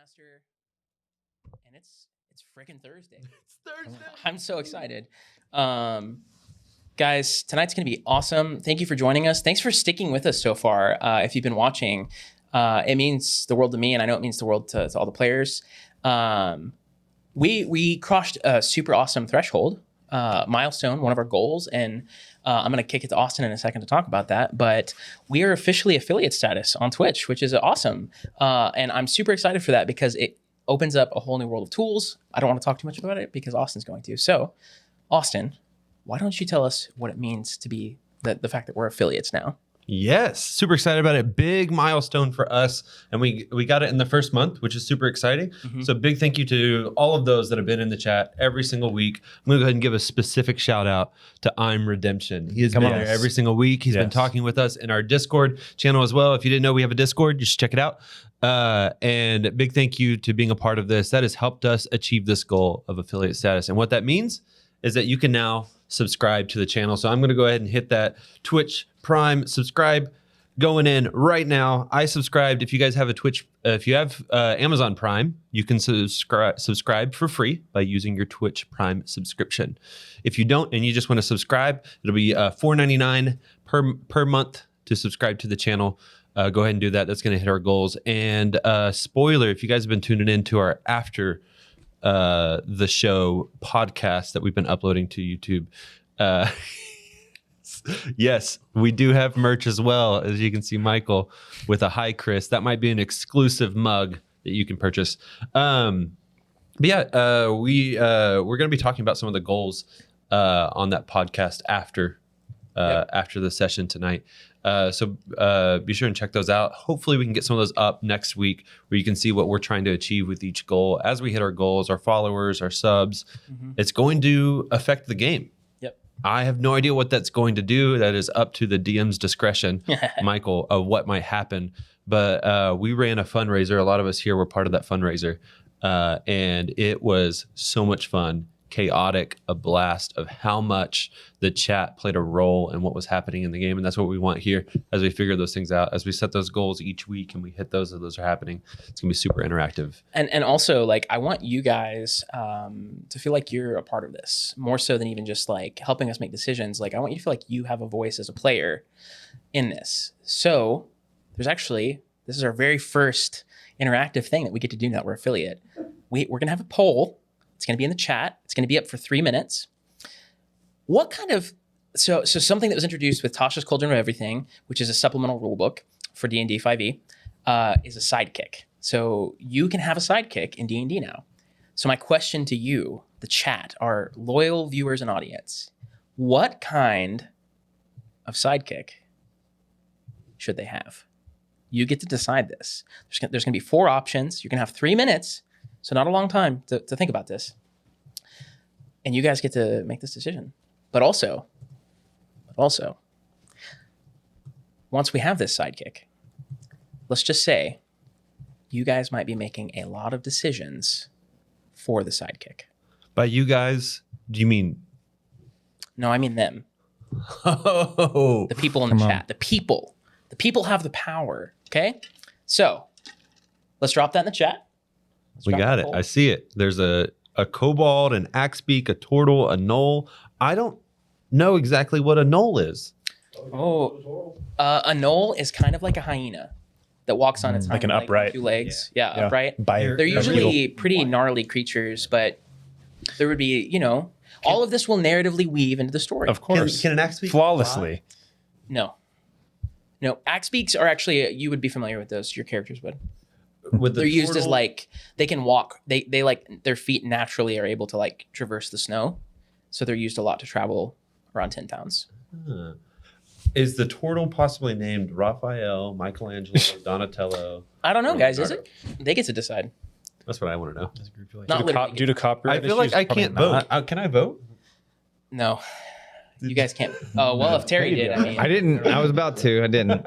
Master, and it's freaking Thursday. It's Thursday. I'm so excited. Guys, tonight's going to be awesome. Thank you for joining us. Thanks for sticking with us so far. If you've been watching, it means the world to me, and I know it means the world to all the players. We crossed a super awesome threshold, milestone, one of our goals, and I'm going to kick it to Austin in a second to talk about that. But we are officially affiliate status on Twitch, which is awesome. And I'm super excited for that because it opens up a whole new world of tools. I don't want to talk too much about it because Austin's going to. So, Austin, why don't you tell us what it means to be the fact that we're affiliates now? Yes, super excited about it. Big milestone for us. And we got it in the first month, which is super exciting. Mm-hmm. So big thank you to all of those that have been in the chat every single week. I'm going to go ahead and give a specific shout out to I'm Redemption. He has been there every single week. He's been talking with us in our Discord channel as well. If you didn't know we have a Discord, you should check it out. And big thank you to being a part of this. That has helped us achieve this goal of affiliate status. And what that means is that you can now subscribe to the channel. So I'm going to go ahead and hit that Twitch Prime subscribe going in right now. I subscribed. If you guys have a Twitch, if you have Amazon Prime, you can subscribe for free by using your Twitch Prime subscription. If you don't and you just want to subscribe, it'll be $4.99 per month to subscribe to the channel. Go ahead and do that. That's going to hit our goals. And spoiler, if you guys have been tuning in to our after the show podcast that we've been uploading to YouTube, yes, we do have merch as well. As you can see, Michael with a hi Chris. That might be an exclusive mug that you can purchase. But yeah, we're going to be talking about some of the goals on that podcast after the session tonight. So be sure and check those out. Hopefully we can get some of those up next week where you can see what we're trying to achieve with each goal. As we hit our goals, our followers, our subs, it's going to affect the game. Yep. I have no idea what that's going to do. That is up to the DM's discretion, Michael, of what might happen. But we ran a fundraiser. A lot of us here were part of that fundraiser. And it was so much fun. Chaotic, a blast of how much the chat played a role in what was happening in the game. And that's what we want here as we figure those things out, as we set those goals each week and we hit those as those are happening. It's gonna be super interactive. And also, like, I want you guys to feel like you're a part of this more so than even just like helping us make decisions. Like, I want you to feel like you have a voice as a player in this. So this is our very first interactive thing that we get to do now. We're affiliate. We're gonna have a poll. It's going to be in the chat. It's going to be up for 3 minutes. What kind of, so something that was introduced with Tasha's Cauldron of Everything, which is a supplemental rulebook for D&D 5e, is a sidekick. So you can have a sidekick in D&D now. So my question to you, the chat, our loyal viewers and audience, what kind of sidekick should they have? You get to decide this. There's going to be 4 options. You're going to have 3 minutes. So not a long time to think about this. And you guys get to make this decision. But also, once we have this sidekick, let's just say you guys might be making a lot of decisions for the sidekick. By you guys, do you mean? No, I mean them. Oh. The people in the chat. The people. The people have the power. Okay? So let's drop that in the chat. We got it. I see it. There's a kobold, an axebeak, a turtle, a gnoll. I don't know exactly what a gnoll is. Oh, a gnoll is kind of like a hyena that walks on its like an upright 2 legs. Yeah, upright. They're usually pretty gnarly creatures, but there would be, all of this will narratively weave into the story. Of course. Can an axebeak flawlessly? No. Axebeaks are actually, you would be familiar with those. Your characters would. They're used as like, they can walk. They like, their feet naturally are able to like traverse the snow. So they're used a lot to travel around 10 towns. Is the turtle possibly named Raphael, Michelangelo, Donatello? I don't know, guys. Is it? They get to decide. That's what I want to know. Not due to copyright I feel like I can't vote. Can I vote? No. You guys can't. Oh, well, if Terry did, I mean. I didn't. I was about to. I didn't.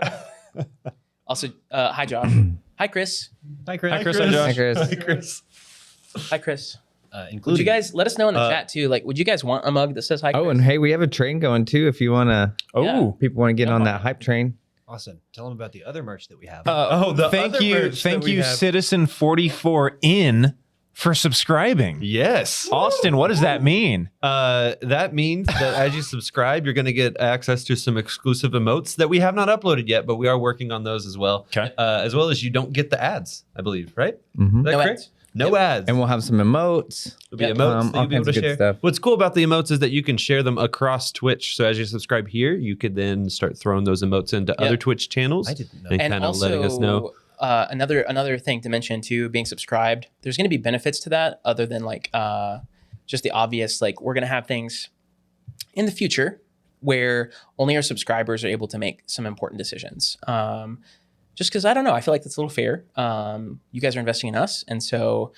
Also, hi, Josh. Hi, Chris. Hi, Chris. Hi, Chris. Hi, Chris. Hi, Chris. Would you guys let us know in the chat too? Like, would you guys want a mug that says hi, Chris? Oh, and hey, we have a train going too. If you want to, Yeah. people want to get on that hype train. Austin, tell them about the other merch that we have. the thank other you, merch that thank we you, have. Citizen 44 in for subscribing. Yes. Austin, what does that mean? That means that as you subscribe, you're going to get access to some exclusive emotes that we have not uploaded yet, but we are working on those as well. Okay. As well as you don't get the ads, I believe, right? Mhm. Is that No correct? ads. No ads. And we'll have some emotes. There'll be Yep. emotes that all you'll be able kinds to of good share. stuff. What's cool about the emotes is that you can share them across Twitch. So as you subscribe here, you could then start throwing those emotes into other Twitch channels. I didn't know. And And kind of also, letting us know. another thing to mention too, being subscribed, there's going to be benefits to that other than like just the obvious. Like we're going to have things in the future where only our subscribers are able to make some important decisions. Just because I don't know, I feel like that's a little fair. You guys are investing in us, and so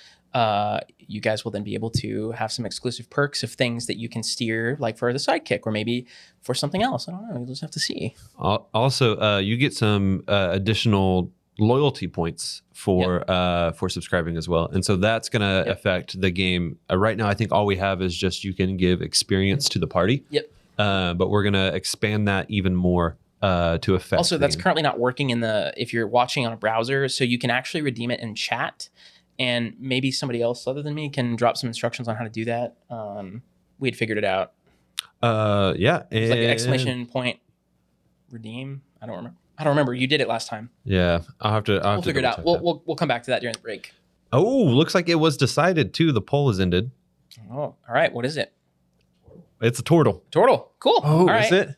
you guys will then be able to have some exclusive perks of things that you can steer, like for the sidekick or maybe for something else. I don't know. You'll just have to see. Also, you get some additional loyalty points for subscribing as well, and so that's going to affect the game. Right now, I think all we have is just you can give experience to the party. Yep. But we're going to expand that even more to affect. Also, the that's game. currently not working if you're watching on a browser, so you can actually redeem it in chat, and maybe somebody else other than me can drop some instructions on how to do that. We had figured it out. Yeah, It's like an exclamation point redeem. I don't remember. You did it last time. Yeah, I'll have to. We'll figure it out. We'll come back to that during the break. Oh, looks like it was decided too. The poll has ended. Oh, all right. What is it? It's a turtle. Turtle. Cool. Oh, all right. is it?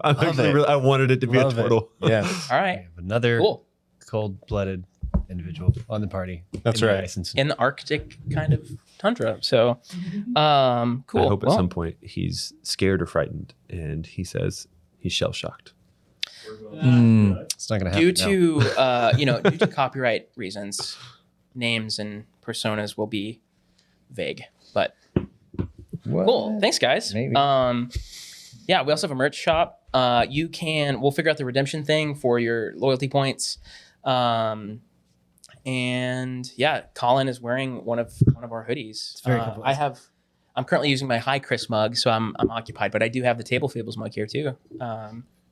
I'm Love actually it. I wanted it to be Love a it. turtle. Yes. All We right. have another Cool. cold-blooded individual on the party. That's in the right. ice and In the Arctic kind of tundra. So, cool. I hope at Well, some point he's scared or frightened, and he says he's shell shocked. It's not going to happen. due now. to due to copyright reasons, names and personas will be vague. But What? cool. Thanks, guys. Maybe. Yeah, we also have a merch shop. We'll figure out the redemption thing for your loyalty points. And yeah, Colin is wearing one of our hoodies. It's very cool. I'm currently using my Hi Chris mug, so I'm occupied, but I do have the Table Fables mug here too.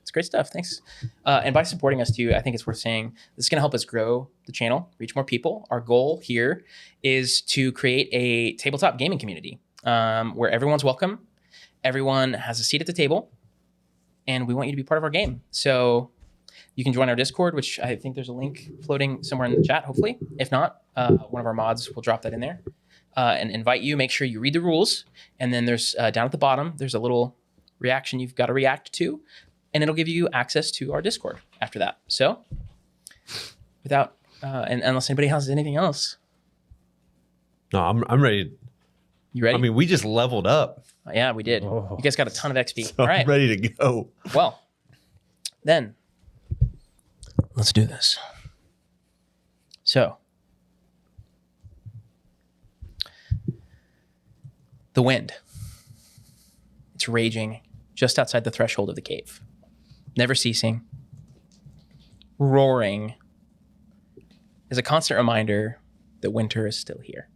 It's great stuff. Thanks. And by supporting us too, I think it's worth saying this is going to help us grow the channel, reach more people. Our goal here is to create a tabletop gaming community where everyone's welcome, everyone has a seat at the table, and we want you to be part of our game. So you can join our Discord, which I think there's a link floating somewhere in the chat, hopefully. If not, one of our mods will drop that in there and invite you. Make sure you read the rules. And then there's down at the bottom, there's a little reaction you've got to react to, and it'll give you access to our Discord after that. So without, and unless anybody has anything else, No, I'm ready. you ready? I mean, we just leveled up. Yeah, we did. Oh. You guys got a ton of XP. So All right. I'm ready to go. Well, then let's do this. So, the wind. It's raging just outside the threshold of the cave, never ceasing, roaring, is a constant reminder that winter is still here.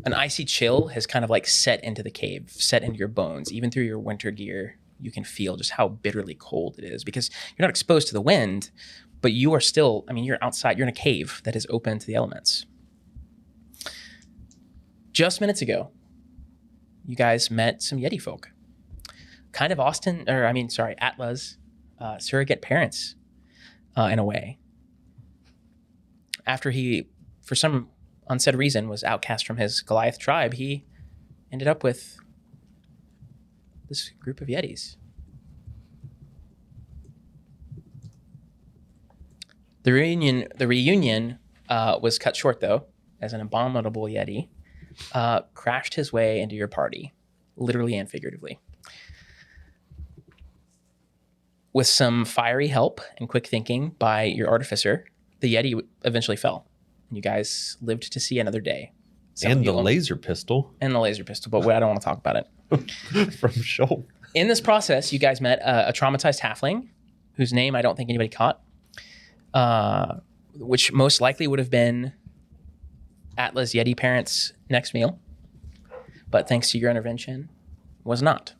An icy chill has kind of like set into the cave, set into your bones. Even through your winter gear, you can feel just how bitterly cold it is because you're not exposed to the wind, but you are still, you're outside, you're in a cave that is open to the elements. Just minutes ago, you guys met some Yeti folk. Kind of Atla's surrogate parents, in a way. After he, for some unsaid reason, was outcast from his Goliath tribe, he ended up with this group of Yetis. The reunion was cut short, though, as an abominable Yeti crashed his way into your party, literally and figuratively. With some fiery help and quick thinking by your artificer, the Yeti eventually fell. And you guys lived to see another day. And the laser pistol And the laser pistol, but I don't want to talk about it. from Shoal. In this process, you guys met a traumatized halfling, whose name I don't think anybody caught, which most likely would have been Atlas Yeti parents' next meal, but thanks to your intervention, was not.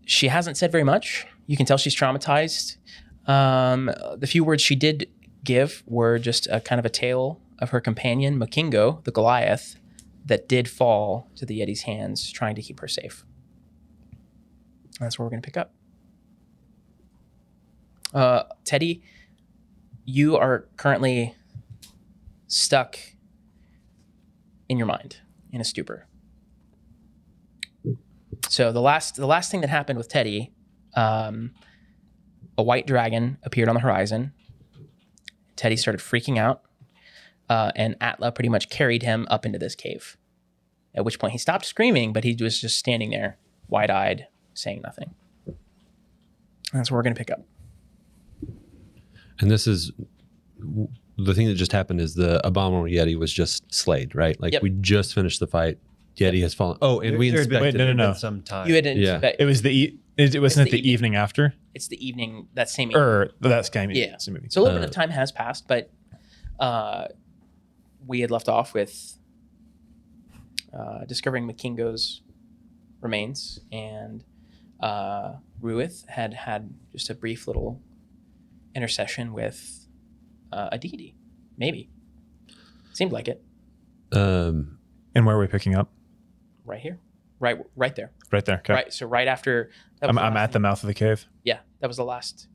She hasn't said very much. You can tell she's traumatized. The few words she did give were just a kind of a tale of her companion, Makingo, the Goliath, that did fall to the Yeti's hands, trying to keep her safe. That's where we're going to pick up. Teddy, you are currently stuck in your mind, in a stupor. So the last thing that happened with Teddy, a white dragon appeared on the horizon. Teddy started freaking out, and Atla pretty much carried him up into this cave. At which point he stopped screaming, but he was just standing there, wide-eyed, saying nothing. And that's where we're going to pick up. And this is the thing that just happened is the abominable Yeti was just slayed, right? Like we just finished the fight. Yeti has fallen. Oh, and we inspected no. Some time. You had It was it wasn't the evening after? It's the evening, that same evening. Or that's game. Yeah. Same movie. So a little bit of time has passed, but we had left off with discovering Makingo's remains, and Ruith had just a brief little intercession with a deity. Maybe. Seemed like it. And where are we picking up? Right here. Right there. Right there. Okay. Right. So right after. I'm at the mouth of the cave. Yeah, that was the last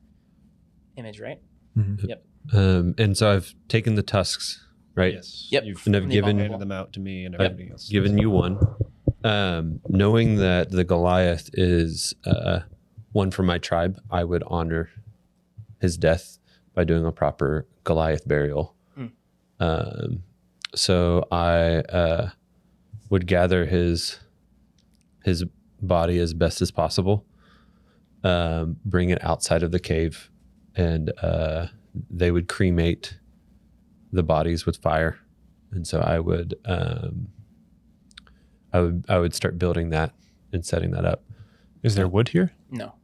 image, right? Mm-hmm. Yep. And so I've taken the tusks, right? Yes. Yep. And I've given handed them out to me and everything else. given you one, knowing that the Goliath is one from my tribe. I would honor his death by doing a proper Goliath burial. So I would gather his body as best as possible, bring it outside of the cave, and they would cremate the bodies with fire. And so I would start building that and setting that up. Is there wood here? No.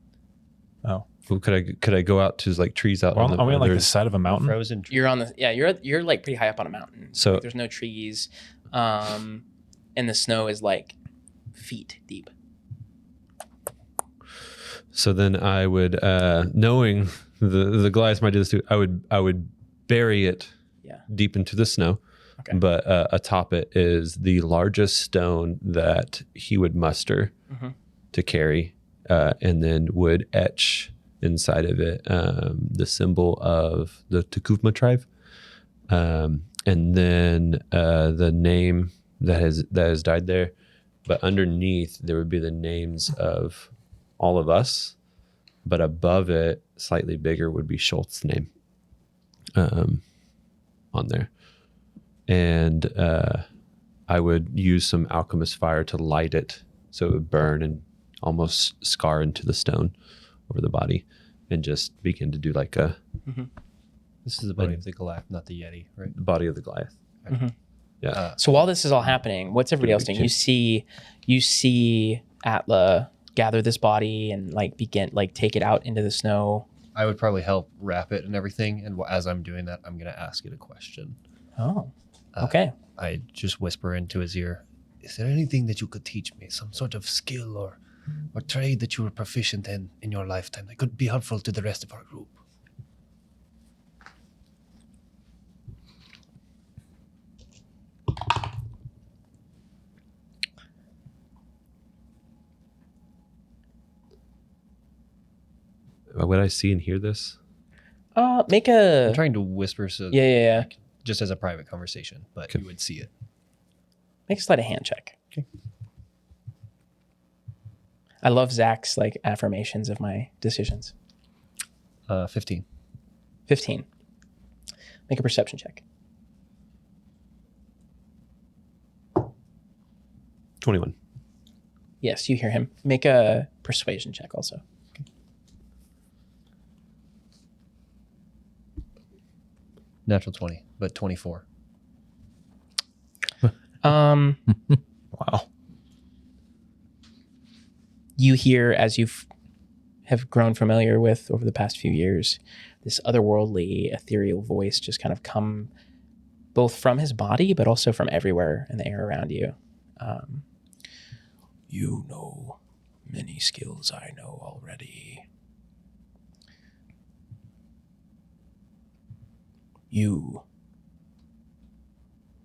Oh. Well, could I go out to like trees out? Well, on are we on like the there's- side of a mountain? Frozen tree. You're on the you're like pretty high up on a mountain. So- Like, there's no trees, and the snow is like feet deep. So then I would, knowing the Goliath might do this too, I would bury it deep into the snow. Okay. But atop it is the largest stone that he would muster to carry, and then would etch inside of it the symbol of the Tukufma tribe, and then the name that has died there. But underneath there would be the names of all of us, but above it, slightly bigger, would be Schultz's name on there. And I would use some alchemist fire to light it so it would burn and almost scar into the stone over the body, and just begin to do like a This is the body of the Goliath, not the Yeti, right? body of the Goliath. Yeah. So while this is all happening, what's everybody else doing? You see Atla gather this body and take it out into the snow. I would probably help wrap it and everything. And as I'm doing that, I'm going to ask it a question. Oh, okay. I just whisper into his ear, is there anything that you could teach me? Some sort of skill or trade that you were proficient in your lifetime that could be helpful to the rest of our group? Would I see and hear this? Make I'm a trying to whisper so yeah. just as a private conversation, but Okay. you would see it. Make a sleight of hand check. Okay. I love Zach's like affirmations of my decisions. 15. 15. Make a perception check. 21. Yes, you hear him. Make a persuasion check also. Natural 20, but 24. Wow. You hear, as have grown familiar with over the past few years, this otherworldly, ethereal voice just kind of come both from his body, but also from everywhere in the air around you. You know Many skills I know already.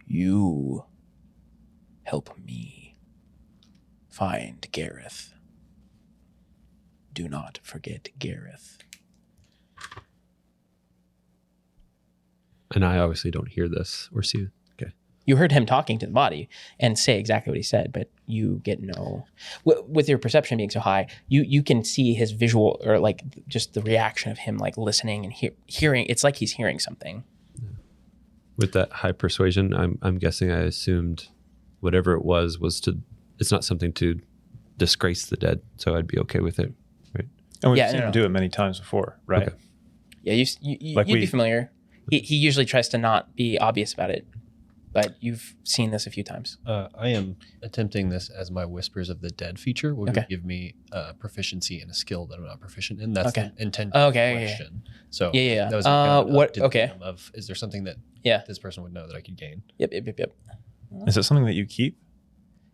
You help me find Gareth. Do not forget Gareth. And I obviously don't hear this or see. Okay. You heard him talking to the body and say exactly what he said, but you get no. With your perception being so high, you can see his visual, or like just the reaction of him like listening and hearing. It's like he's hearing something. With that high persuasion, I'm guessing I assumed whatever it was to. It's not something to disgrace the dead, so I'd be okay with it, right? And we've Yeah, seen no. him do it many times before, right? Okay. Yeah, you'd be familiar. He usually tries to not be obvious about it, but you've seen this a few times. I am attempting this as my Whispers of the Dead feature, which Okay. would give me proficiency in a skill that I'm not proficient in. That's Okay. the intended Okay, yeah, question. So Yeah. that was kind of an What? up to the Okay. DM of, is there something that Yeah. this person would know that I could gain? Yep. Is it something that you keep?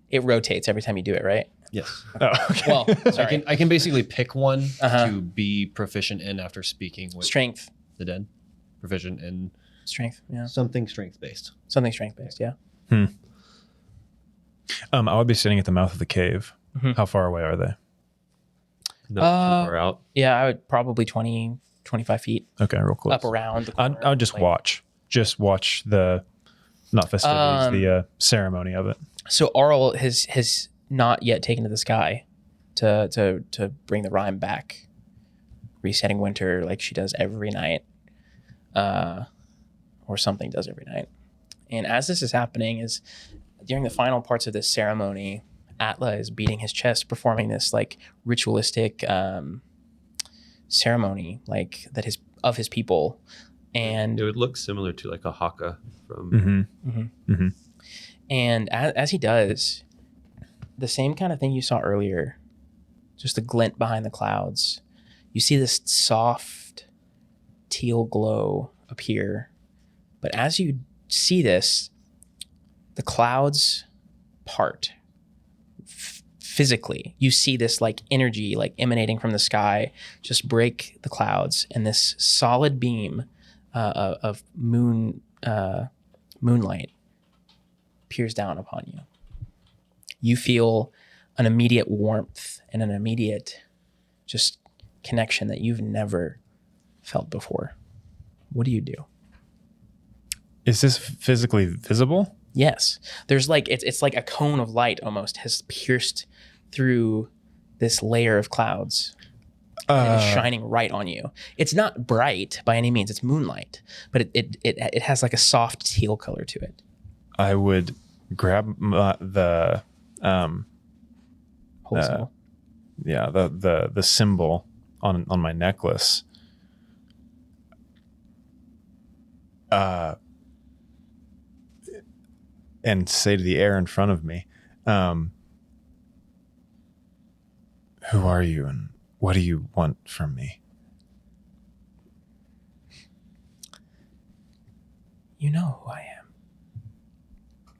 It rotates every time you do it, right? Yes. Oh, okay. Well, sorry. I can basically pick one Uh-huh. to be proficient in after speaking with Strength. the dead. Proficient in Strength. Yeah. something strength based. Something strength based. Yeah. I would be sitting at the mouth of the cave. Mhm. How far away are they? Not too far out. Yeah. I would probably 20, 25 feet Okay, real close. up around. The I corner, would just like- watch. Just watch the, not festivities, the ceremony of it. So Arl has not yet taken to the sky to bring the rhyme back, resetting winter like she does every night, or something does every night. And as this is happening, is during the final parts of this ceremony, Atla is beating his chest, performing this like ritualistic ceremony, like that of his people, and It would look similar to like a haka from. And as he does, the same kind of thing you saw earlier, just a glint behind the clouds. You see this soft teal glow appear. But as you see this, the clouds part physically. You see this like energy like emanating from the sky just break the clouds, and this solid beam of moonlight peers down upon you. You feel an immediate warmth and an immediate just connection that you've never felt before. What do you do? Is this physically visible? Yes. There's like it's like a cone of light almost has pierced through this layer of clouds. And it's shining right on you. It's not bright by any means. It's moonlight, but it has like a soft teal color to it. I would grab the Whole symbol. the symbol on my necklace. And say to the air in front of me, who are you and what do you want from me? You know who I am.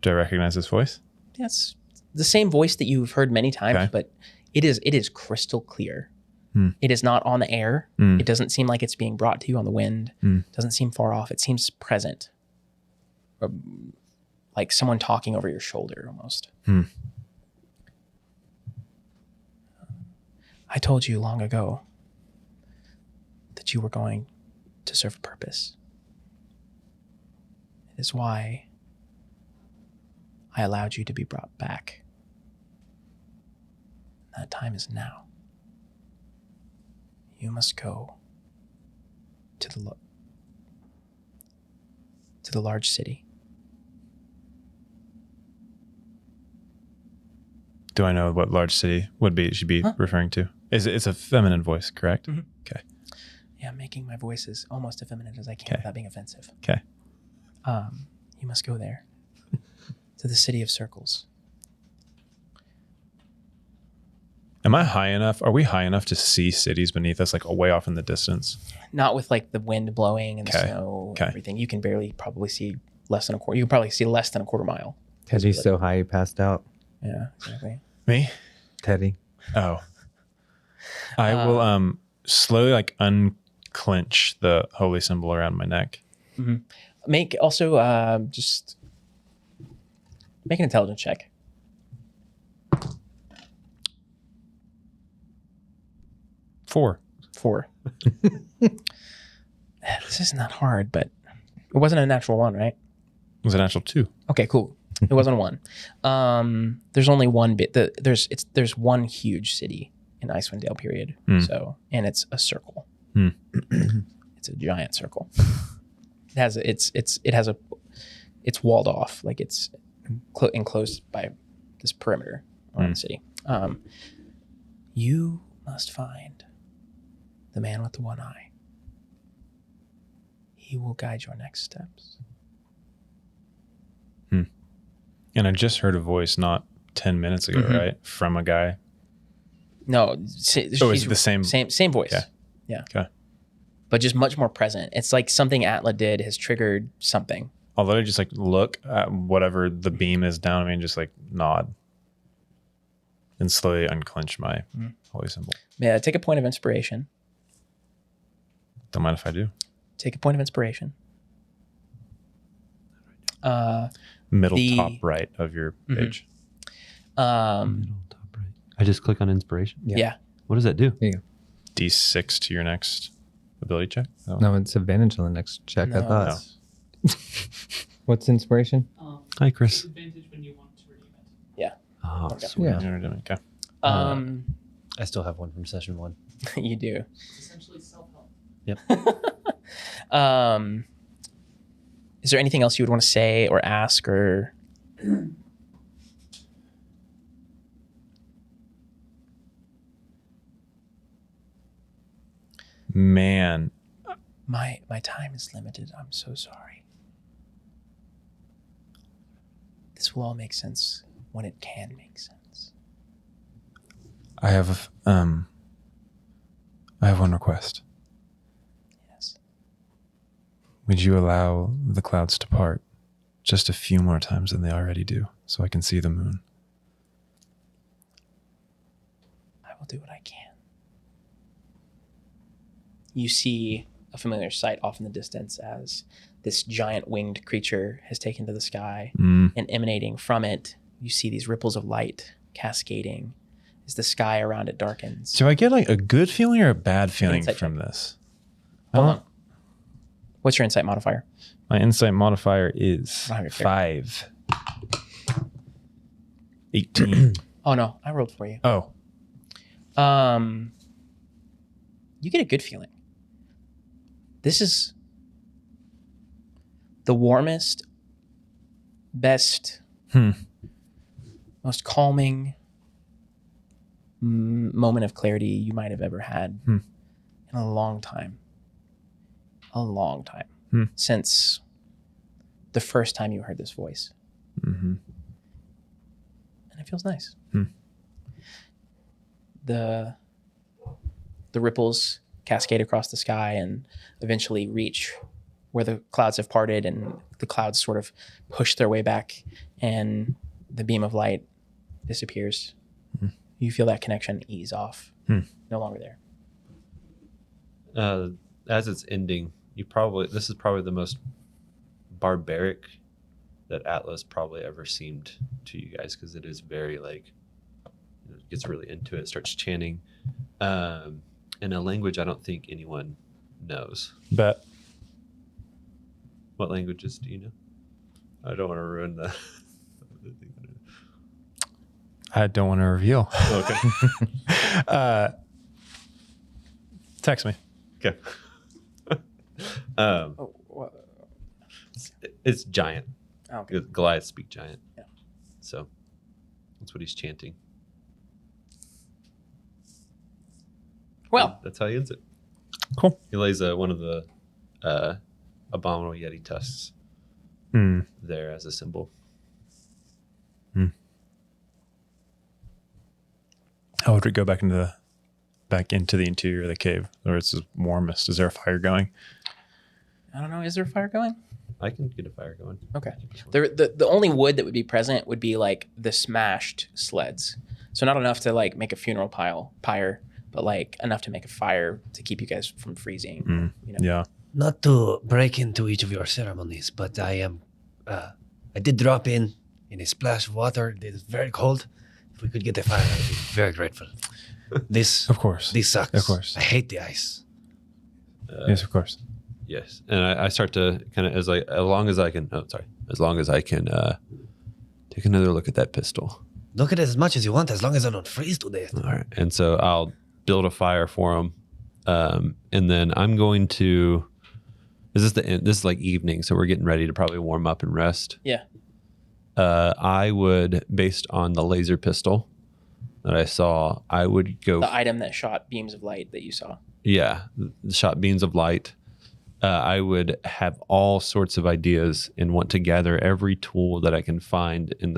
Do I recognize this voice? Yes. The same voice that you've heard many times, Okay. but it is crystal clear. Hmm. It is not on the air. Hmm. It doesn't seem like it's being brought to you on the wind. Hmm. It doesn't seem far off. It seems present. Or like someone talking over your shoulder almost. Hmm. I told you long ago that you were going to serve a purpose. It is why I allowed you to be brought back. That time is now. You must go to the large city. Do I know what large city should be referring to? It's a feminine voice, correct? Mhm. Okay. Yeah, I'm making my voice as almost effeminate as I can Okay. without being offensive. Okay. You must go there to the city of circles. Am I high enough? Are we high enough to see cities beneath us, like way off in the distance? Not with like the wind blowing and the Okay. snow Okay. and everything. You can barely probably see less than a quarter. You can probably see less than a quarter mile. Teddy's so high he passed out. Yeah, exactly. Me? Teddy. Oh, I will slowly like unclench the holy symbol around my neck. Make also just make an intelligence check. 4. 4. This is not hard, but it wasn't a natural 1, right? It was a natural 2. Okay, cool. It wasn't a 1. There's only one bit. There's one huge city in Icewind Dale period. So, and it's a circle. It's a giant circle. It's walled off, like it's enclosed by this perimeter around the city. You must find the man with the one eye. He will guide your next steps. And I just heard a voice not 10 minutes ago, right? From a guy. No, Is it the same? Same voice. Yeah. Okay. But just much more present. It's like something Atla did has triggered something. Although I just like look at whatever the beam is down on me and just like nod and slowly unclench my holy symbol. Yeah, take a point of inspiration. Don't mind if I do. Take a point of inspiration. Middle top right of your page. Middle top right. I just click on inspiration. Yeah. What does that do? There you go. D6 to your next ability check. Oh. No, it's advantage on the next check. I No. thought. What's inspiration? Hi, Chris. Advantage when you want to redeem it. Yeah. Oh, Okay. sweet. Yeah. Okay. I still have one from session 1. You do. It's essentially self-help. Is there anything else you would want to say or ask or? Man, My time is limited. I'm so sorry. This will all make sense when it can make sense. I have one request. Yes. Would you allow the clouds to part just a few more times than they already do so I can see the moon? I will do what I can. You see a familiar sight off in the distance as this giant winged creature has taken to the sky, and emanating from it, you see these ripples of light cascading as the sky around it darkens. Do I get like a good feeling or a bad feeling Insight from check. this? Hold on. What's your insight modifier? My insight modifier is I don't have your 5. 18. Oh no, I rolled for you. Oh, You get a good feeling. This is the warmest, best, most calming moment of clarity you might have ever had in a long time. A long time. Since the first time you heard this voice. And it feels nice. The ripples cascade across the sky and eventually reach where the clouds have parted, and the clouds sort of push their way back and the beam of light disappears. You feel that connection ease off. No longer there. As it's ending, this is probably the most barbaric that Atlas probably ever seemed to you guys, because it is very like, gets really into it, starts chanting in a language I don't think anyone knows. bet. What languages do you know? I don't want to ruin the. I don't want to reveal. Okay. Text me. Okay. It's giant. Oh, okay. Goliath speak giant. Yeah. So that's what he's chanting. Well, That's how he ends it. Cool. He lays one of the abominable yeti tusks there as a symbol. How would we go back into the interior of the cave where it's the warmest? Is there a fire going? I don't know. Is there a fire going? I can get a fire going. Okay. The only wood that would be present would be like the smashed sleds. So not enough to like make a funeral pyre, but like enough to make a fire to keep you guys from freezing. Mm. You know? Yeah. Not to break into each of your ceremonies, but I did drop in a splash of water. It is very cold. If we could get a fire, I'd be very grateful. This Of course. sucks. Of course. I hate the ice. Yes, of course. Yes, and I start to kind of as long as I can take another look at that pistol. Look at it as much as you want, as long as I don't freeze to death. All right, and so I'll build a fire for him, and then I'm going to. This is like evening, so we're getting ready to probably warm up and rest. Yeah. I would, based on the laser pistol that I saw, I would go. The item that shot beams of light that you saw. Yeah, the shot beams of light. I would have all sorts of ideas and want to gather every tool that I can find in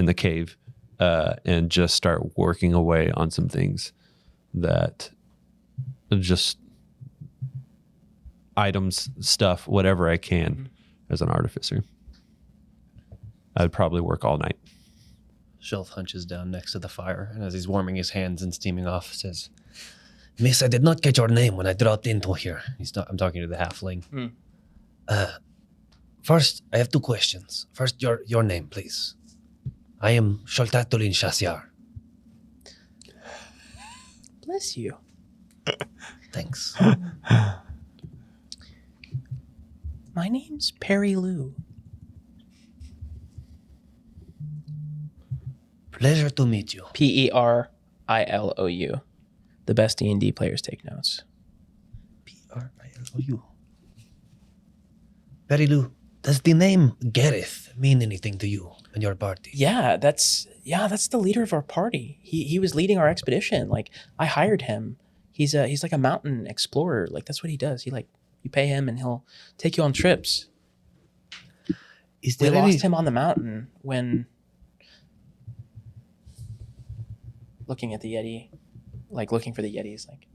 the cave, and just start working away on some things that just items, stuff, whatever I can as an artificer. I'd probably work all night. Shelf hunches down next to the fire, and as he's warming his hands and steaming off, says, Miss, I did not get your name when I dropped into here. I'm talking to the halfling. First, I have two questions. First, your name, please. I am Sholtatulin Shasyar. Bless you. Thanks. My name's Perry Lou. Pleasure to meet you. Perilou. The best D&D players take notes. P-R-I-L-O-U. Perilu, does the name Gareth mean anything to you and your party? Yeah, that's the leader of our party. He was leading our expedition. Like I hired him. He's like a mountain explorer. Like that's what he does. You pay him and he'll take you on trips. Is We there lost him on the mountain when looking at the Yeti, like looking for the Yetis. Like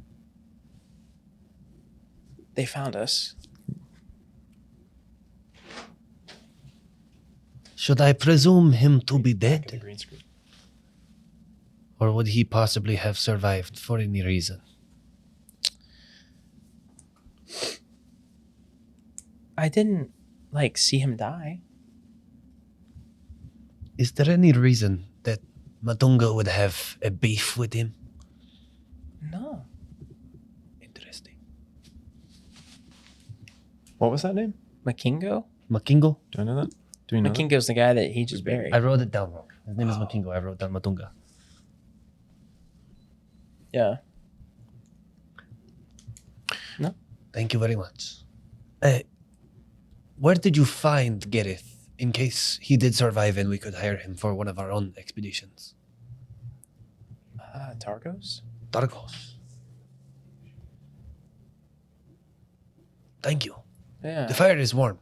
they found us. Should I presume him to be Back at the dead? green screen. Or would he possibly have survived for any reason? I didn't see him die. Is there any reason that Matunga would have a beef with him? No. Interesting. What was that name? Makingo? Makingo? Do I know that? Do we know that? Makingo's the guy that he just buried. I wrote it down wrong. His name is Makingo. I wrote down Matunga. Yeah. Thank you very much. Where did you find Gareth, in case he did survive and we could hire him for one of our own expeditions? Targos? Targos. Thank you. Yeah. The fire is warm.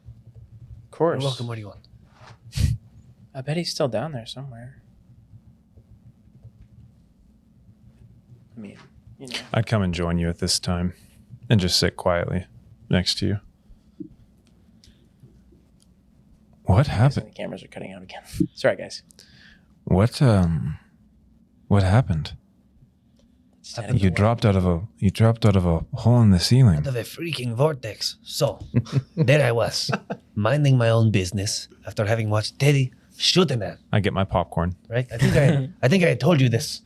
Of course. You're welcome where you want. I bet he's still down there somewhere. I mean, I'd come and join you at this time and just sit quietly next to you. What The happened? cameras are cutting out again. Sorry, guys. What happened? You dropped out of a hole in the ceiling. Out of a freaking vortex. So, there I was, minding my own business after having watched Teddy shoot a man. I get my popcorn. Right? I think I told you this,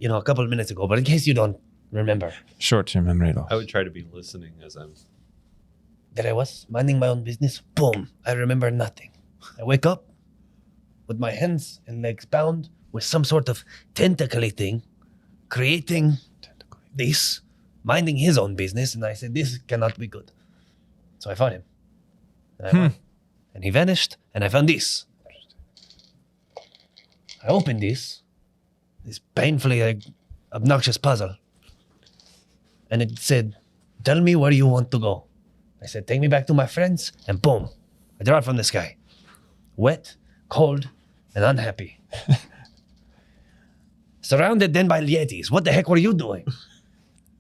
a couple of minutes ago. But in case you don't remember, Short-term memory loss. I would try to be listening as I'm. there I was, minding my own business. Boom! I remember nothing. I wake up with my hands and legs bound with some sort of tentacly thing, creating this, minding his own business, and I said, this cannot be good. So I fought him. And I won. And he vanished, and I found this. I opened this painfully obnoxious puzzle, and it said, tell me where you want to go. I said, take me back to my friends, and boom, I dropped from the sky. Wet, cold, and unhappy. Surrounded then by Yetis. What the heck were you doing?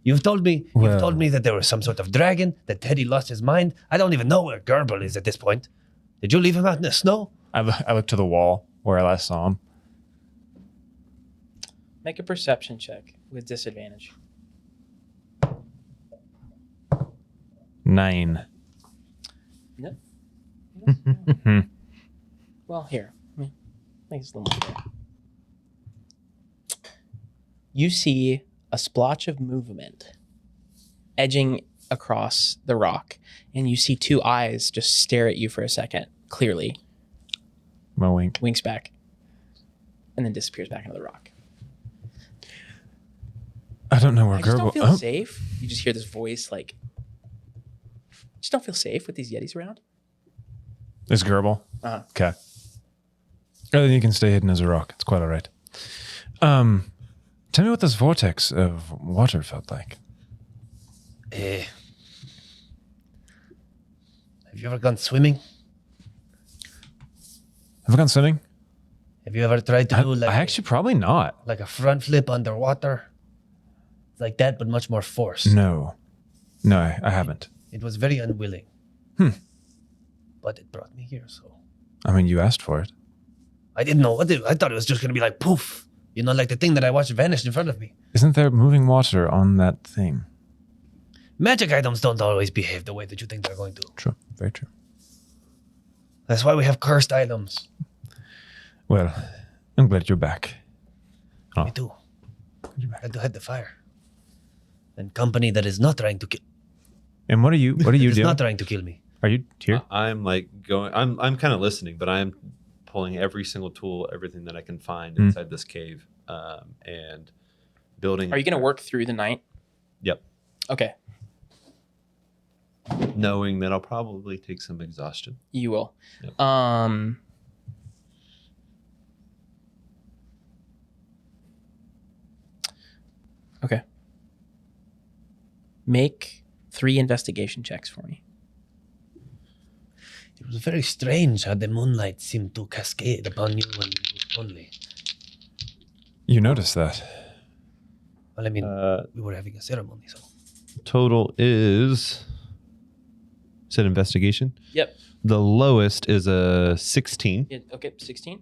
You've told me that there was some sort of dragon, that Teddy lost his mind. I don't even know where Gerbil is at this point. Did you leave him out in the snow? I looked to the wall where I last saw him. Make a perception check with disadvantage. 9. No. Hmm. Well, here. Let me make this a little more clear. You see a splotch of movement edging across the rock, and you see two eyes just stare at you for a second, clearly. My wink. Winks back, and then disappears back into the rock. I don't know where I just don't Gerbil. feel Oh, safe. You just hear this voice like, just don't feel safe with these Yetis around. it's Gerbil. Uh-huh. Okay. Oh, then you can stay hidden as a rock. It's quite all right. Tell me what this vortex of water felt like. Have you ever gone swimming? Have I gone swimming? Have you ever tried to do I actually probably not. like a front flip underwater? It's like that, but much more force. No, I haven't. It was very unwilling. But it brought me here, so I mean, you asked for it. I didn't know what I thought it was just gonna be like poof. You know, like the thing that I watched vanished in front of me. Isn't there moving water on that thing? Magic items don't always behave the way that you think they're going to. True. Very true. That's why we have cursed items. Well, I'm glad you're back. Oh. Me too. Had to head the fire. And company that is not trying to kill. And what are you Is doing? not trying to kill me. Are you here? I'm like going. I'm kind of listening, but I'm pulling every single tool, everything that I can find inside this cave, and building. Are you going to work through the night? Yep. Okay, Knowing that I'll probably take some exhaustion. you will. Yep. Okay. Make 3 investigation checks for me. It was very strange how the moonlight seemed to cascade upon you and you only. You noticed that. Well, I mean, we were having a ceremony, so. Total is. Said investigation. Yep. The lowest is a 16. Yeah, okay, 16.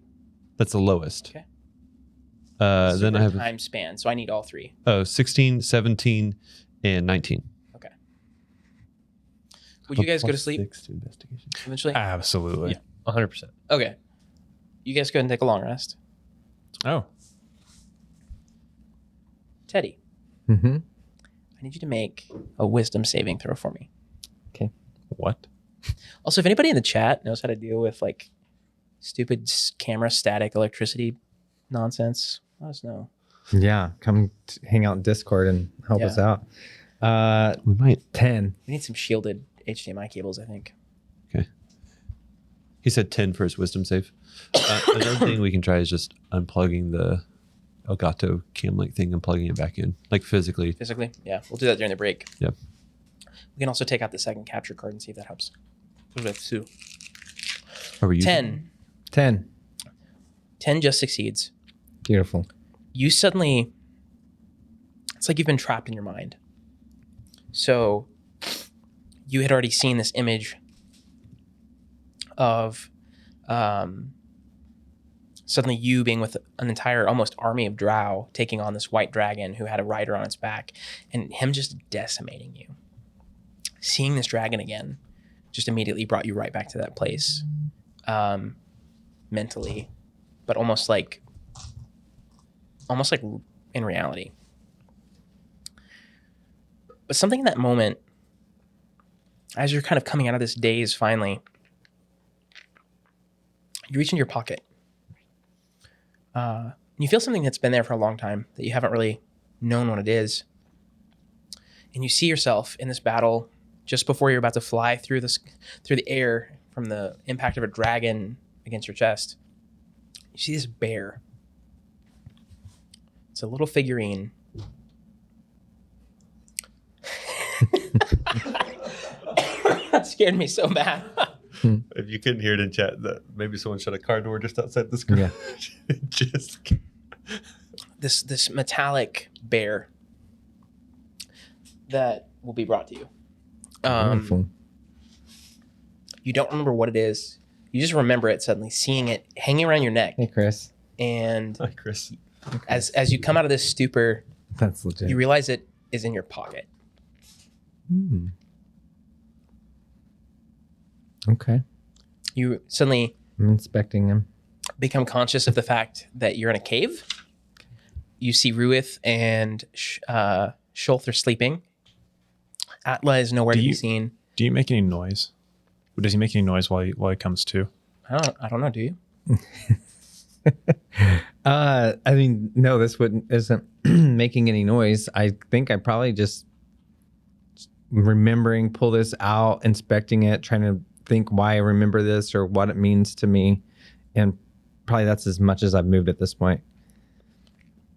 That's the lowest. Okay. Then I have time span, so I need all 3. 16, 17, and 19. Okay. Would you guys go to Plus sleep 6 to investigation. eventually? Absolutely. Yeah. 100%. Okay. You guys go ahead and take a long rest. Oh. Teddy, Mm-hmm. I need you to make a wisdom saving throw for me. What? Also, if anybody in the chat knows how to deal with like stupid camera static electricity nonsense, let us know. Yeah, come hang out in Discord and help us out. We might. 10. We need some shielded HDMI cables, I think. He said 10 for his wisdom save. Another thing we can try is just unplugging the Elgato cam link thing and plugging it back in, like physically. Physically, yeah. We'll do that during the break. Yep. We can also take out the second capture card and see if that helps. What do we have to do? Are we using 10. 10. 10 just succeeds. Beautiful. You suddenly, it's like you've been trapped in your mind. So you had already seen this image of suddenly you being with an entire almost army of drow taking on this white dragon who had a rider on its back and him just decimating you. Seeing this dragon again just immediately brought you right back to that place mentally, but almost like in reality. But something in that moment, as you're kind of coming out of this daze finally, you reach into your pocket. You feel something that's been there for a long time that you haven't really known what it is. And you see yourself in this battle just before you're about to fly through the air from the impact of a dragon against your chest. You see this bear. It's a little figurine. That scared me so bad. If you couldn't hear it in chat, that maybe someone shut a car door just outside the screen. Yeah. Just This metallic bear that will be brought to you. Wonderful. You don't remember what it is. You just remember it suddenly, seeing it hanging around your neck. Hey, Chris. And Hi, Chris. As you come out of this stupor, That's legit. you realize it is in your pocket. Hmm. Okay. You suddenly I'm inspecting him. become conscious of the fact that you're in a cave. You see Ruith and Schulth are sleeping. Atla is nowhere to be seen. Do you make any noise? Does he make any noise while he comes to? I don't know. Do you? I mean, no, this isn't making any noise. I think I probably just remembering, pull this out, inspecting it, trying to think why I remember this or what it means to me. And probably that's as much as I've moved at this point.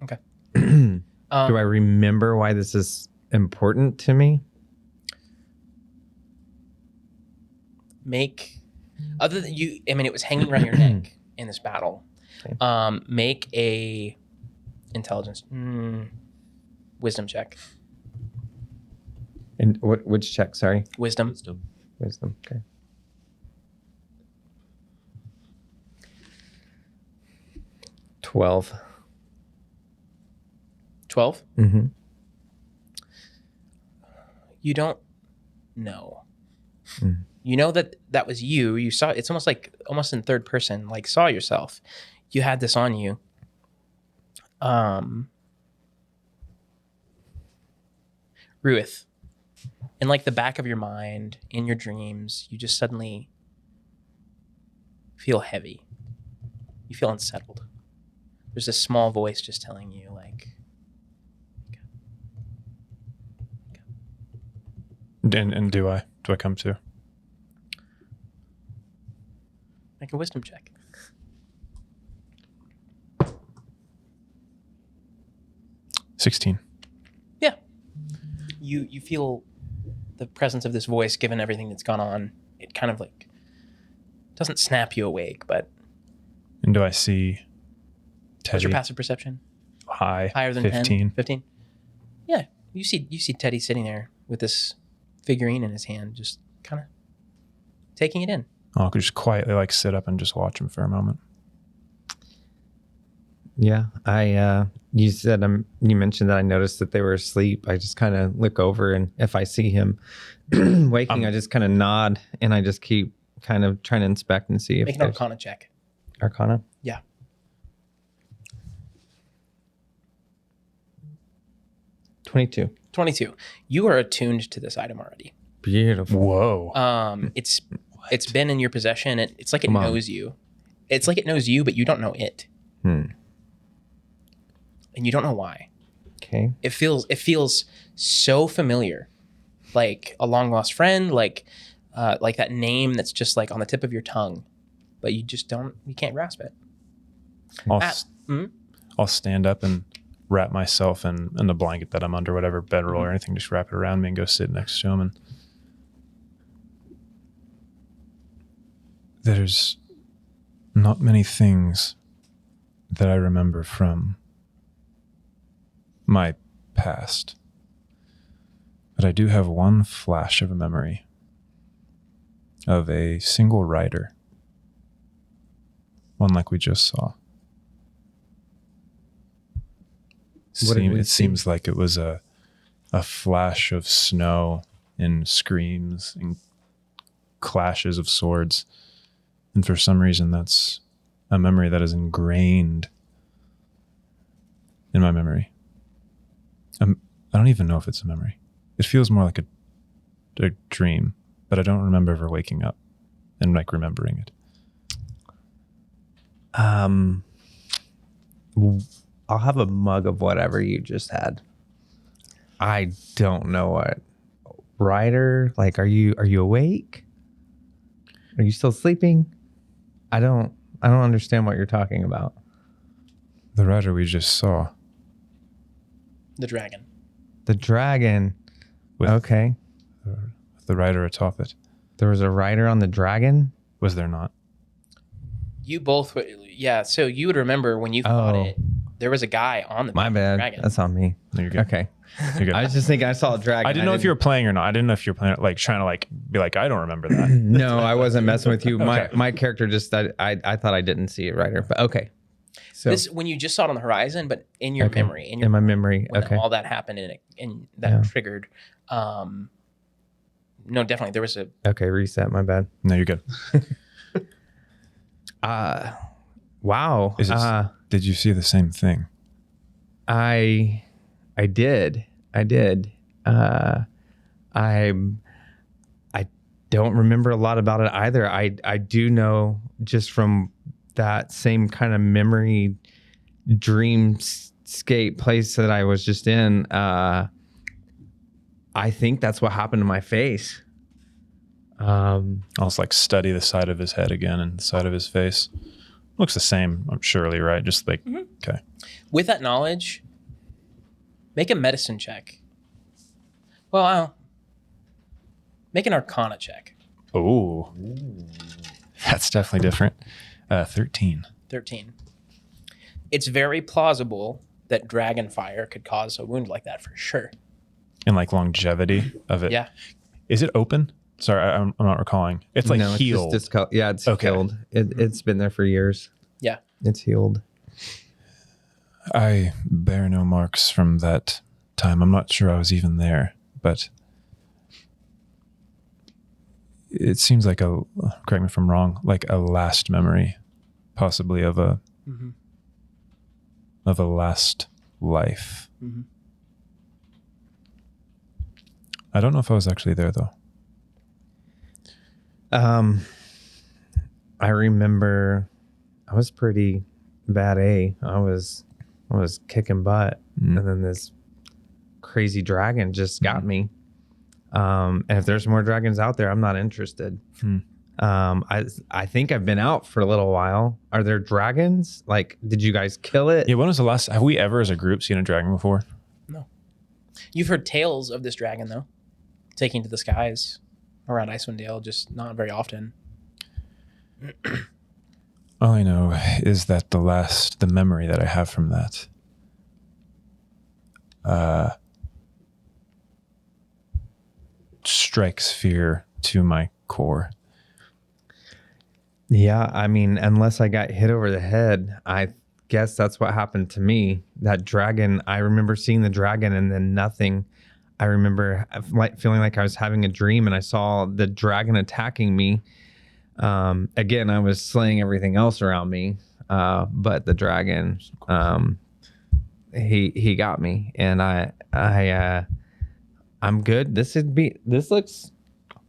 Okay. Do I remember why this is important to me? Make, other than you, I mean, it was hanging around your neck in this battle. Okay. Make a intelligence, wisdom check. And which check? Sorry. Wisdom. Wisdom. Okay. 12. 12. Mm-hmm. You don't know. Mm. You know that was you. You saw, it's almost in third person, like saw yourself. You had this on you. Ruith, in like the back of your mind, in your dreams, you just suddenly feel heavy. You feel unsettled. There's this small voice just telling you, like, And do I come to? make a wisdom check. $16. Yeah. You feel the presence of this voice, given everything that's gone on. It kind of like doesn't snap you awake, but And do I see Teddy? what's your passive perception? High. Higher than 15. 10? 15? Yeah. You see Teddy sitting there with this figurine in his hand, just kind of taking it in. Oh, I could just quietly like sit up and just watch him for a moment. Yeah, you said you mentioned that I noticed that they were asleep. I just kind of look over, and if I see him waking, I just kind of nod, and I just keep kind of trying to inspect and see if Make an there's Arcana check. Arcana. Yeah. 22. 22. You are attuned to this item already. Beautiful. Whoa. It's been in your possession. It's like it Come on. knows you. It's like it knows you, but you don't know it, Hmm. and you don't know why. Okay. It feels so familiar, like a long lost friend, like that name that's just like on the tip of your tongue, but you can't grasp it. I'll stand up and wrap myself in the blanket that I'm under, whatever bedroll or anything, just wrap it around me and go sit next to him. And there's not many things that I remember from my past, but I do have one flash of a memory of a single rider, one like we just saw. What did we It see? seems like it was a flash of snow and screams and clashes of swords. And for some reason, that's a memory that is ingrained in my memory. I don't even know if it's a memory. It feels more like a dream, but I don't remember ever waking up and like remembering it. I'll have a mug of whatever you just had. I don't know what. Ryder, like, are you awake? Are you still sleeping? I don't understand what you're talking about. The rider we just saw. The dragon. The dragon. With Okay. the rider atop it. There was a rider on the dragon? Was there not? You both, yeah. So you would remember when you fought Oh. it. There was a guy on the My bad. dragon. That's on me. No, you're good. Okay. You're good. I was just thinking I saw a dragon. I didn't know if you were playing or not. I didn't know if you were playing, like trying to like be like, I don't remember that. No, I wasn't messing with you. Okay. My character just I thought I didn't see a rider, but okay. So This when you just saw it on the horizon, but in your Okay. memory, in my memory. when Okay. all that happened and that Yeah. triggered. No, definitely there was a. Okay. Reset. My bad. No, you're good. Wow. Is it, did you see the same thing? I did. I don't remember a lot about it either. I do know just from that same kind of memory dreamscape place that I was just in. I think that's what happened to my face. Almost like study the side of his head again and the side of his face. Looks the same, surely, right? Just like, okay. With that knowledge, make a medicine check. Well, make an Arcana check. Oh, that's definitely different. 13. 13. It's very plausible that dragon fire could cause a wound like that for sure. And like longevity of it. Yeah. Is it open? Sorry, I'm not recalling. It's like no, healed. It's just yeah, it's Okay. healed. It's been there for years. Yeah. It's healed. I bear no marks from that time. I'm not sure I was even there, but it seems like correct me if I'm wrong, like a last memory, possibly of a Mm-hmm. of a last life. Mm-hmm. I don't know if I was actually there though. I remember I was pretty bad. I was kicking butt, and then this crazy dragon just got me. And if there's more dragons out there, I'm not interested. I think I've been out for a little while. Are there dragons? Like, did you guys kill it? Yeah, when was the last? Have we ever, as a group, seen a dragon before? No. You've heard tales of this dragon, though, taking to the skies around Icewind Dale, just not very often. All I know is that the memory that I have from that, strikes fear to my core. Yeah, I mean, unless I got hit over the head, I guess that's what happened to me. That dragon, I remember seeing the dragon and then nothing. I remember feeling like I was having a dream and I saw the dragon attacking me. Again, I was slaying everything else around me, but the dragon, he got me, and I'm good. This looks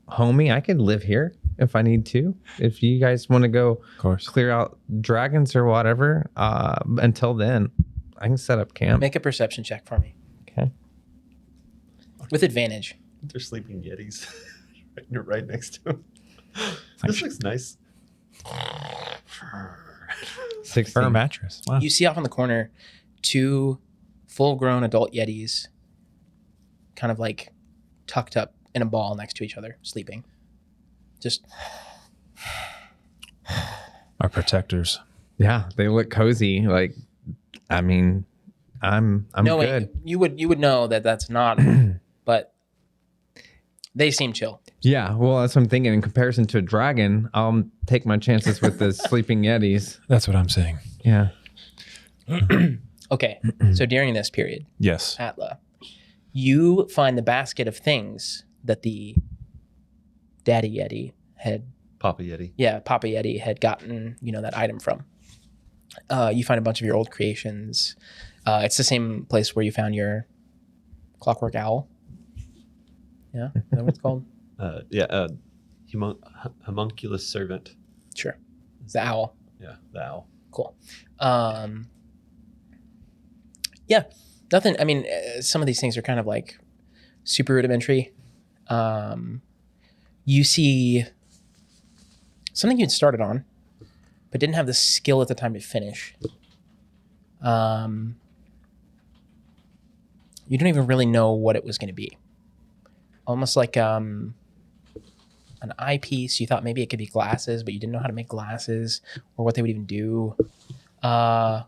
homey. I could live here if I need to. If you guys want to go Of course. clear out dragons or whatever, until then, I can set up camp. Make a perception check for me. Okay. With advantage. They're sleeping yetis. You're right next to him. This looks nice. 16. Fur mattress. Wow. You see off in the corner 2 full-grown adult yetis kind of like tucked up in a ball next to each other, sleeping. Just Our protectors. Yeah, they look cozy. Like, I mean, I'm knowing good. you would know that that's not, but they seem chill. Yeah, well, that's what I'm thinking. In comparison to a dragon, I'll take my chances with the sleeping yetis. That's what I'm saying. Yeah. Okay, so during this period, Yes. Atla, you find the basket of things that the Daddy Yeti had, Papa Yeti. Papa Yeti had gotten, that item from. You find a bunch of your old creations. It's the same place where you found your clockwork owl. Yeah, is that what it's called? Homunculus servant. Sure. It's the owl. Yeah, the owl. Cool. Yeah, nothing. I mean, some of these things are kind of like super rudimentary. You see something you'd started on, but didn't have the skill at the time to finish. You don't even really know what it was going to be. Almost like an eyepiece. You thought maybe it could be glasses, but you didn't know how to make glasses or what they would even do. And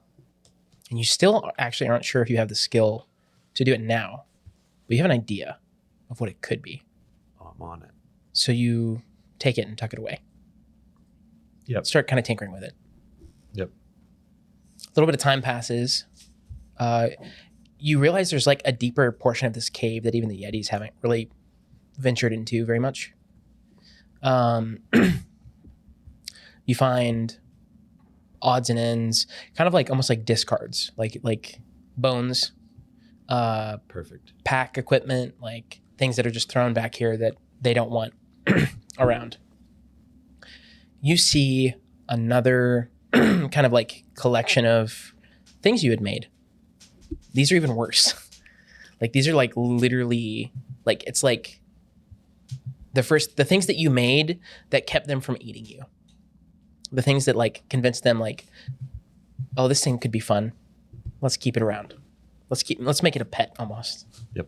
you still actually aren't sure if you have the skill to do it now, but you have an idea of what it could be. Oh, I'm on it. So you take it and tuck it away. Yep. Start kind of tinkering with it. Yep. little bit of time passes. You realize there's like a deeper portion of this cave that even the Yetis haven't really ventured into very much. You find odds and ends, kind of like almost like discards, like bones, Perfect. pack equipment, like things that are just thrown back here that they don't want around. You see another kind of like collection of things you had made. These are even worse. Like these are like literally like it's like the things that you made that kept them from eating you. The things that like convinced them like, oh, this thing could be fun. Let's keep it around. Let's make it a pet almost. Yep.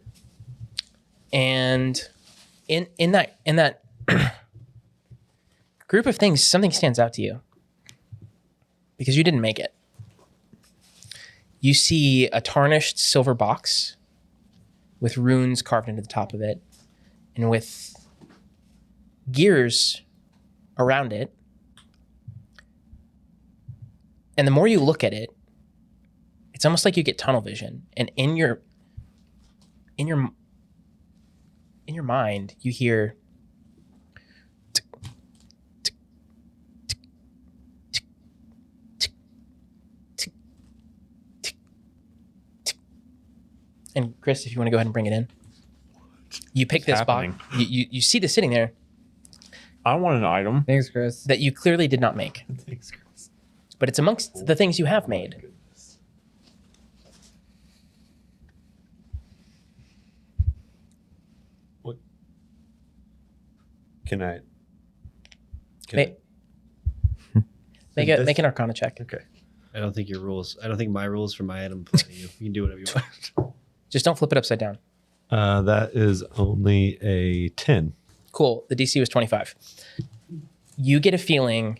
And in that group of things, something stands out to you because you didn't make it. You see a tarnished silver box with runes carved into the top of it and with gears around it. And the more you look at it, it's almost like you get tunnel vision. And in your mind, you hear tick, tick, tick, tick, tick, tick, tick, tick. And Chris, if you want to go ahead and bring it in, you pick this box. You see this sitting there I want an item. Thanks, Chris. that you clearly did not make, Thanks, Chris. but it's amongst the things you have made. What? Can I? Make an Arcana check. Okay. I don't think my rules for my item apply to you. You can do whatever you want. Just don't flip it upside down. That is only a 10. Cool. The DC was 25. You get a feeling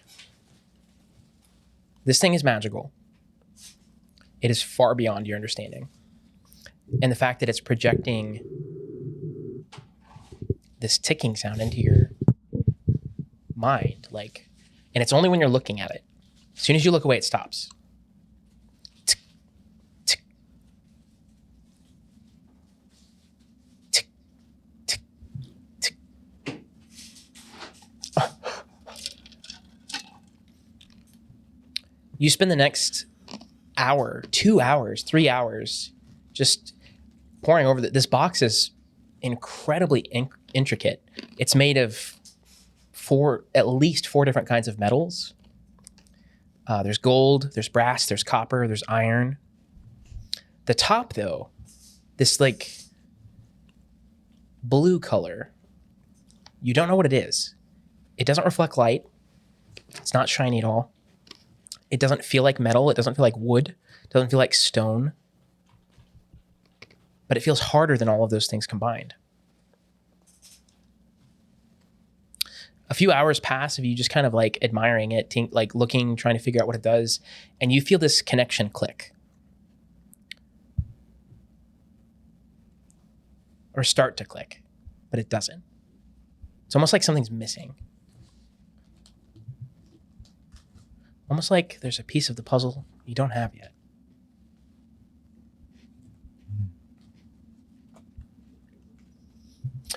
this thing is magical. It is far beyond your understanding. And the fact that it's projecting this ticking sound into your mind, like, and it's only when you're looking at it. As soon as you look away, it stops. Tick, tick, tick, tick, tick. You spend the next hour, 2 hours, 3 hours just poring over this box is incredibly intricate. It's made of at least four different kinds of metals. There's gold, there's brass, there's copper, there's iron. The top, though, this like blue color, you don't know what it is. It doesn't reflect light. It's not shiny at all. It doesn't feel like metal. It doesn't feel like wood. It doesn't feel like stone. But it feels harder than all of those things combined. A few hours pass of you just kind of like admiring it, like looking, trying to figure out what it does, and you feel this connection click. Or start to click, but it doesn't. It's almost like something's missing. Almost like there's a piece of the puzzle you don't have yet.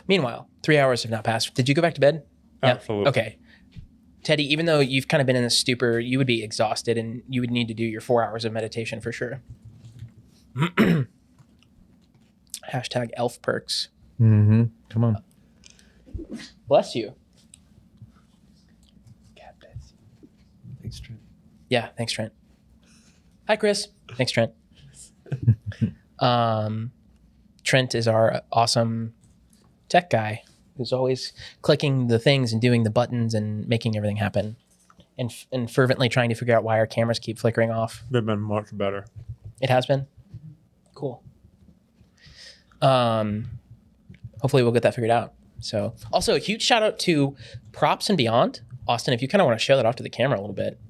Meanwhile, 3 hours have now passed. Did you go back to bed? Yeah. Absolutely. Okay. Teddy, even though you've kind of been in a stupor, you would be exhausted and you would need to do your 4 hours of meditation for sure. Hashtag elf perks. Mm-hmm. Come on. Bless you. Thanks, Trent. Yeah, thanks, Trent. Hi, Chris. Thanks, Trent. Trent is our awesome tech guy who's always clicking the things and doing the buttons and making everything happen and fervently trying to figure out why our cameras keep flickering off. They've been much better. It has been? Cool. Hopefully we'll get that figured out. So also a huge shout out to Props and Beyond. Austin, if you kind of want to show that off to the camera a little bit.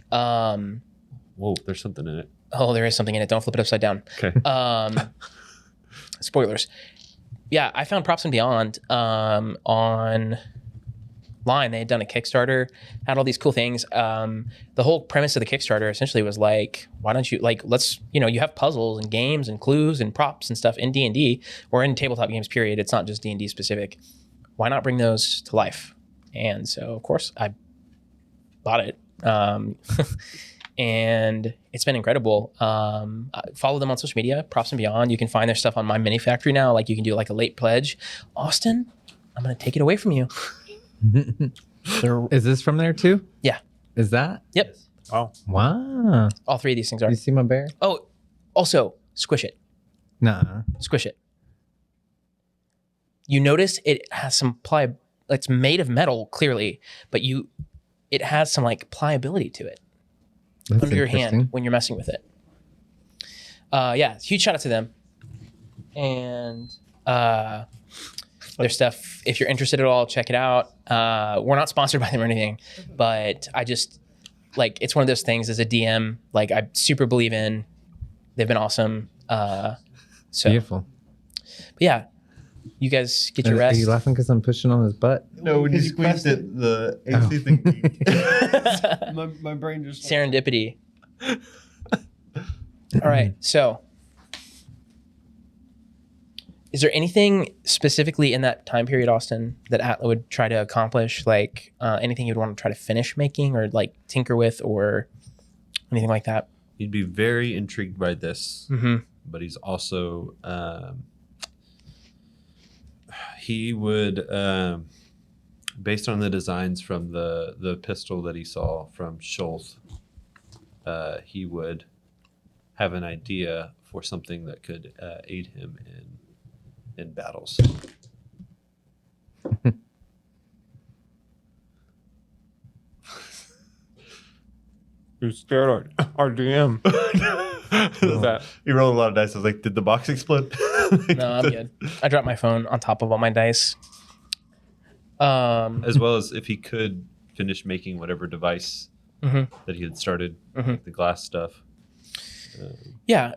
Whoa, there's something in it. Oh, there is something in it. Don't flip it upside down. Okay. Spoilers. Yeah, I found Props and Beyond on line. They had done a Kickstarter, had all these cool things. The whole premise of the Kickstarter essentially was like, why don't you let's, you have puzzles and games and clues and props and stuff in D&D or in tabletop games, period. It's not just D&D specific. Why not bring those to life? And so, of course, I bought it. And it's been incredible. Follow them on social media, Props and Beyond. You can find their stuff on My Mini Factory now. Like you can do like a late pledge. Austin, I'm going to take it away from you. Is this from there too? Yeah. Is that? Yep. Wow. All three of these things are. You see my bear? Oh, also, squish it. Nah. Squish it. You notice it has some it's made of metal, clearly, but it has some like pliability to it. That's Under your hand interesting. when you're messing with it. Yeah, huge shout out to them. And their stuff, if you're interested at all, check it out. We're not sponsored by them or anything, but I just, it's one of those things as a DM, I super believe in. They've been awesome. So, Beautiful. but yeah, you guys get your Are rest. you laughing because I'm pushing on his butt? No, when you squeezed it, the AC thing. My brain just Serendipity. All right. So, is there anything specifically in that time period, Austin, that Atla would try to accomplish? Anything you'd want to try to finish making or tinker with or anything like that? He'd be very intrigued by this, Mm-hmm. but he's also he would based on the designs from the pistol that he saw from Schultz, he would have an idea for something that could aid him in battles. You scared our DM. That. He rolled a lot of dice. I was like, did the box explode? No, I'm good. I dropped my phone on top of all my dice. As well as if he could finish making whatever device Mhm. that he had started, Mhm. the glass stuff. Yeah.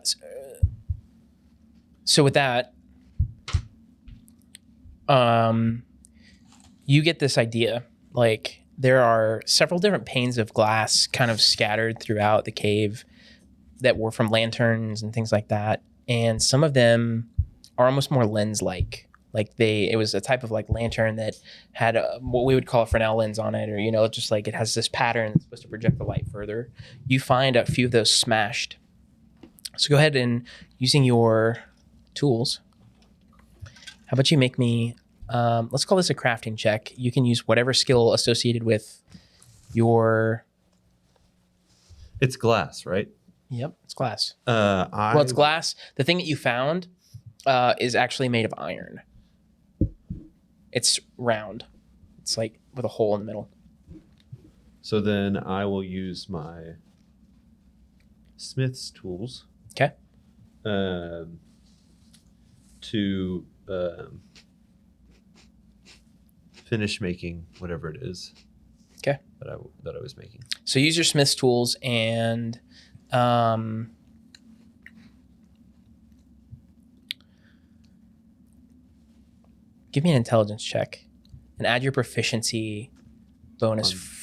So with that, you get this idea. There are several different panes of glass kind of scattered throughout the cave that were from lanterns and things like that. And some of them are almost more lens-like. It was a type of lantern that had what we would call a Fresnel lens on it, or just it has this pattern that's supposed to project the light further. You find a few of those smashed. So go ahead and using your tools. How about you make me? Let's call this a crafting check. You can use whatever skill associated with your. It's glass, right? Yep, it's glass. Well, It's glass. The thing that you found is actually made of iron. It's round. It's with a hole in the middle. So then I will use my smith's tools. Okay. To finish making whatever it is. Okay. That I was making. So use your smith's tools and give me an intelligence check and add your proficiency bonus.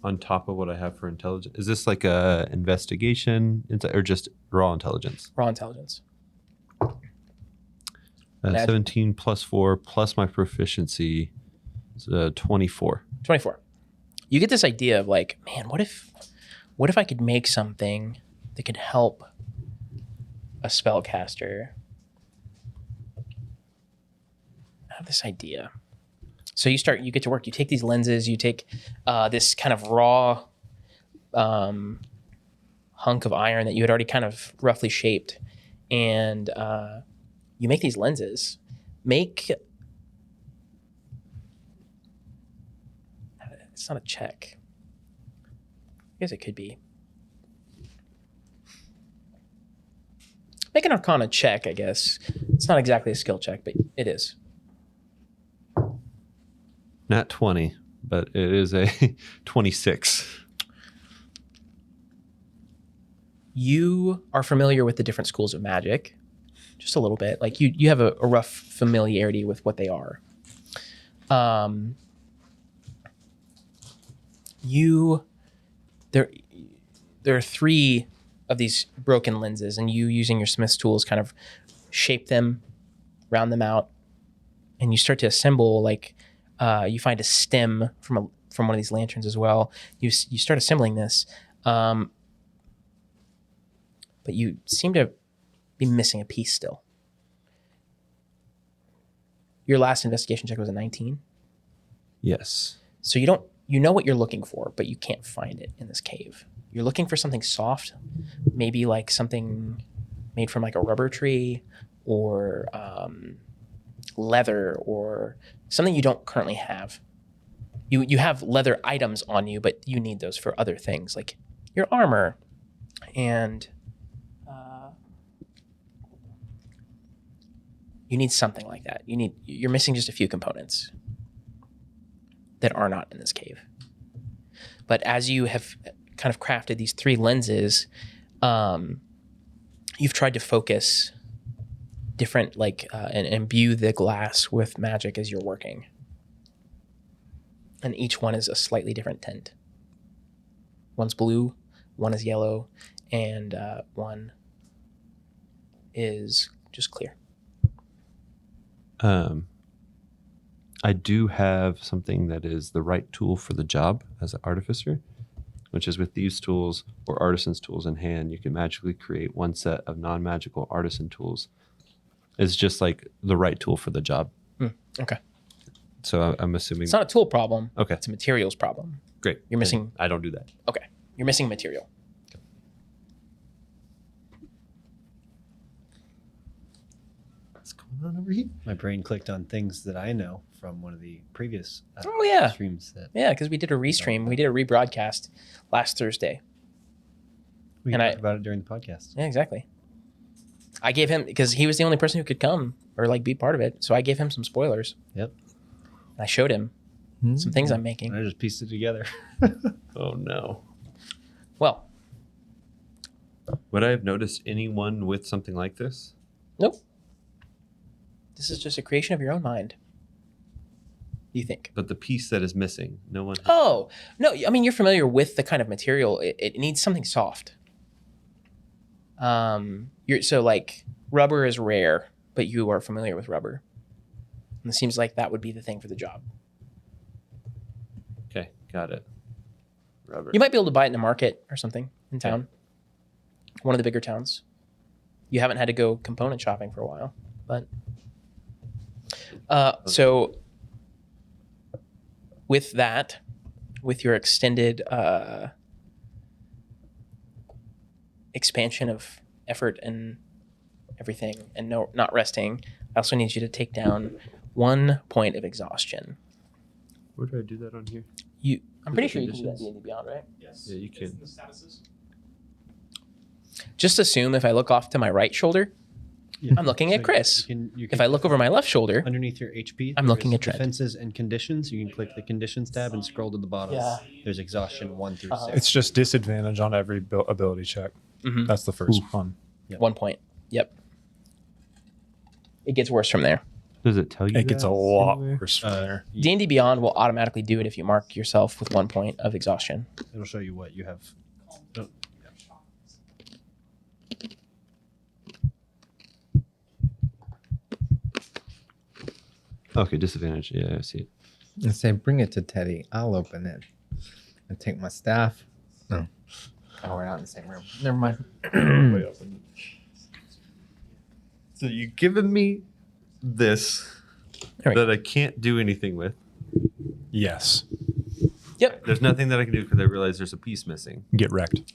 On top of what I have for intelligence, is this like a investigation or just raw intelligence? Raw intelligence. Add- 17 plus 4 plus my proficiency is 24. 24. You get this idea of man, what if I could make something that could help a spellcaster? I have this idea. So you get to work. You take these lenses. You take this kind of raw hunk of iron that you had already kind of roughly shaped, and you make these lenses. It's not a check. I guess it could be. Make an Arcana check, I guess. It's not exactly a skill check, but it is. Not 20, but it is a 26. You are familiar with the different schools of magic, just a little bit. You have a rough familiarity with what they are. there are 3 of these broken lenses, and you using your smith's tools kind of shape them, round them out, and you start to assemble. Like you find a stem from one of these lanterns as well. You start assembling this, but you seem to be missing a piece still. Your last investigation check was a 19. Yes. So you know what you're looking for, but you can't find it in this cave. You're looking for something soft, maybe like something made from like a rubber tree or leather or something you don't currently have. You have leather items on you, but you need those for other things like your armor and you need something like that. You're missing just a few components that are not in this cave. But as you have kind of crafted these 3 lenses, you've tried to focus different, like, and imbue the glass with magic as you're working. And each one is a slightly different tint. One's blue, one is yellow, and one is just clear. I do have something that is the right tool for the job as an artificer, which is with these tools or artisan's tools in hand, you can magically create one set of non-magical artisan tools. It's just like the right tool for the job. Okay. So I'm assuming It's not a tool problem. Okay. It's a materials problem. Great. You're missing. I don't do that. Okay. You're missing material. What's going on over here? My brain clicked on things that I know from one of the previous Oh, yeah. streams that Yeah, because we did a restream. We did a rebroadcast last Thursday. we And talked I- about it during the podcast. Yeah, exactly. I gave him, because he was the only person who could come or like be part of it. So I gave him some spoilers. Yep. And I showed him some things I'm making. And I just pieced it together. Oh no. Well, Would I have noticed anyone with something like this? nope. This is just a creation of your own mind. You think? But the piece that is missing, no one. Oh, no. I mean, you're familiar with the kind of material. It needs something soft. So like rubber is rare, but you are familiar with rubber. And it seems like that would be the thing for the job. Okay, got it. Rubber. You might be able to buy it in a market or something in town. One of the bigger towns. You haven't had to go component shopping for a while, but so with that, with your extended expansion of effort and everything, and not resting, I also need you to take down 1 point of exhaustion. Where do I do that on here? I'm pretty sure you can do that in Conditions? D&D Beyond, right? Yes. Yeah, you It's can. The statuses. Just assume if I look off to my right shoulder, I'm looking at Chris. You if can I look over my left shoulder, underneath your HP, I'm there looking is at Trent. defenses and conditions. You can click the conditions tab and scroll to the bottom. Yeah. There's exhaustion 1 through 6. It's just disadvantage on every ability check. Mhm. That's the first one. 1 point. Yep. It gets worse from there. Does it tell you? It gets a that lot anywhere? worse from there. D&D Beyond will automatically do it if you mark yourself with 1 point of exhaustion. It'll show you what you have. Oh, Okay, disadvantage. Yeah, I see it. And say, bring it to Teddy. I'll open it. I take my staff. No. Oh, we're not in the same room. Never mind. So you giving me this There we go. that I can't do anything with. Yes. Yep. There's nothing that I can do because I realize there's a piece missing. Get wrecked.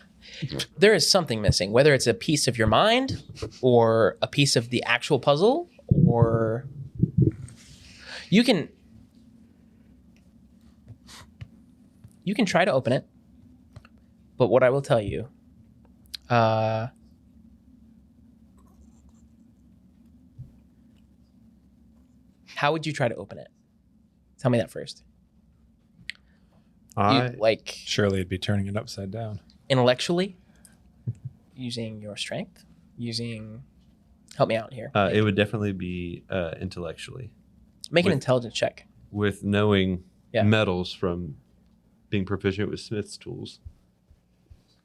There is something missing, whether it's a piece of your mind or a piece of the actual puzzle, or you can try to open it. But what I will tell you, how would you try to open it? Tell me that first. Like Surely it'd be turning it upside down. intellectually, using your strength, help me out here. It would definitely be intellectually Make an with- intelligence check. with knowing Yeah. metals from being proficient with Smith's tools,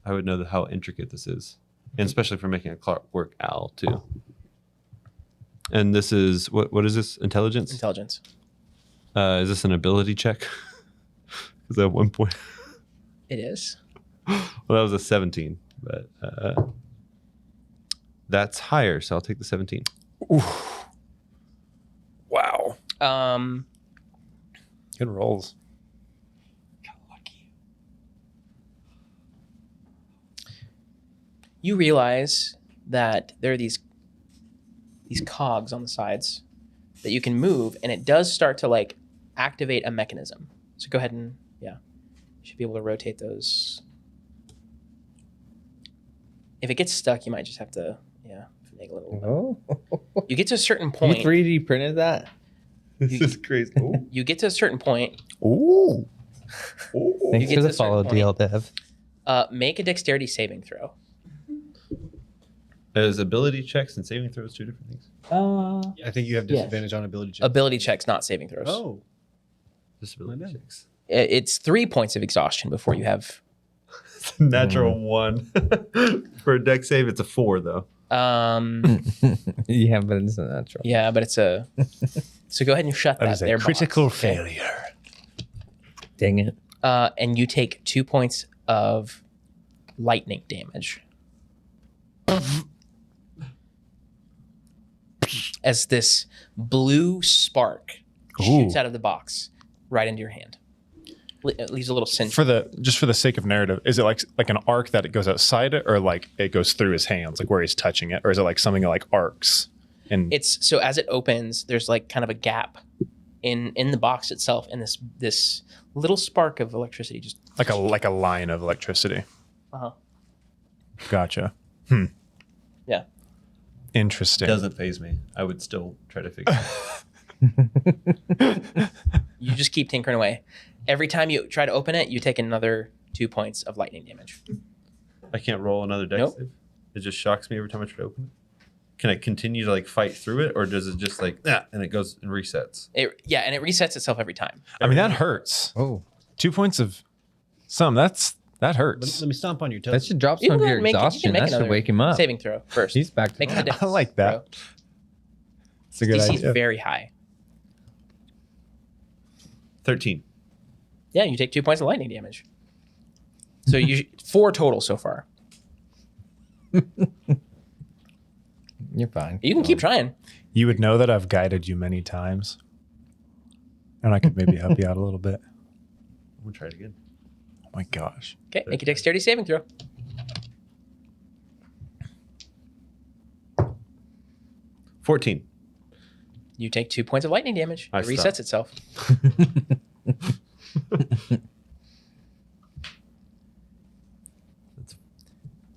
I would know how intricate this is, and especially for making a clockwork owl too. And this is what is this? Intelligence? Intelligence. Is this an ability check? Because at one point, It is. well, that was a 17, but that's higher, so I'll take the 17. Wow. Good rolls. You realize that there are these cogs on the sides that you can move, and it does start to like activate a mechanism. So go ahead and you should be able to rotate those. If it gets stuck, you might just have to finagle it a little bit. Oh, You get to a certain you point. 3D printed that? This is crazy. You get to a certain point. Ooh. Thanks get for to the a certain follow, point. DL Dev. Make a dexterity saving throw. Is ability checks and saving throws two different things? I think you have disadvantage on ability checks. Ability checks, not saving throws. Oh, Disability My bad. checks. It's 3 points of exhaustion before you have. It's a natural 1. For a deck save, it's a 4 though. Yeah, but it's a natural. Yeah, but it's a. So go ahead and shut That that. is a there critical box, okay? failure. Dang it. And you take 2 points of lightning damage. As this blue spark shoots Ooh. out of the box right into your hand. It leaves a little cinch. For the sake of narrative, is it like an arc that it goes outside it, or like it goes through his hands, like where he's touching it, or is it like something like arcs? And It's so as it opens, there's like kind of a gap in the box itself, and this little spark of electricity just. like a line of electricity. Uh-huh. Gotcha. Yeah. Interesting. Doesn't phase me. I would still try to figure it out. You just keep tinkering away. Every time you try to open it, you take another 2 points of lightning damage. I can't roll another deck Nope. save. It just shocks me every time I try to open it. Can I continue to like fight through it, or does it just like and it goes and resets? And it resets itself every time. I mean, that hurts. Oh, 2 points of that hurts. let me stomp on your toes. that should drop You some can of go your make it- you can exhaustion. make That should another wake him up. Saving throw first. He's back to Make a dex I like that. throw. It's a good DC's idea. very high. 13. Yeah, you take 2 points of lightning damage. So you 4 total so far. You're fine. You can keep trying. You would know that I've guided you many times, and I could maybe help you out a little bit. I'm gonna try it again. Oh my gosh. Okay, make a dexterity saving throw. $14. You take 2 points of lightning damage. I It resets stop. itself.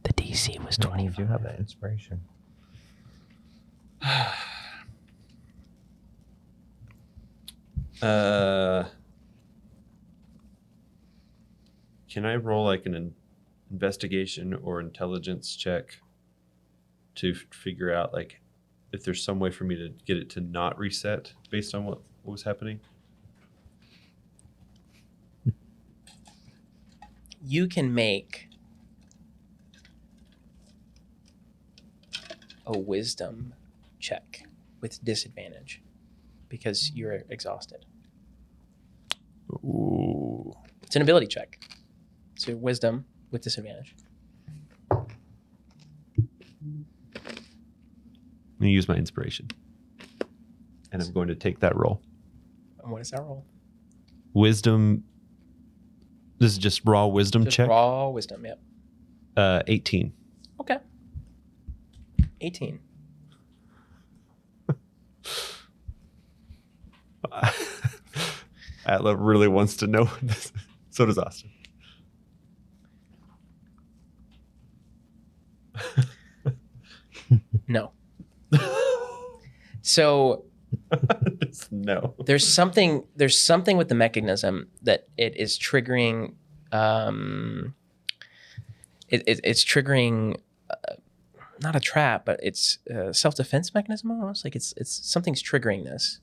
The DC was You do have that inspiration. Can I roll like an investigation or intelligence check to figure out like if there's some way for me to get it to not reset based on what was happening? You can make a wisdom check with disadvantage because you're exhausted. Ooh. It's an ability check. So wisdom with disadvantage. I'm gonna use my inspiration. And I'm going to take that roll. And what is that roll? Wisdom. This is just raw wisdom Just check. raw wisdom, yep. 18. Okay. 18. Atla really wants to know this. So does Austin. No. So Just no. there's something with the mechanism that it is triggering it's triggering not a trap, but it's a self-defense mechanism almost. Like it's something's triggering this,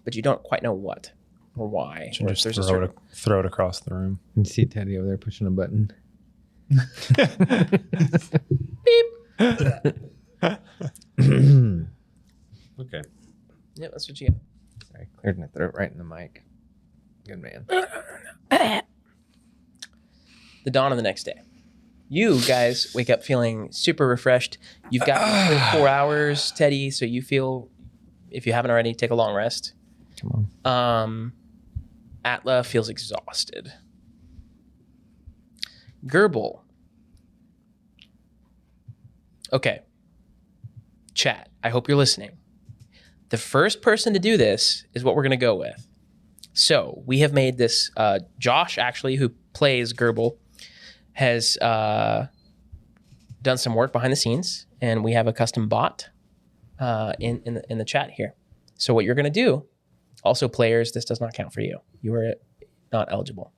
but you don't quite know what. or why. Should Or just if there's throw it across the room. You see Teddy over there pushing a button. Okay. Yeah, that's what you get. Sorry, cleared my throat right in the mic. Good man. The dawn of the next day. You guys wake up feeling super refreshed. You've got 4 hours, Teddy, so you feel, if you haven't already, take a long rest. Come on. Atla feels exhausted. Gerbil. Okay. Chat, I hope you're listening. The first person to do this is what we're going to go with. So we have made this, Josh, actually, who plays Gerbil, has done some work behind the scenes, and we have a custom bot in the chat here. So what you're going to do, also players, this does not count for you. You are not eligible.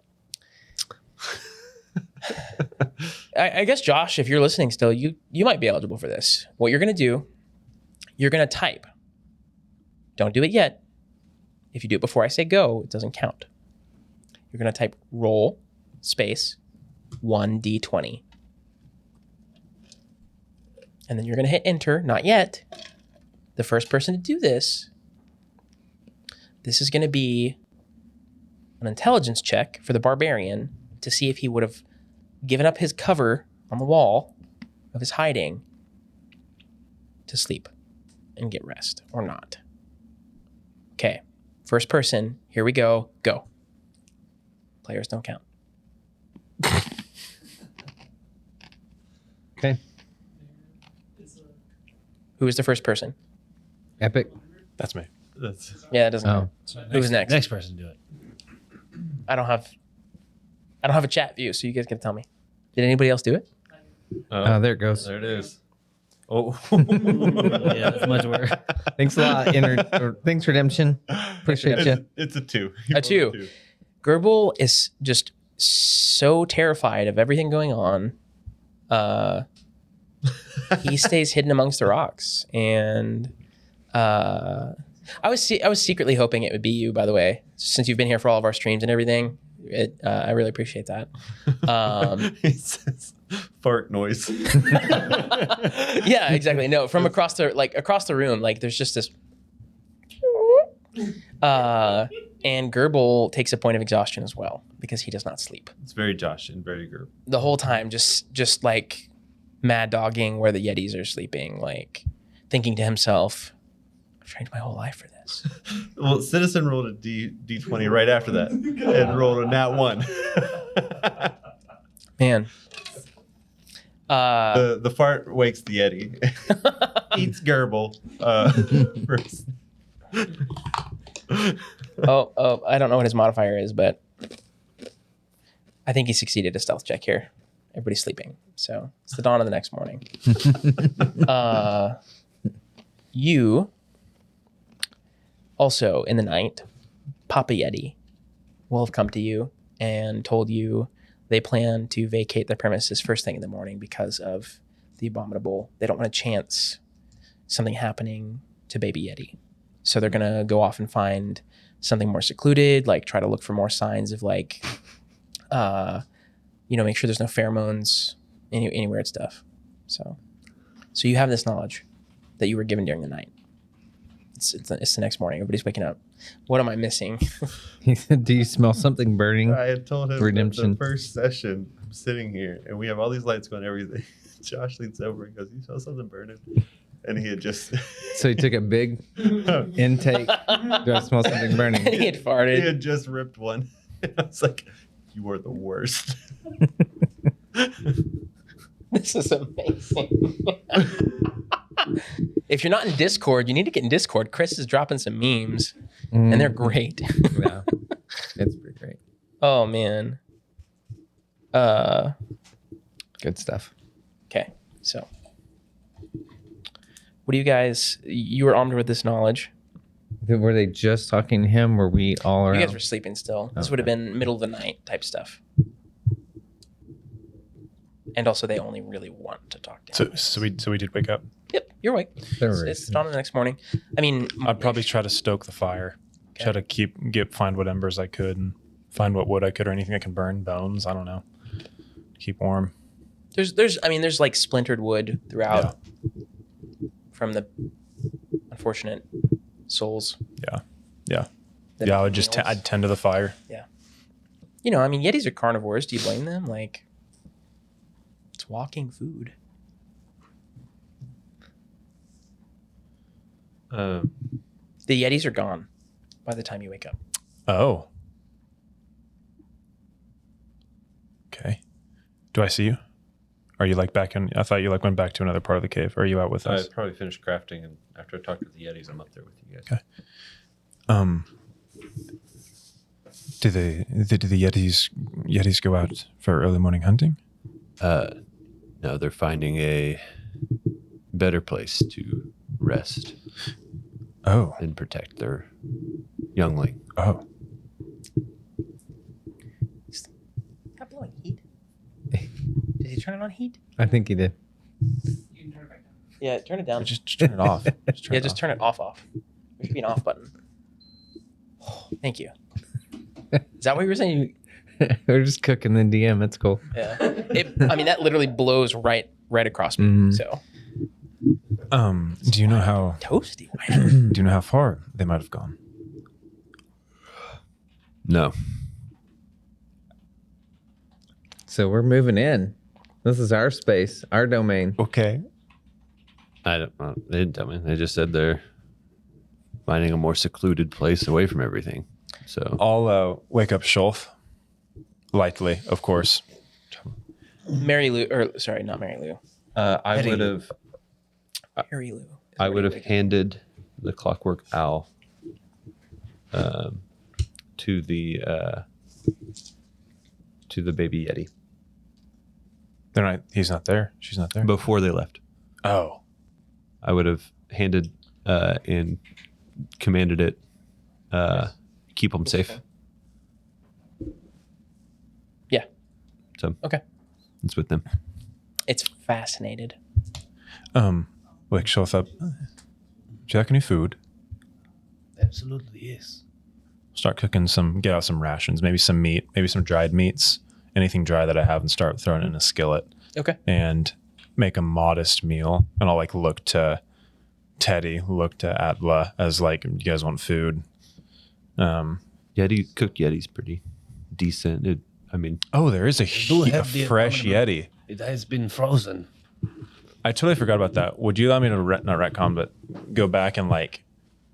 I guess, Josh, if you're listening still, you might be eligible for this. What you're going to do, you're going to type. Don't do it yet. If you do it before I say go, it doesn't count. You're going to type roll space 1d20. And then you're going to hit enter. Not yet. The first person to do this, this is going to be an intelligence check for the barbarian to see if he would have given up his cover on the wall of his hiding to sleep and get rest or not. Okay. First person, here we go. Go. Players don't count. Okay. Who is the first person? Epic. That's me. That's Yeah, that doesn't Oh. count. Who's next? Next person do it. I don't have a chat view, so you guys gotta tell me. Did anybody else do it? Oh, there it goes. There it is. Oh. Yeah, that's much worse. Thanks a lot. Thanks, Redemption. Appreciate you. It's a 2. A 2. Gerbil is just so terrified of everything going on. He stays hidden amongst the rocks, and I was secretly hoping it would be you. By the way, since you've been here for all of our streams and everything, I really appreciate that. He says fart noise. Yeah, exactly. No, from across the room, like there's just this. And Gerbil takes a point of exhaustion as well because he does not sleep It's very Josh and very Gerb. the whole time. Just like mad dogging where the Yetis are sleeping, like thinking to himself, "I've trained my whole life for this." Well, Citizen rolled a D20 right after that and rolled a nat 1. Man. The fart wakes the Yeti. Eats Gerbil. First. Oh, I don't know what his modifier is, but I think he succeeded a stealth check here. Everybody's sleeping, so it's the dawn of the next morning. You also in the night, Papa Yeti will have come to you and told you they plan to vacate the premises first thing in the morning because of the abominable. They don't want to chance something happening to baby Yeti. So they're going to go off and find something more secluded, like try to look for more signs of like, make sure there's no pheromones, any weird stuff. So you have this knowledge that you were given during the night. It's the next morning. Everybody's waking up. What am I missing? He said, "Do you smell something burning?" I had told him Redemption. the first session, I'm sitting here and we have all these lights going, everything. Josh leans over and goes, "You smell something burning?" And he had just So he took a big intake. Do I smell something burning? He had farted. He had just ripped one. And I was like, "You are the worst." This is amazing. If you're not in Discord, you need to get in Discord. Chris is dropping some memes, and they're great. Yeah, it's pretty great. Oh, man. Good stuff. Okay, so what do you guys? You were armed with this knowledge. Were they just talking to him? Were we all around? You guys were sleeping still. This would have been middle of the night type stuff. And also, they only really want to talk to him. So we did wake up. Yep, you're awake. There were- It's dawn the next morning. I mean, I'd probably try to stoke the fire. Try to find what embers I could and find what wood I could or anything I can burn, bones. I don't know. Keep warm. There's like splintered wood throughout from the unfortunate souls. Yeah. I would just I'd tend to the fire. Yeah. Yetis are carnivores. Do you blame them? Like, it's walking food. The Yetis are gone by the time you wake up. Oh. Okay. Do I see you? Are you like back in? I thought you like went back to another part of the cave. Or are you out with I us? probably finished crafting, and after I talked with the Yetis, I'm up there with you guys. Okay. Do the Yetis go out for early morning hunting? No, they're finding a better place to rest Oh. and protect their youngling. Oh. Not blowing heat. Did he turn it on heat? I think he did. You can turn it back down. Yeah, turn it down. Just turn it off. Just turn it off. There should be an off button. Thank you. Is that what you were saying? We're just cooking the DM. It's cool. Yeah. That literally blows right across me. Mhm. So Do you know how? toasty. Do you know how far they might have gone? No. So we're moving in. This is our space, our domain. Okay. I don't know. They didn't tell me. They just said they're finding a more secluded place away from everything. So I'll wake up Shulf. Lightly, of course. Mary Lou, or sorry, not Mary Lou. I would have Mary Lou. I would have handed the clockwork owl to the baby Yeti They're not. He's not there. She's not there. before they left. Oh. I would have handed and commanded it keep them safe. Yeah. So Okay. it's with them. It's fascinated. Wake Shulf up. Would you like any food? Absolutely, yes. Start cooking get out some rations, maybe some meat, maybe some dried meats, anything dry that I have, and start throwing it in a skillet. Okay. And make a modest meal. And I'll look to Teddy, look to Atla as you guys want food. Cooked Yeti's pretty decent. There is a have the fresh abominable- Yeti. It has been frozen. I totally forgot about that. Would you allow me to not retcon, but go back and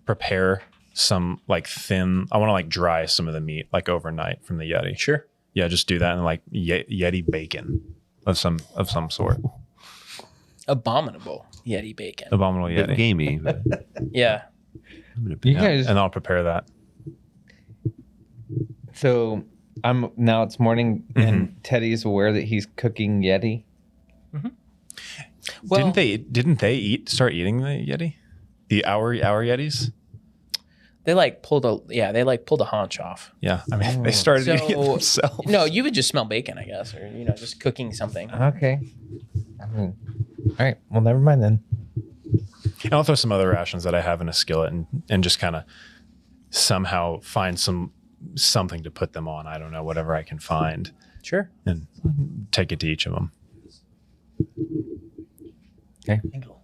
prepare some thin? I want to dry some of the meat overnight from the Yeti. Sure. Yeah, just do that and Yeti bacon of some sort. Abominable Yeti bacon. Abominable bit Yeti. gamey. But Yeah. I'm gonna You Yeah, guys. and I'll prepare that. So now it's morning, and Teddy's aware that he's cooking Yeti. Well, Didn't they start eating the Yeti? The our Yetis? they pulled a haunch off. Yeah. I mean they started eating it So- themselves. No, you would just smell bacon, I guess, or just cooking something. Okay. All right. Well, never mind then. And I'll throw some other rations that I have in a skillet and just kind of somehow find something to put them on. I don't know, whatever I can find, Sure. and take it to each of them. Thank you.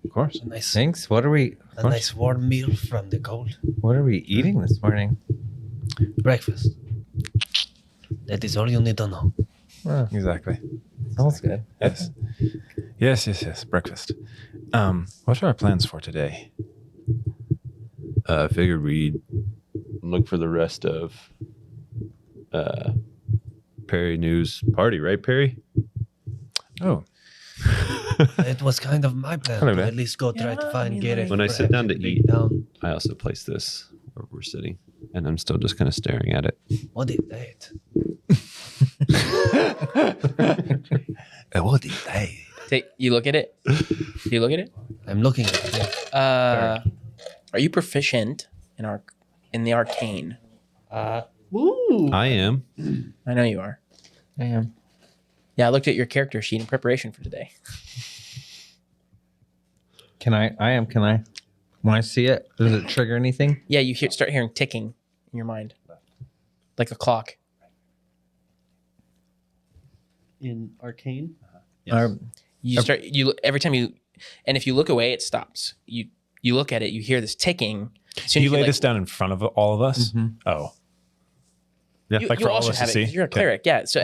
Of course. A nice, Thanks. What are we warm meal from the cold. What are we eating this morning? Breakfast. That is all you need to know. Exactly. Sounds good. Yes. Breakfast. What are our plans for today? I figured we'd look for the rest of Perry News party, right, Perry? Oh, It was kind of my plan Hello to there. at least go try to Yeah, find Garrett. When I sit perhaps down to a big eat- town. I also placed this where we're sitting, and I'm still just kind of staring at it. What is that? What is that? You look at it. Do you look at it? I'm looking at it. Are you proficient in the arcane? I am. I know you are. I am. Yeah, I looked at your character sheet in preparation for today. Can I? I am. Can I? When I see it, does it trigger anything? Yeah, you start hearing ticking in your mind, like a clock. In Arcane? Or- Every time you, and if you look away, it stops. You look at it, you hear this ticking. As soon You as lay like, this down in front of all of us? Mhm. Oh. Yeah. Like you for all also of us to have it see? 'cause you're a Okay. cleric, yeah. So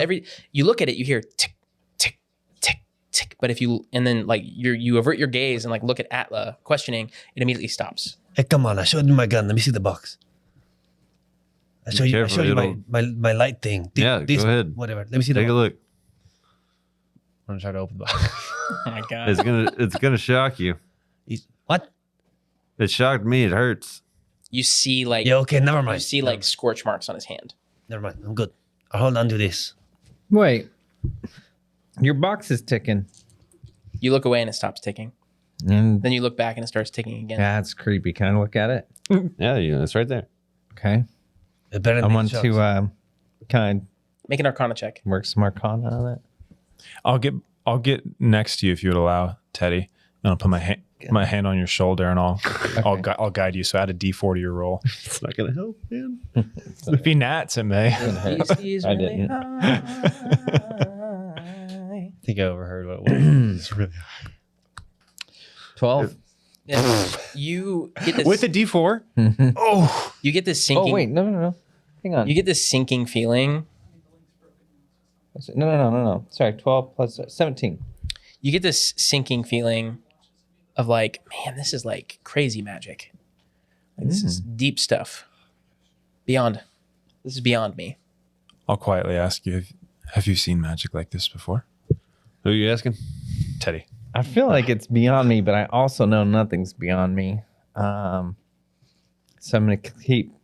you look at it, you hear tick, tick, tick, tick. But and then like you avert your gaze and like look at Atla questioning, it immediately stops. Hey, come on! I showed you my gun. Let me see the box. I show you careful, my light thing. Yeah, go ahead. Whatever. Let me see the Take a box. look. I'm gonna try to open the box. Oh my god! It's gonna shock you. What? It shocked me. It hurts. You see like Yeah. Okay. Never you mind. see like scorch marks on his hand. Never mind. I'm good. I'll hold on to this. Wait. Your box is ticking. You look away and it stops ticking. And Then you look back and it starts ticking again. yeah, it's creepy. Can I look at it? Yeah, it's right there. Okay. It better I than want shucks. to kind Make an Arcana check. of work some arcana on it. I'll get next to you if you would allow, Teddy. And I'll put my hand on your shoulder and I'll guide you. So add a D4 to your roll. It's not gonna help, man. If he nats, it may. DC's I really didn't. high. I think I overheard what it was. It's really 12. And you get this. With a D4? You get this sinking. Oh, wait. No. Hang on. You get this sinking feeling. No. Sorry. 12 plus 17. You get this sinking feeling of like, man, this is like crazy magic. Like, this is deep stuff. This is beyond me. I'll quietly ask you, have you seen magic like this before? Who are you asking? Teddy. I feel like it's beyond me, but I also know nothing's beyond me. So I'm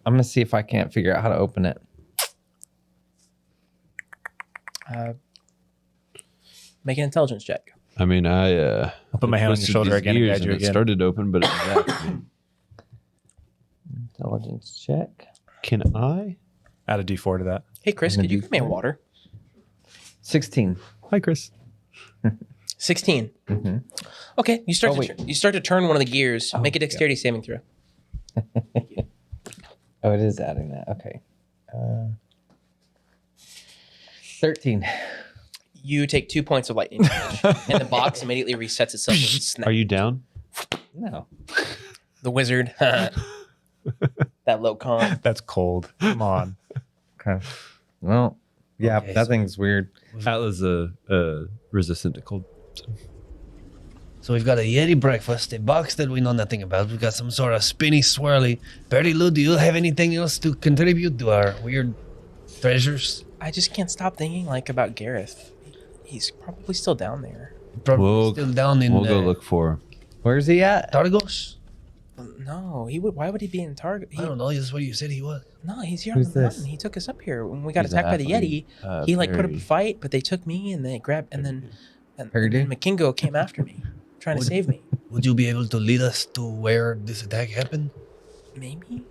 gonna see if I can't figure out how to open it. Make an intelligence check. I mean, I'll put my hand on your twisted shoulder these again and gears guide you it again. started open, but it zapped me. Intelligence check. Can I? Add a D4 to that. Hey, Chris, could you give me a water? 16. Hi, Chris. 16. Mm-hmm. Okay, you start Oh, you start to turn one of the gears. Make a dexterity saving throw. Oh, it is adding that. Okay. 13. You take 2 points of lightning damage, and the box immediately resets itself. And snap. Are you down? No. The wizard? That low con. That's cold. Come on. Okay. Well, yeah, Okay, that so- thing's weird. Atlas resistant to cold. So we've got a Yeti breakfast, a box that we know nothing about. We've got some sort of spinny, swirly. Bertie Lou, do you have anything else to contribute to our weird treasures? I just can't stop thinking like about Gareth. He's probably still down there. Probably We'll- still down in We'll go look for. Where's he at? Targos? No, he would. Why would he be in Target? I don't know. That's what you said he was. No, he's here Who's on the this? mountain. He took us up here when we got He's an attacked by the athlete. Yeti. He like put up a Perry. fight, but they took me and they grabbed and then Perry did? Makingo came after me, trying to save me. Would you be able to lead us to where this attack happened? Maybe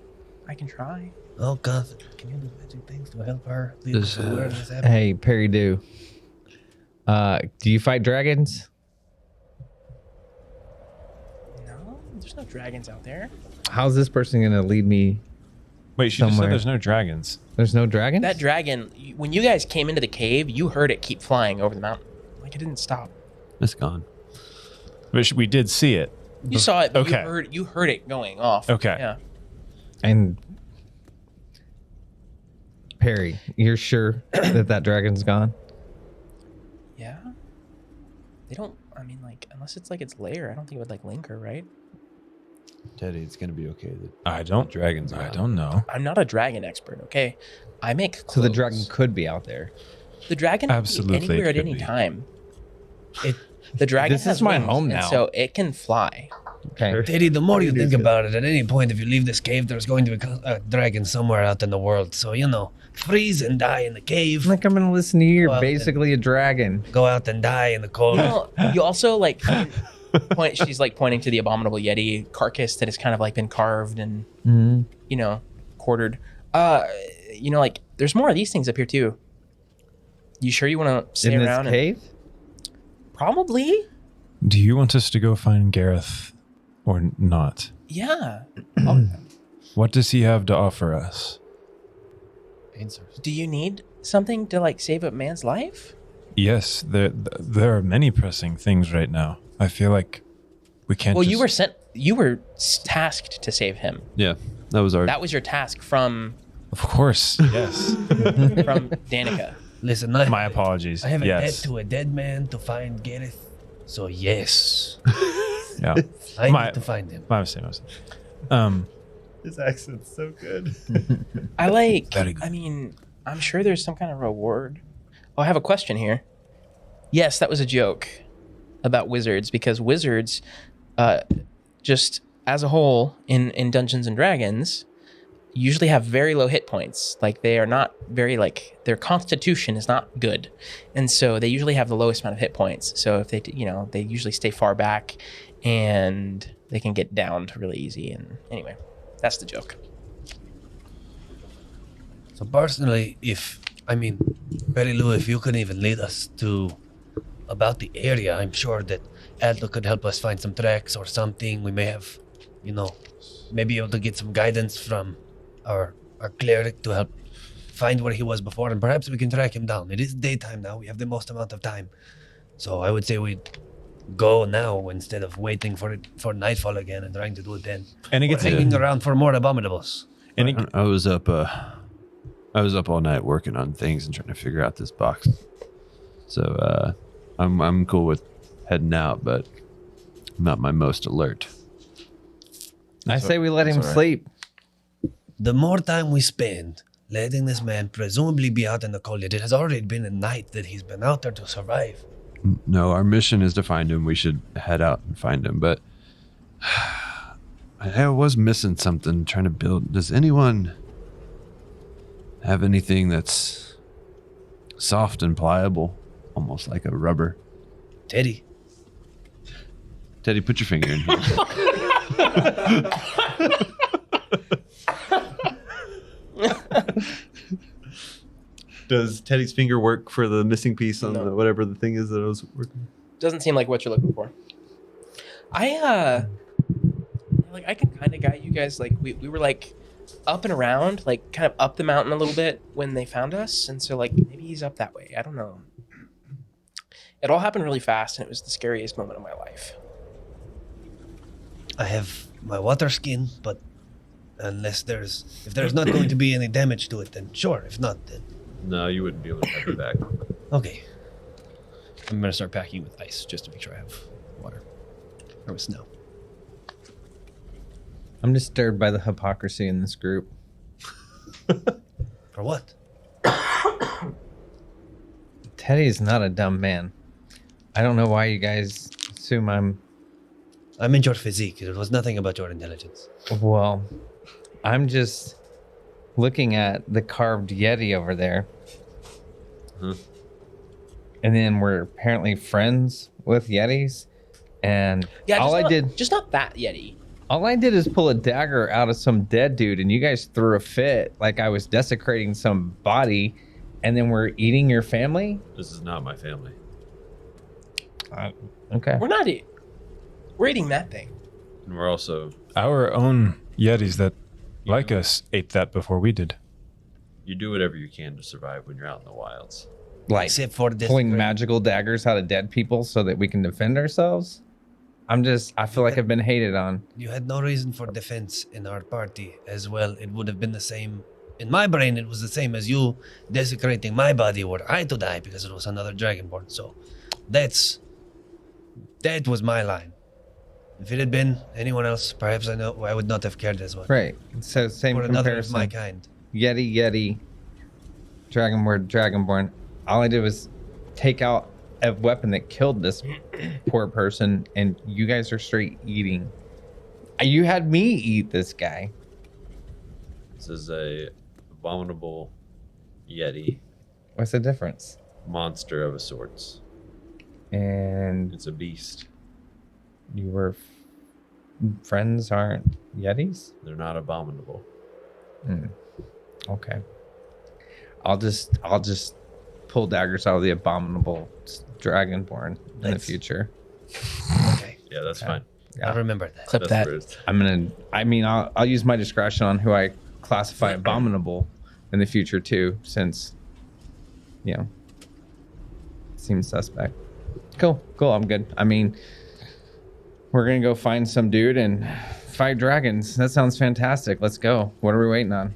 I can try. Oh, God. Can you do magic things to help her lead us to where this happened? Hey, Perry Do. Do you fight dragons? No, there's no dragons out there. How's this person going to lead me? Wait, she just Somewhere. said there's no dragons. There's no dragons? That dragon, when you guys came into the cave, you heard it keep flying over the mountain. Like it didn't stop. It's gone. But we did see it. You saw it, but Okay. you heard it going off. Okay. Yeah. And Perry, you're sure that dragon's gone? Yeah. They don't. I mean, like, unless it's like its lair, I don't think it would like linger, right? Teddy, it's gonna be okay. I don't. Dragons. I don't know. I'm not a dragon expert. Okay, I make clothes. So the dragon could be out there. The dragon can Absolutely, be anywhere it at could any be. time. The dragon. This is has my wings, home and now. so it can fly. Okay. Teddy, the more you think about it, at any point, if you leave this cave, there's going to be a dragon somewhere out in the world. So, freeze and die in the cave. Like I'm going to listen to you. You're Well, basically a dragon. Go out and die in the cold. Well, you also like point. She's like pointing to the abominable yeti carcass that has kind of like been carved and Mm-hmm. quartered. Like there's more of these things up here too. You sure you want to stay In around? this cave? Probably. Do you want us to go find Gareth Or not? Yeah. What does he have to offer us? Answers. Do you need something to like save a man's life? Yes, there are many pressing things right now. I feel like we can't. Well, just... you were tasked to save him. Yeah, that was our. That was your task from Of course, yes. Danica. Listen, My apologies. I have a yes. debt to a dead man to find Gareth. So yes, Yeah. I My- need to find him. My mistake. His accent's so good. I like. Very good. I mean, I'm sure there's some kind of reward. Oh, I have a question here. Yes, that was a joke about wizards because wizards, just as a whole in Dungeons and Dragons, usually have very low hit points. Like they are not very their constitution is not good, and so they usually have the lowest amount of hit points. So if they they usually stay far back, and they can get downed really easy. And anyway, that's the joke. So personally, Perry Lou, if you could even lead us to about the area, I'm sure that Aldo could help us find some tracks or something. We may have, maybe able to get some guidance from our cleric to help find where he was before, and perhaps we can track him down. It is daytime now. We have the most amount of time. So I would say we go now instead of waiting for nightfall again and trying to do it then. And it Or gets hanging around for more abominables. I was up all night working on things and trying to figure out this box. So I'm cool with heading out, but I'm not my most alert. I say we let him sleep. The more time we spend letting this man presumably be out in the cold, it has already been a night that he's been out there to survive. No, our mission is to find him. We should head out and find him, but I was missing something trying to build. Does anyone have anything that's soft and pliable, almost like a rubber? Teddy. Teddy, put your finger in here. Does Teddy's finger work for the missing piece on No. whatever the thing is that I was working? Doesn't seem like what you're looking for. I can kind of guide you guys. Like we were like up and around, like kind of up the mountain a little bit when they found us, and so like maybe he's up that way. I don't know. It all happened really fast, and it was the scariest moment of my life. I have my water skin, but if there's not going to be any damage to it, then sure. If not, then No, you wouldn't be able to have it back. okay. I'm gonna start packing with ice just to make sure I have water or with snow. I'm disturbed by the hypocrisy in this group. For what? Teddy's not a dumb man. I don't know why you guys assume I meant your physique. It was nothing about your intelligence. well, I'm just looking at the carved Yeti over there. Huh. And then we're apparently friends with Yetis. And Yeah, all just not that Yeti. all I did is pull a dagger out of some dead dude, and you guys threw a fit like I was desecrating some body, and then we're eating your family? This is not my family. Okay. We're eating that thing. And we're also, Our own Yetis that like us ate that before we did. you do whatever you can to survive when you're out in the wilds. Like Except for this. pulling magical daggers out of dead people so that we can defend ourselves? I feel like I've been hated on. You had no reason for defense in our party as well. It would have been the same. In my brain, it was the same as you desecrating my body were I to die because it was another dragonborn. So that was my line. If it had been anyone else, perhaps I would not have cared as much. Right. So same For another of comparison. my kind. Yeti, Dragonborn. All I did was take out a weapon that killed this poor person, and you guys are straight eating. You had me eat this guy. This is a abominable Yeti What's the difference? monster of a sorts. And It's a beast. you were friends aren't Yetis? They're not abominable. Okay. I'll just pull daggers out of the abominable Dragonborn in the That's- future. Okay. Yeah, that's Okay. fine. I remember that. Clip that. I'll use my discretion on who I classify abominable in the future too, since, seems suspect. Cool. I'm good. I mean, we're gonna go find some dude and fight dragons. That sounds fantastic. Let's go. What are we waiting on?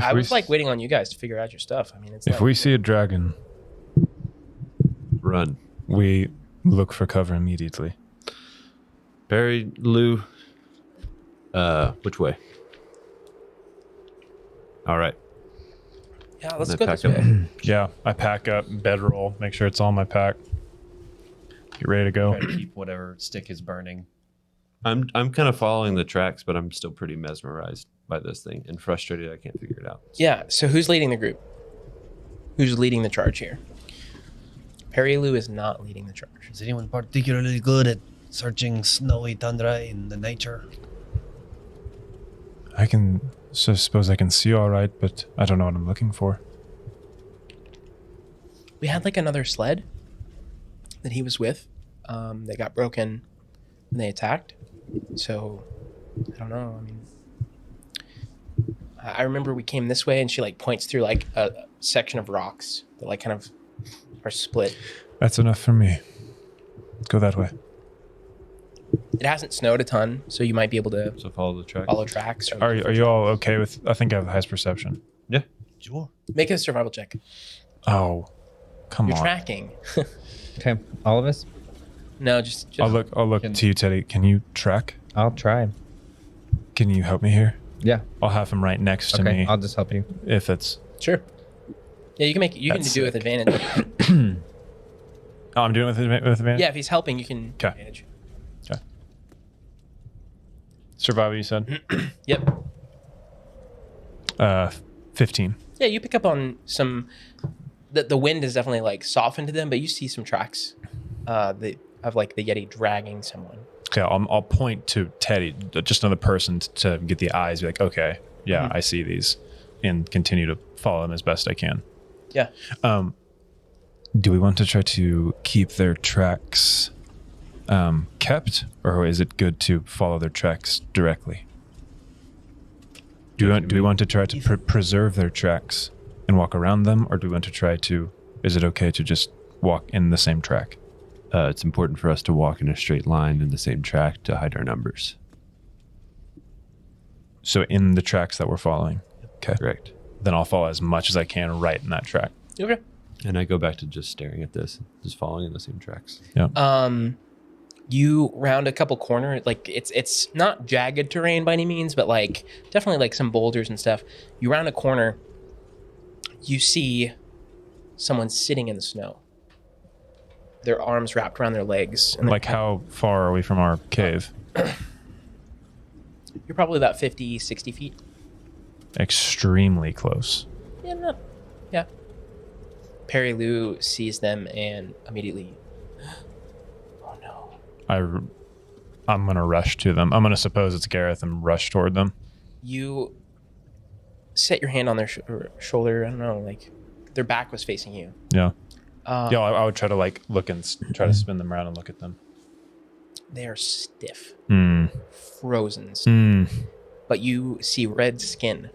I was like waiting on you guys to figure out your stuff. I mean, it's If we see a dragon, Run. we look for cover immediately. Barry, Lou, which way? All right. yeah, let's Then go pack this up. way. Yeah, I pack up, bedroll, make sure it's all in my pack. Get ready to go. Try to keep whatever stick is burning. I'm kind of following the tracks, but I'm still pretty mesmerized by this thing and frustrated I can't figure it out. Yeah. So who's leading the group? Who's leading the charge here? Perry Lou is not leading the charge. Is anyone particularly good at searching snowy tundra in the nature? I can suppose I can see all right, but I don't know what I'm looking for. We had like another sled that he was with. They got broken and they attacked. So I don't know. I mean, I remember we came this way and she like points through like a section of rocks that like kind of are split. That's enough for me. Let's go that way. It hasn't snowed a ton, so you might be able to So follow the tracks. follow tracks. Or Are you all okay with? I think I have the highest perception. Yeah. Sure. make a survival check. Oh, come You're on. tracking. Okay, all of us. No, just I'll look to you, Teddy. Can you track? I'll try. Can you help me here? Yeah. I'll have him right next to Okay, me. I'll just help you. If it's. sure. Yeah, you can make. You can That's do it with sick. advantage. Oh, I'm doing it with advantage. Yeah, if he's helping, you can 'Kay. advantage. Survival, you said. Yep. 15. Yeah, you pick up on some. The wind has definitely like softened to them, but you see some tracks, of like the Yeti dragging someone. Okay, I'll point to Teddy, just another person to get the eyes. Be like, okay, yeah, I see these, and continue to follow them as best I can. Yeah. Do we want to try to keep their tracks kept, or is it good to follow their tracks directly? Do we want to try to preserve their tracks and walk around them, or do we want to try to? Is it okay to just walk in the same track? It's important for us to walk in a straight line in the same track to hide our numbers. So in the tracks that we're following. Okay. Correct. Then I'll follow as much as I can right in that track. Okay. And I go back to just staring at this, just following in the same tracks. You round a couple corners, like it's not jagged terrain by any means, but like definitely like some boulders and stuff. You round a corner, you see someone sitting in the snow. Their arms wrapped around their legs. And Like how far are we from our cave? you're probably about 50, 60 feet. Extremely close. Yeah. Perry Lou sees them and immediately, oh no. I'm gonna rush to them. I'm gonna suppose it's Gareth and rush toward them. You set your hand on their shoulder. I don't know, like their back was facing you. Yeah. Yeah, I would try to like look and try to spin them around and look at them. They are stiff, Hmm. frozen, but you see red skin.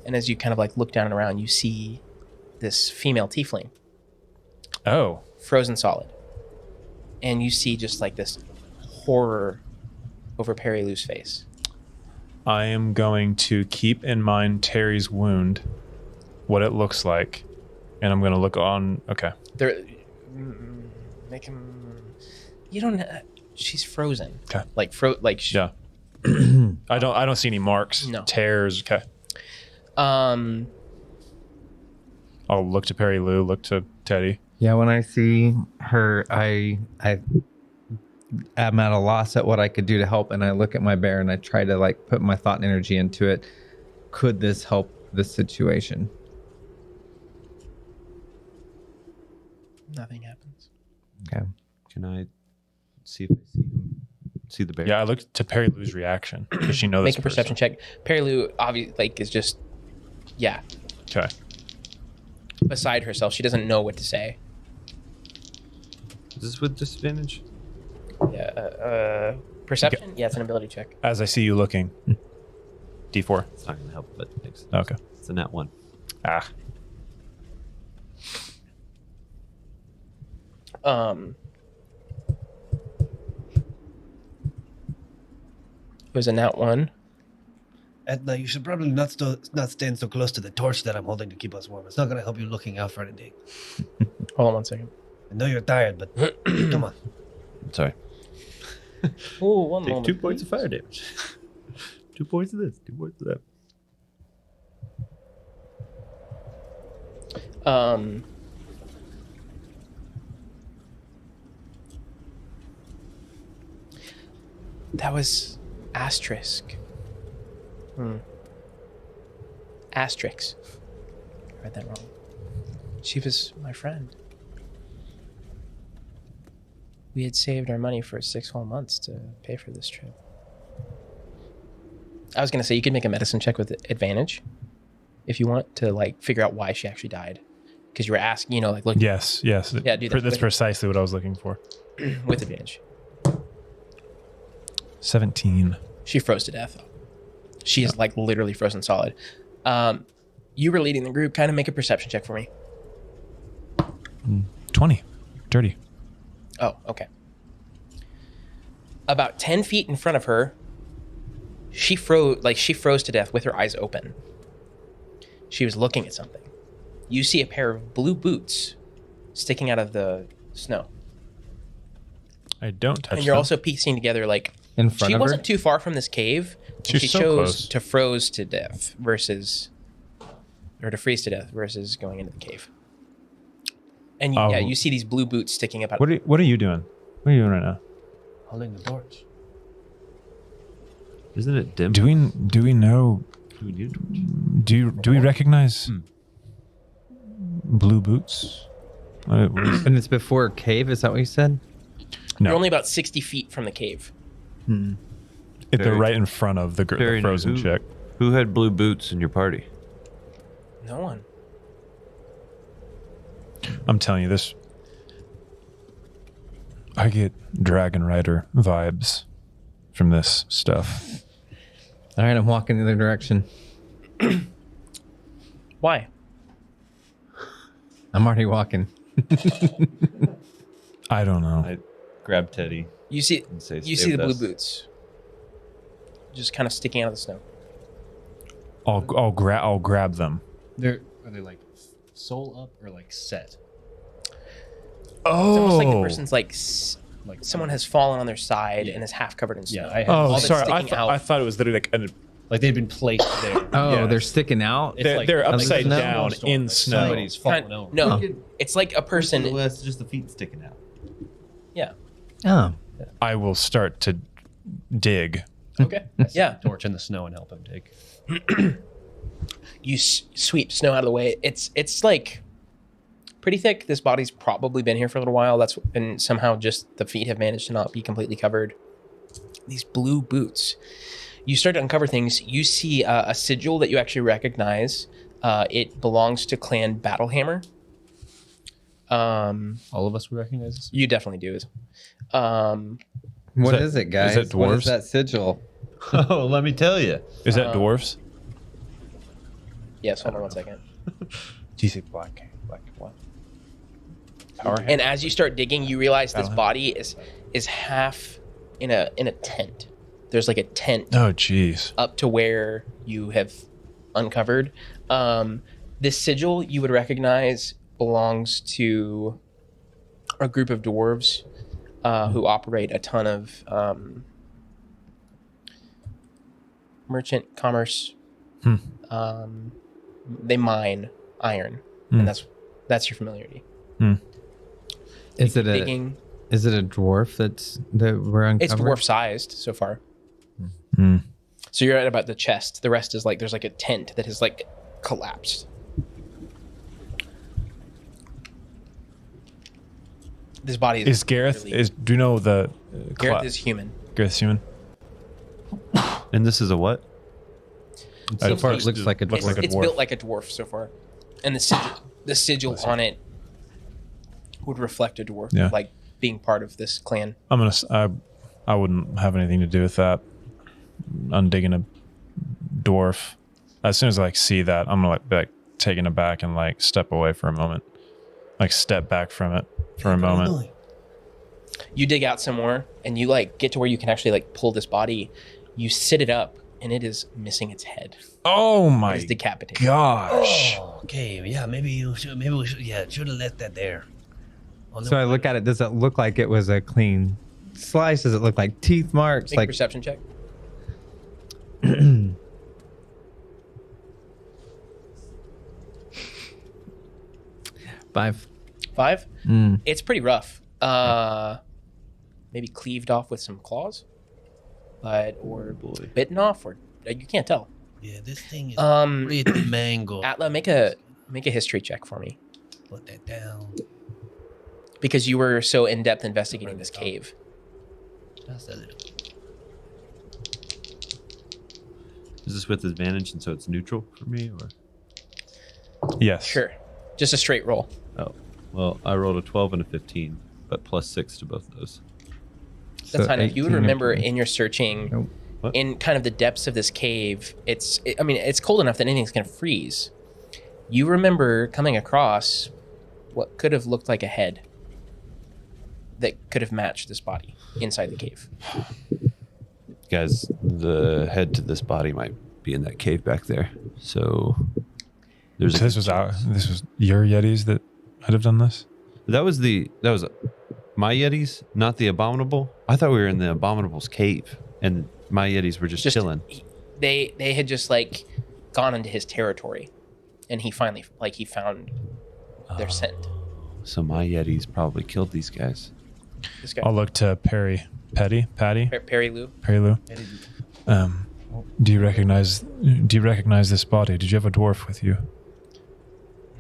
And as you kind of like look down and around, you see this female tiefling, Oh. frozen solid. And you see just like this horror over Perry Lou's face. I am going to keep in mind Terry's wound, what it looks like, and I'm gonna look on. Okay. There, make him. You don't. She's frozen. Okay. Like Yeah. I don't see any marks. No. Tears. Okay. Um. I'll look to Perry Lou. Look to Teddy. Yeah, when I see her, I am at a loss at what I could do to help, and I look at my bear and I try to like put my thought and energy into it. Could this help this situation? Nothing happens. Okay. Can I see if I see the bear? Yeah, I look to Perry Lou's reaction. Does she know this Make a perception check. Perry Lou obviously like is just, yeah, Okay. beside herself. She doesn't know what to say. this with disadvantage? Yeah. Perception? Yeah, it's an ability check. As I see you looking. D4. It's not gonna help, but thanks. Okay. It's a nat 1. Ah. It was a nat 1. Edna, you should probably not stand so close to the torch that I'm holding to keep us warm. It's not going to help you looking out for anything. Hold on 1 second. I know you're tired, but come on. Sorry. Oh, one Take moment. 2 points of fire damage. 2 points of this, 2 points of that. That was asterisk. Asterix. I read that wrong. She was my friend. We had saved our money for 6 whole months to pay for this trip. I was gonna say you could make a medicine check with advantage if you want to like figure out why she actually died, because you were asking, like look. Yes. Yeah, do that. That's precisely what I was looking for. With advantage. 17. She froze to death. She is like literally frozen solid. You were leading the group. Kind of make a perception check for me. 20. Dirty. Oh, okay. About 10 feet in front of her, she froze to death with her eyes open. She was looking at something. You see a pair of blue boots sticking out of the snow. I don't touch And you're them. also piecing together like In front she of wasn't her? too far from this cave. And She's she so chose close. to froze to death to freeze to death versus going into the cave. And Oh. you see these blue boots sticking up out. What are you doing? What are you doing right now? Holding the torch. Isn't it dim? Do we know? Do we need a torch? Do we recognize blue boots? What is- And it's before a cave, is that what you said? no, You're only about 60 feet from the cave. they're Very- right in front of the Very frozen new. chick. Who had blue boots in your party? No one. I'm telling you this. I get Dragon Rider vibes from this stuff. All right, I'm walking the other direction. Why? I'm already walking. I don't know. I grab Teddy. You see And say, you "Stay see the with blue us." boots. Just kind of sticking out of the snow. I'll grab them. Are they like sole up or like set? It's almost like the Oh. person's like someone has fallen on their side and is half covered in snow. Yeah, I have. Oh, all that's sorry. sticking out. I thought it was literally like Like they've been placed there. Oh, Yeah. they're sticking out? It's like they're Of the upside snow? down in snow. Somebody's fallen Kind- over. no, it's like a person. Well, that's just the feet sticking out. Yeah. Oh. I will start to dig. Okay. Yeah. Torch in the snow and help him dig. You sweep snow out of the way. It's like pretty thick. This body's probably been here for a little while. And somehow just the feet have managed to not be completely covered. These blue boots. You start to uncover things. You see a sigil that you actually recognize. It belongs to Clan Battlehammer. All of us would recognize this. You definitely do. What that- is it, guys? is that What dwarves? is that sigil? Oh, let me tell you. Is that dwarves? Yes, hold on 1 second. Do you say black what? Power And as you start digging, you realize this body is half in a tent. There's like a tent Oh, jeez. up to where you have uncovered. This sigil you would recognize belongs to a group of dwarves who operate a ton of merchant commerce. They mine iron, and that's your familiarity. Is it Digging. is it a dwarf that we're uncovering? It's dwarf sized so far. So you're at about the chest. The rest is like there's like a tent that has like collapsed. This body Is Gareth? literally- Do you know the? Gareth is human. Gareth's human. And this is a what? So far, it looks like a It's, dwarf. it's built like a dwarf so far, and the sigil on it would reflect a dwarf. Yeah. Like being part of this clan. I wouldn't have anything to do with that. Undigging a dwarf. As soon as I like see that, I'm gonna be taken aback and like step away for a moment. Like step back from it for a moment. You dig out some more, and you like get to where you can actually like pull this body. You sit it up, and it is missing its head. Oh It my is decapitated. gosh. Oh, okay. Yeah, maybe we should have left that there. So I look at it. Does it look like it was a clean slice? Does it look like teeth marks? Make a Like perception check. 5. 5. Mm. It's pretty rough. Maybe cleaved off with some claws, or bitten off, or you can't tell. Yeah, this thing is Um, pretty mango. Atla, make a history check for me, Put that down. because you were so in depth investigating this cave. Just a little. Is this with advantage and so it's neutral for me, or? Yes. Sure, just a straight roll. Oh, well, I rolled a 12 and a 15, but +6 to both those. That's fine. If you would 18 or remember 20. in your searching, Nope. What? in kind of the depths of this cave, it's cold enough that anything's gonna freeze. You remember coming across what could have looked like a head that could have matched this body inside the cave. Guys, the head to this body might be in that cave back there. So there's. So this was your Yetis that might have done this? That was my Yetis, not the Abominable. I thought we were in the Abominable's cave, and my Yetis were just chilling. They had just like gone into his territory, and he finally he found their scent. So my Yetis probably killed these guys. This guy, I'll look to Patty, Perry Lou. Do you recognize this body? Did you have a dwarf with you?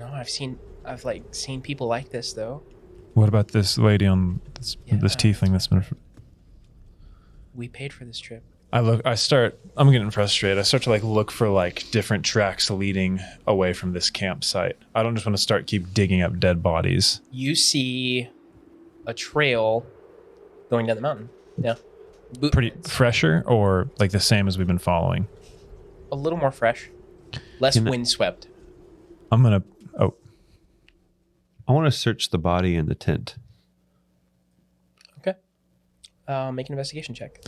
No, I've seen people like this though. What about this lady on this tiefling that's been? We paid for this trip. I'm getting frustrated. I start to look for different tracks leading away from this campsite. I don't just want to keep digging up dead bodies. You see a trail going down the mountain. Yeah. Pretty fresher or the same as we've been following? A little more fresh. Less windswept. I want to search the body in the tent. Okay. Make an investigation check.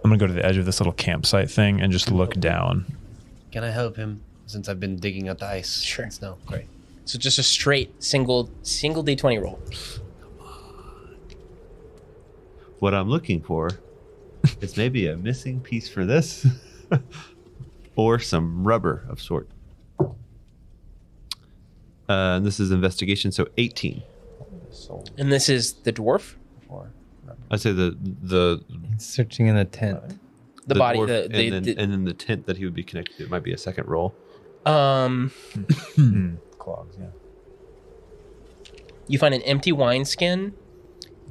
I'm going to go to the edge of this little campsite thing and just look down. Can I help him? Since I've been digging out the ice. Sure. No, great. So just a straight single D20 roll. What I'm looking for is maybe a missing piece for this or some rubber of sort. And this is investigation, so 18. And this is the dwarf? I'd say the Searching in a tent. The body, dwarf, the and then the tent that he would be connected to. It might be a second roll. Clogs, yeah. You find an empty wineskin,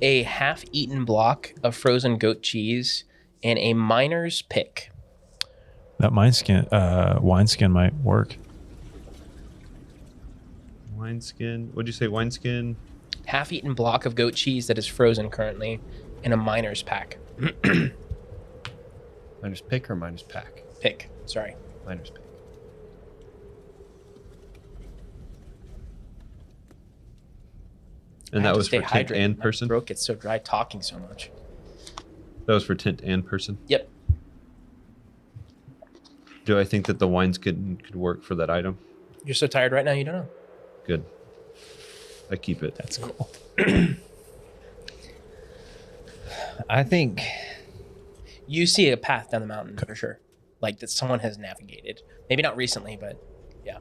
a half-eaten block of frozen goat cheese, and a miner's pick. That wineskin might work. Wineskin. What'd you say? Wineskin? Half-eaten block of goat cheese that is frozen currently, and a miner's pack. Miner's pick or miner's pack? Pick, sorry. Miner's pick. And I have that to was stay for tent hydrated. and My person? throat gets so dry talking so much. That was for tent and person? Yep. Do I think that the wineskin could work for that item? You're so tired right now, you don't know. Good. I keep it. That's cool. I think You see a path down the mountain for sure. That someone has navigated. Maybe not recently, but yeah.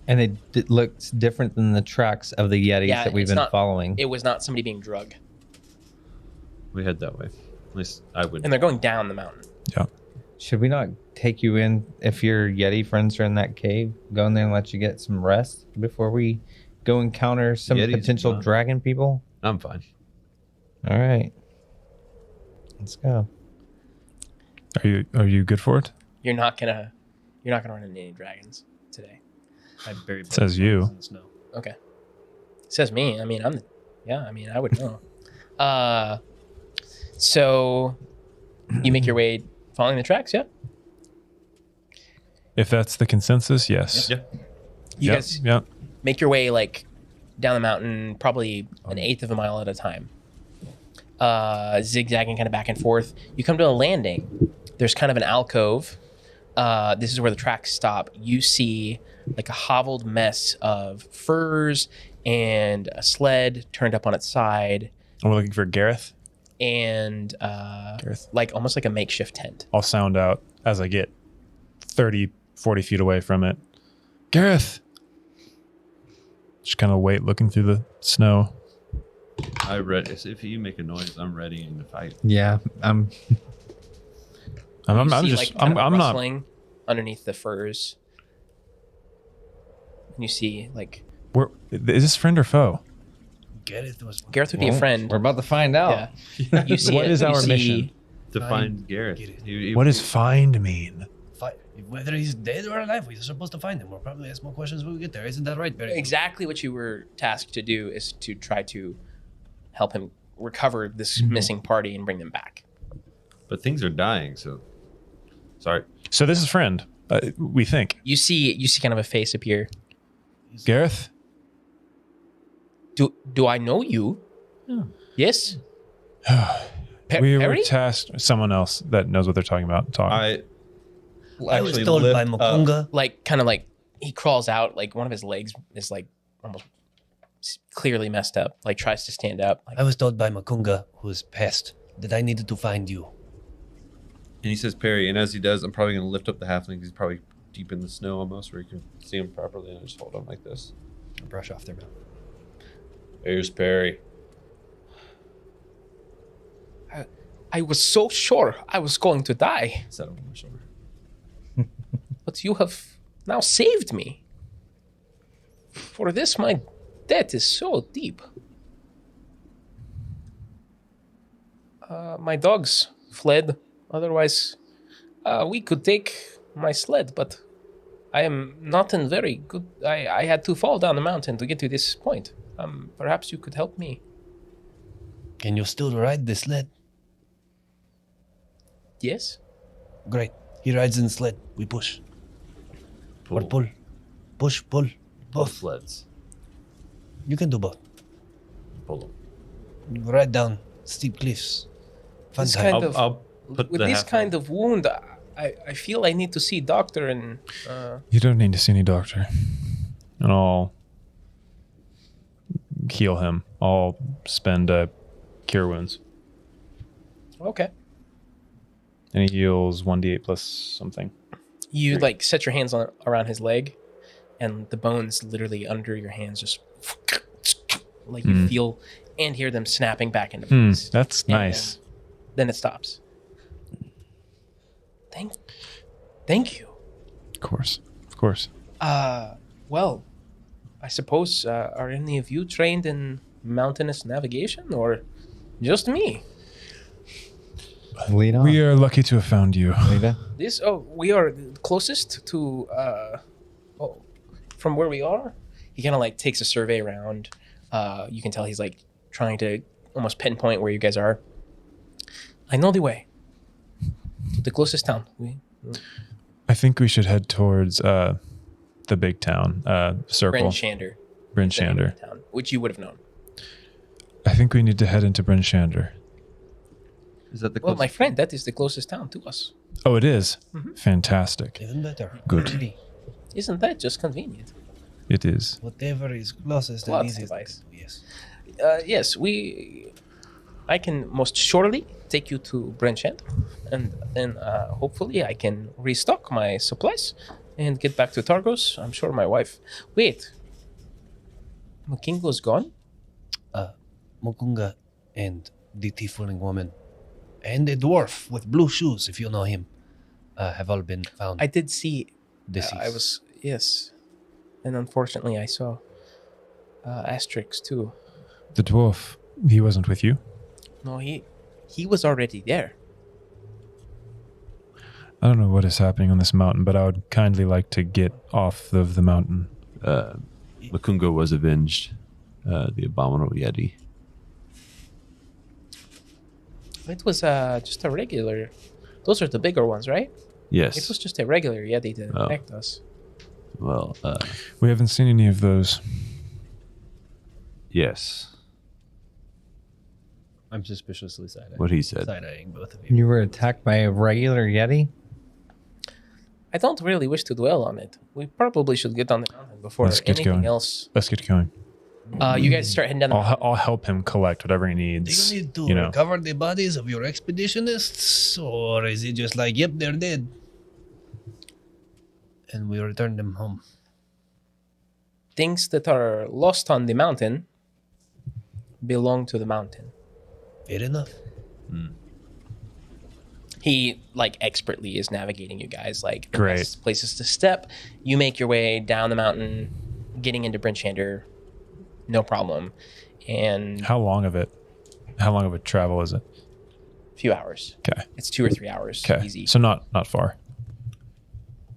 and it looks different than the tracks of the Yetis Yeah, that we've it's been not- following. It was not somebody being drugged. We head that way. At least I would. And they're going down the mountain. Yeah. Should we not take you in if your Yeti friends are in that cave? Go in there and let you get some rest before we go encounter some Yetis, potential no. dragon people? I'm fine. All right. Let's go. Are you good for it? You're not gonna run into any dragons today. I buried Says you. in the snow. Okay. Says me. I mean, I'm Yeah, I mean, I would know. So you make your way following the tracks, yeah? If that's the consensus, yes. Yeah. You guys Yep. make your way like down the mountain, probably an eighth of a mile at a time, zigzagging kind of back and forth. You come to a landing. There's kind of an alcove. This is where the tracks stop. You see like a hoveled mess of furs and a sled turned up on its side, And we're looking for Gareth. and Gareth. like almost like a makeshift tent. I'll sound out as I get 30, 40 feet away from it. Gareth! Just kind of wait, looking through the snow. If you make a noise, I'm readying to fight. Yeah, I'm You see, just, like, kind of I'm not. rustling underneath the furs. And you see like Is this friend or foe? Gareth was Gareth would be a friend. We're about to find out. Yeah. You see What it. is You our see- mission? To Fine. find Gareth. What does find mean? fight. Whether he's dead or alive, we're supposed to find him. We'll probably ask more questions when we get there. Isn't that right, Barry? Exactly what you were tasked to do is to try to help him recover this missing party and bring them back. But things are dying, so sorry. So this is friend, we think. You see kind of a face appear. Gareth? Do I know you? Yes. We were Perry? tasked, someone else that knows what they're talking about. Talk. I was actually told by lift up- Makunga. Like kind of like he crawls out. Like one of his legs is like almost clearly messed up. Like tries to stand up. Like, I was told by Makunga, who's passed, that I needed to find you. And he says Perry, and as he does, I'm probably going to lift up the halfling. He's probably deep in the snow almost, where you can see him properly, and I just hold him like this. Brush off their mouth. Here's Perry. I was so sure I was going to die, Set him on my shoulder. but you have now saved me. For this, my debt is so deep. My dogs fled. Otherwise, we could take my sled, but I am not in very good. I had to fall down the mountain to get to this point. Perhaps you could help me. Can you still ride the sled? Yes? Great. He rides in the sled. We push. Or pull. Push, pull. Both Both. sleds. You can do both. Pull them. Ride down steep cliffs. Fun This time. kind of- I'll put With the this halfling- kind of wound, I feel I need to see doctor and You don't need to see any doctor. And I'll heal him. I'll spend cure wounds. okay. And he heals 1d8 plus something. You like set your hands on around his leg, and the bones literally under your hands just like you feel and hear them snapping back into place. That's Yeah. nice. Then it stops. Thank you. Of course. Of course. Well, I suppose are any of you trained in mountainous navigation or just me? Lead on. We are lucky to have found you. Lita. We are closest to from where we are. He kind of like takes a survey around. You can tell he's like trying to almost pinpoint where you guys are. I know the way to the closest town. I think we should head towards the big town, circle. Bryn Shander. Bryn is the name of Shander. the town, which you would have known. I think we need to head into Bryn Shander. Is that the Well, my closest- friend, that is the closest town to us. Oh, it is? Fantastic. Even better. Good. Really. Isn't that just convenient? It is. Whatever is closest Plot and easiest. device. Yes. Yes, I can most surely take you to Bryn Shander, and then hopefully I can restock my supplies and get back to Targos. I'm sure my wife. Wait, Makingo's gone? Mokunga and the tiefling woman and a dwarf with blue shoes, if you know him, have all been found I did see. deceased. Yes, and unfortunately I saw Asterix too. The dwarf, he wasn't with you? No, he was already there. I don't know what is happening on this mountain, but I would kindly like to get off of the mountain. Makunga was avenged. The abominable Yeti. It was just a regular. Those are the bigger ones, right? Yes. It was just a regular Yeti that Oh. attacked us. Well, We haven't seen any of those. yes. I'm suspiciously side What he said. Side-eyeing both of you. You were attacked by a regular Yeti? I don't really wish to dwell on it. We probably should get on the mountain before Let's get anything going. else. Let's get going. You guys start heading down the I'll help him collect whatever he Do needs. you need to You know, recover the bodies of your expeditionists, or is it just like, yep, they're dead, and we return them home? things that are lost on the mountain belong to the mountain. Fair enough. He like expertly is navigating you guys like the Great. best places to step. You make your way down the mountain, getting into Brinchander, no problem. And how long of a travel is it? a few hours. Okay. It's 2 or 3 hours. Okay. Easy. So not far.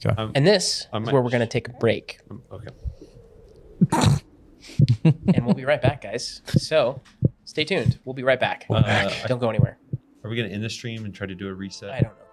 Okay. And this I is might- where we're going to take a break. Okay. And we'll be right back, guys. So stay tuned. We'll be right back. Don't go anywhere. Are we going to end the stream and try to do a reset? I don't know.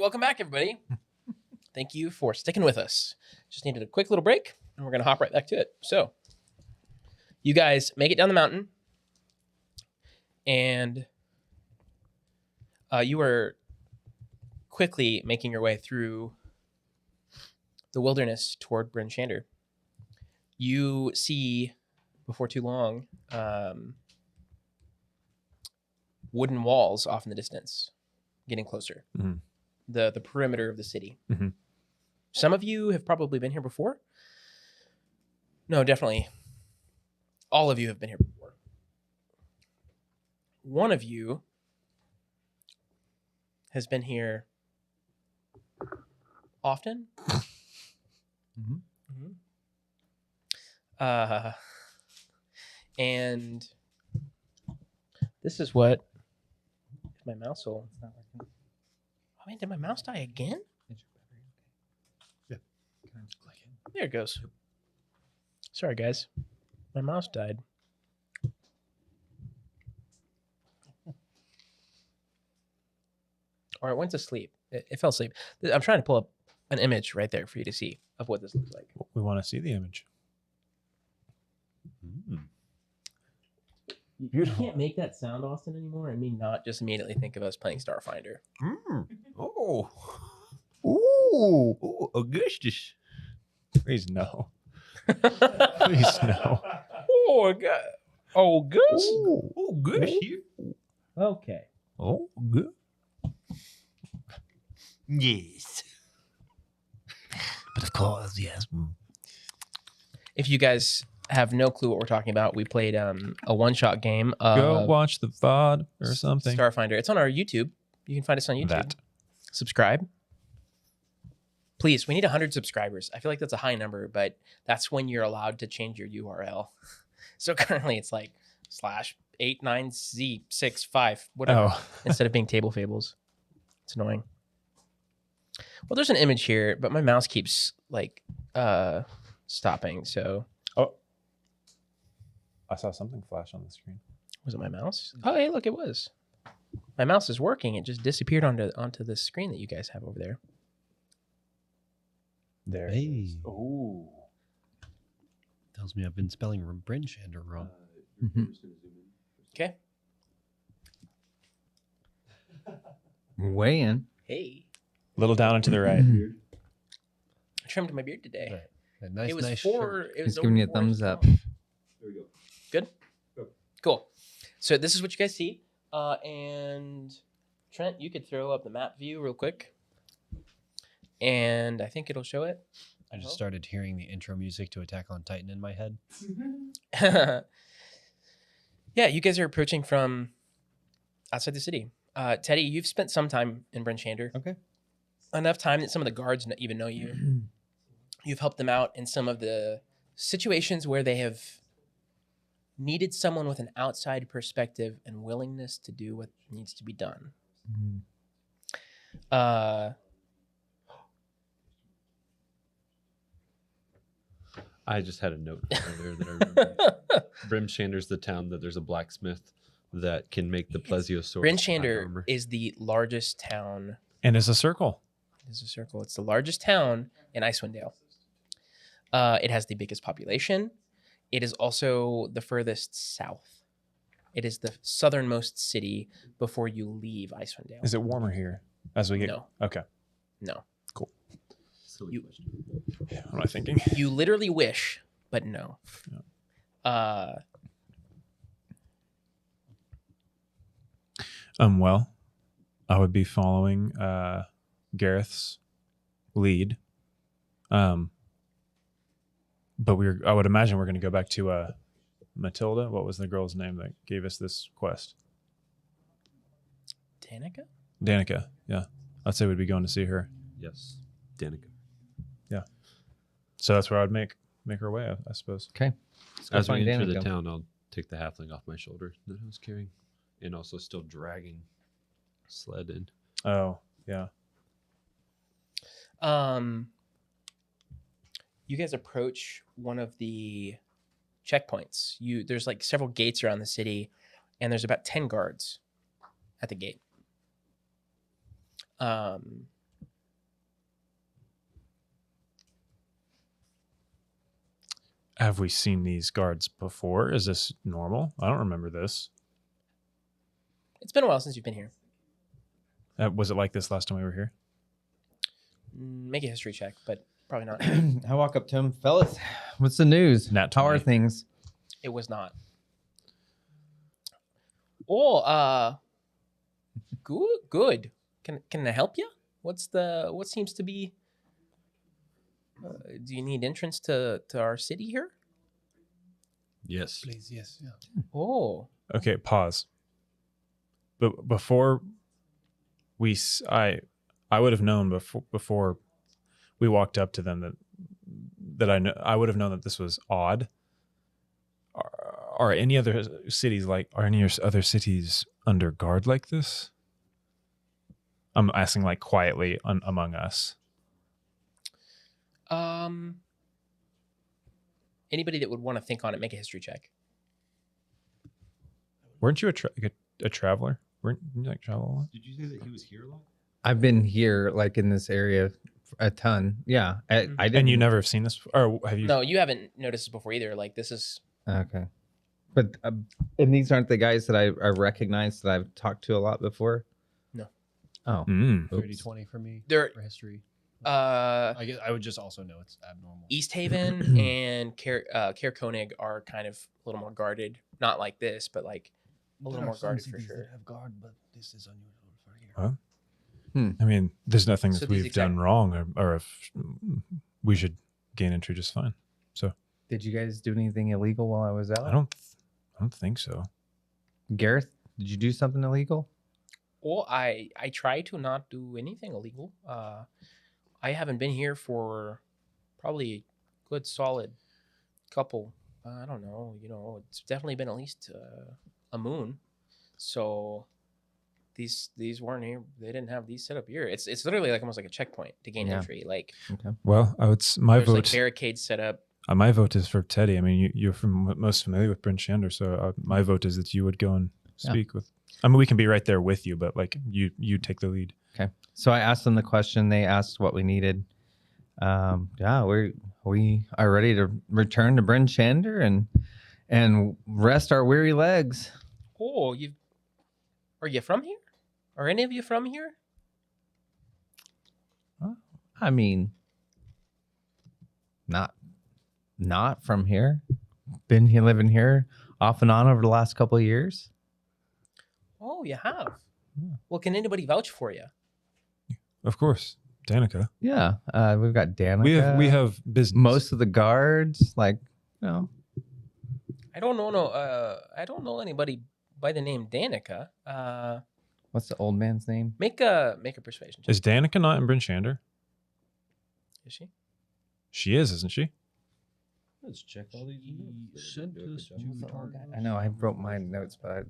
welcome back, everybody. Thank you for sticking with us. Just needed a quick little break, and we're going to hop right back to it. So, you guys make it down the mountain, and you are quickly making your way through the wilderness toward Bryn Shander. You see, before too long, wooden walls off in the distance, getting closer. Mhm. The perimeter of the city. Mhm. Some of you have probably been here before. No, definitely. All of you have been here before. One of you has been here often. Mhm. Mhm. And this is what my mouse will. It's not working. I mean, did my mouse die again? Yeah. There it goes. Sorry, guys. My mouse died. Or it went to sleep. It fell asleep. I'm trying to pull up an image right there for you to see of what this looks like. We want to see the image. You can't make that sound, Austin, anymore, and me not just immediately think of us playing Starfinder. Oh. Ooh. Augustus. Please no. Please no. Oh, God. Oh, Gus? Oh, good here. Okay. Oh, good. Yes. But of course, yes. If you guys have no clue what we're talking about, we played a one-shot game of Go watch the VOD or something. Starfinder. It's on our YouTube. You can find us on YouTube. That. Subscribe. Please, we need 100 subscribers. I feel like that's a high number, but that's when you're allowed to change your URL. So currently it's like /89Z65, whatever, Oh. instead of being Table Fables. It's annoying. Well, there's an image here, but my mouse keeps like stopping. So Oh. I saw something flash on the screen. was it my mouse? Oh, hey, look, it was. My mouse is working. It just disappeared onto the screen that you guys have over there. There. Hey. Oh. Tells me I've been spelling Bryn Shander wrong. Okay. Way in. Hey, A little down and to the right. I trimmed my beard today. A nice, It was nice four. shirt. It was He's giving you a over 4 inches thumbs up. long. Good. Cool. So this is what you guys see. And Trent, you could throw up the map view real quick, and I think it'll show it. I just started hearing the intro music to Attack on Titan in my head. Yeah, you guys are approaching from outside the city. Teddy, you've spent some time in Bryn Shander. Okay. Enough time that some of the guards even know you. You've helped them out in some of the situations where they have needed someone with an outside perspective and willingness to do what needs to be done. I just had a note earlier that I remember. Bryn Shander's the town that there's a blacksmith that can make the plesiosaurus. Bryn iron Shander armor. is the largest town. And it's a circle. There's a circle. It's the largest town in Icewind Dale. It has the biggest population. It is also the furthest south. It is the southernmost city before you leave Icewind Dale. Is it warmer here as we get? No. Okay. No. Silly You- question. What am I thinking? You literally wish, but no. Well, I would be following Gareth's lead. But I would imagine we're going to go back to Matilda. What was the girl's name that gave us this quest? Danica? Danica. Yeah. I'd say we'd be going to see her. Yes, Danica. So that's where I'd make her way, I suppose. Okay. As we find enter the Danica. town, I'll take the halfling off my shoulder that I was carrying, and also still dragging sled in. Oh, yeah. You guys approach one of the checkpoints. There's like several gates around the city, and there's about 10 guards at the gate. Have we seen these guards before? Is this normal? I don't remember this. It's been a while since you've been here. Was it like this last time we were here? Make a history check, but probably not. I walk up to him, fellas. What's the news? Nat How are 20. things? It was not. Oh, good. Can I help you? What seems to be? Do you need entrance to our city here? Yes. Please, yes, yeah. Oh, Okay, pause. But before I would have known before we walked up to them that I would have known that this was odd. Are any other cities under guard like this? I'm asking like quietly among us. Anybody that would want to think on it, make a history check. Weren't you a traveler? Weren't you like travel a lot? Did you say that he was here a lot? I've been here, like in this area, a ton. Yeah, I didn't. And you never have seen this, or have you? No, you haven't noticed this before either. Like this is Okay, but and these aren't the guys that I recognize that I've talked to a lot before. No. Oh. Mm. Oops. 30-20 for me They're- for history. uh I guess I would just also know it's abnormal. East Haven and Caer Konig are kind of a little more guarded. Not like this, but like a little more guarded for sure. Have guard, but this is unusual for here. Huh? I mean, there's nothing So that these we've done wrong, or if we should gain entry just fine. So Did you guys do anything illegal while I was out? I don't think so. Gareth, did you do something illegal? Well, I try to not do anything illegal. I haven't been here for probably a good solid couple. I don't know. It's definitely been at least a moon. So these weren't here. They didn't have these set up here. It's literally like almost like a checkpoint to gain Yeah. entry. Like Well, my there's like vote. barricades set up. My vote is for Teddy. I mean, you're most familiar with Bryn Shander, so my vote is that you would go and speak with. I mean, we can be right there with you, but like you take the lead. Okay. So I asked them the question. They asked what we needed. Yeah, we are ready to return to Bryn Shander and rest our weary legs. Oh, are you from here? Are any of you from here? I mean, not from here. Been here, living here off and on over the last couple of years. Oh, you have. Well, can anybody vouch for you? Of course, Danica. Yeah, we've got Danica. We have business. most of the guards. Like, I don't know. No, I don't know anybody by the name Danica. what's the old man's name? Make a persuasion check. Is Danica not in Bryn Shander? Is she? She is, isn't she? Let's check all these notes. Sent us to target. I know I wrote my notes, but I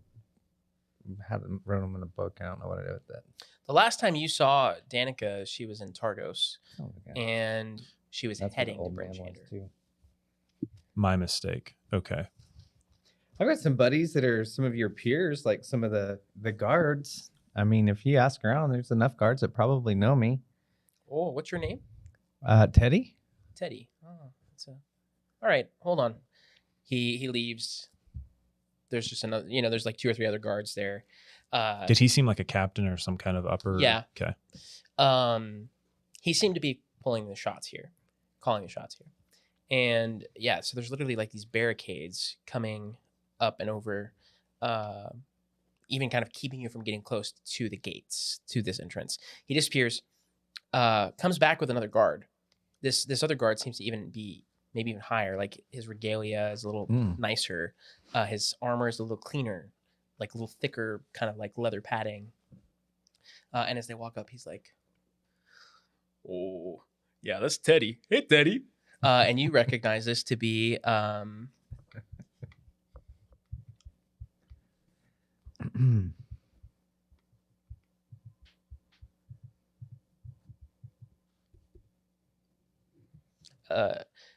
hadn't wrote them in a book. I don't know what I did with that. The last time you saw Danica, she was in Targos, Oh, okay. and she was That's what heading the to old Bryn man was, Shander. too. My mistake. Okay. I've got some buddies that are some of your peers, like some of the guards. I mean, if you ask around, there's enough guards that probably know me. Oh, what's your name? Teddy? Teddy. Oh, all right. Hold on. He leaves. There's just another. There's like 2 or 3 other guards there. Did he seem like a captain or some kind of upper? Yeah. Okay. He seemed to be calling the shots here. And yeah, so there's literally like these barricades coming up and over, even kind of keeping you from getting close to the gates to this entrance. He disappears, comes back with another guard. This other guard seems to even be maybe even higher. Like his regalia is a little nicer. His armor is a little cleaner, like a little thicker, kind of like leather padding. And as they walk up, he's like, "Oh, yeah, that's Teddy. Hey, Teddy." And you recognize this to be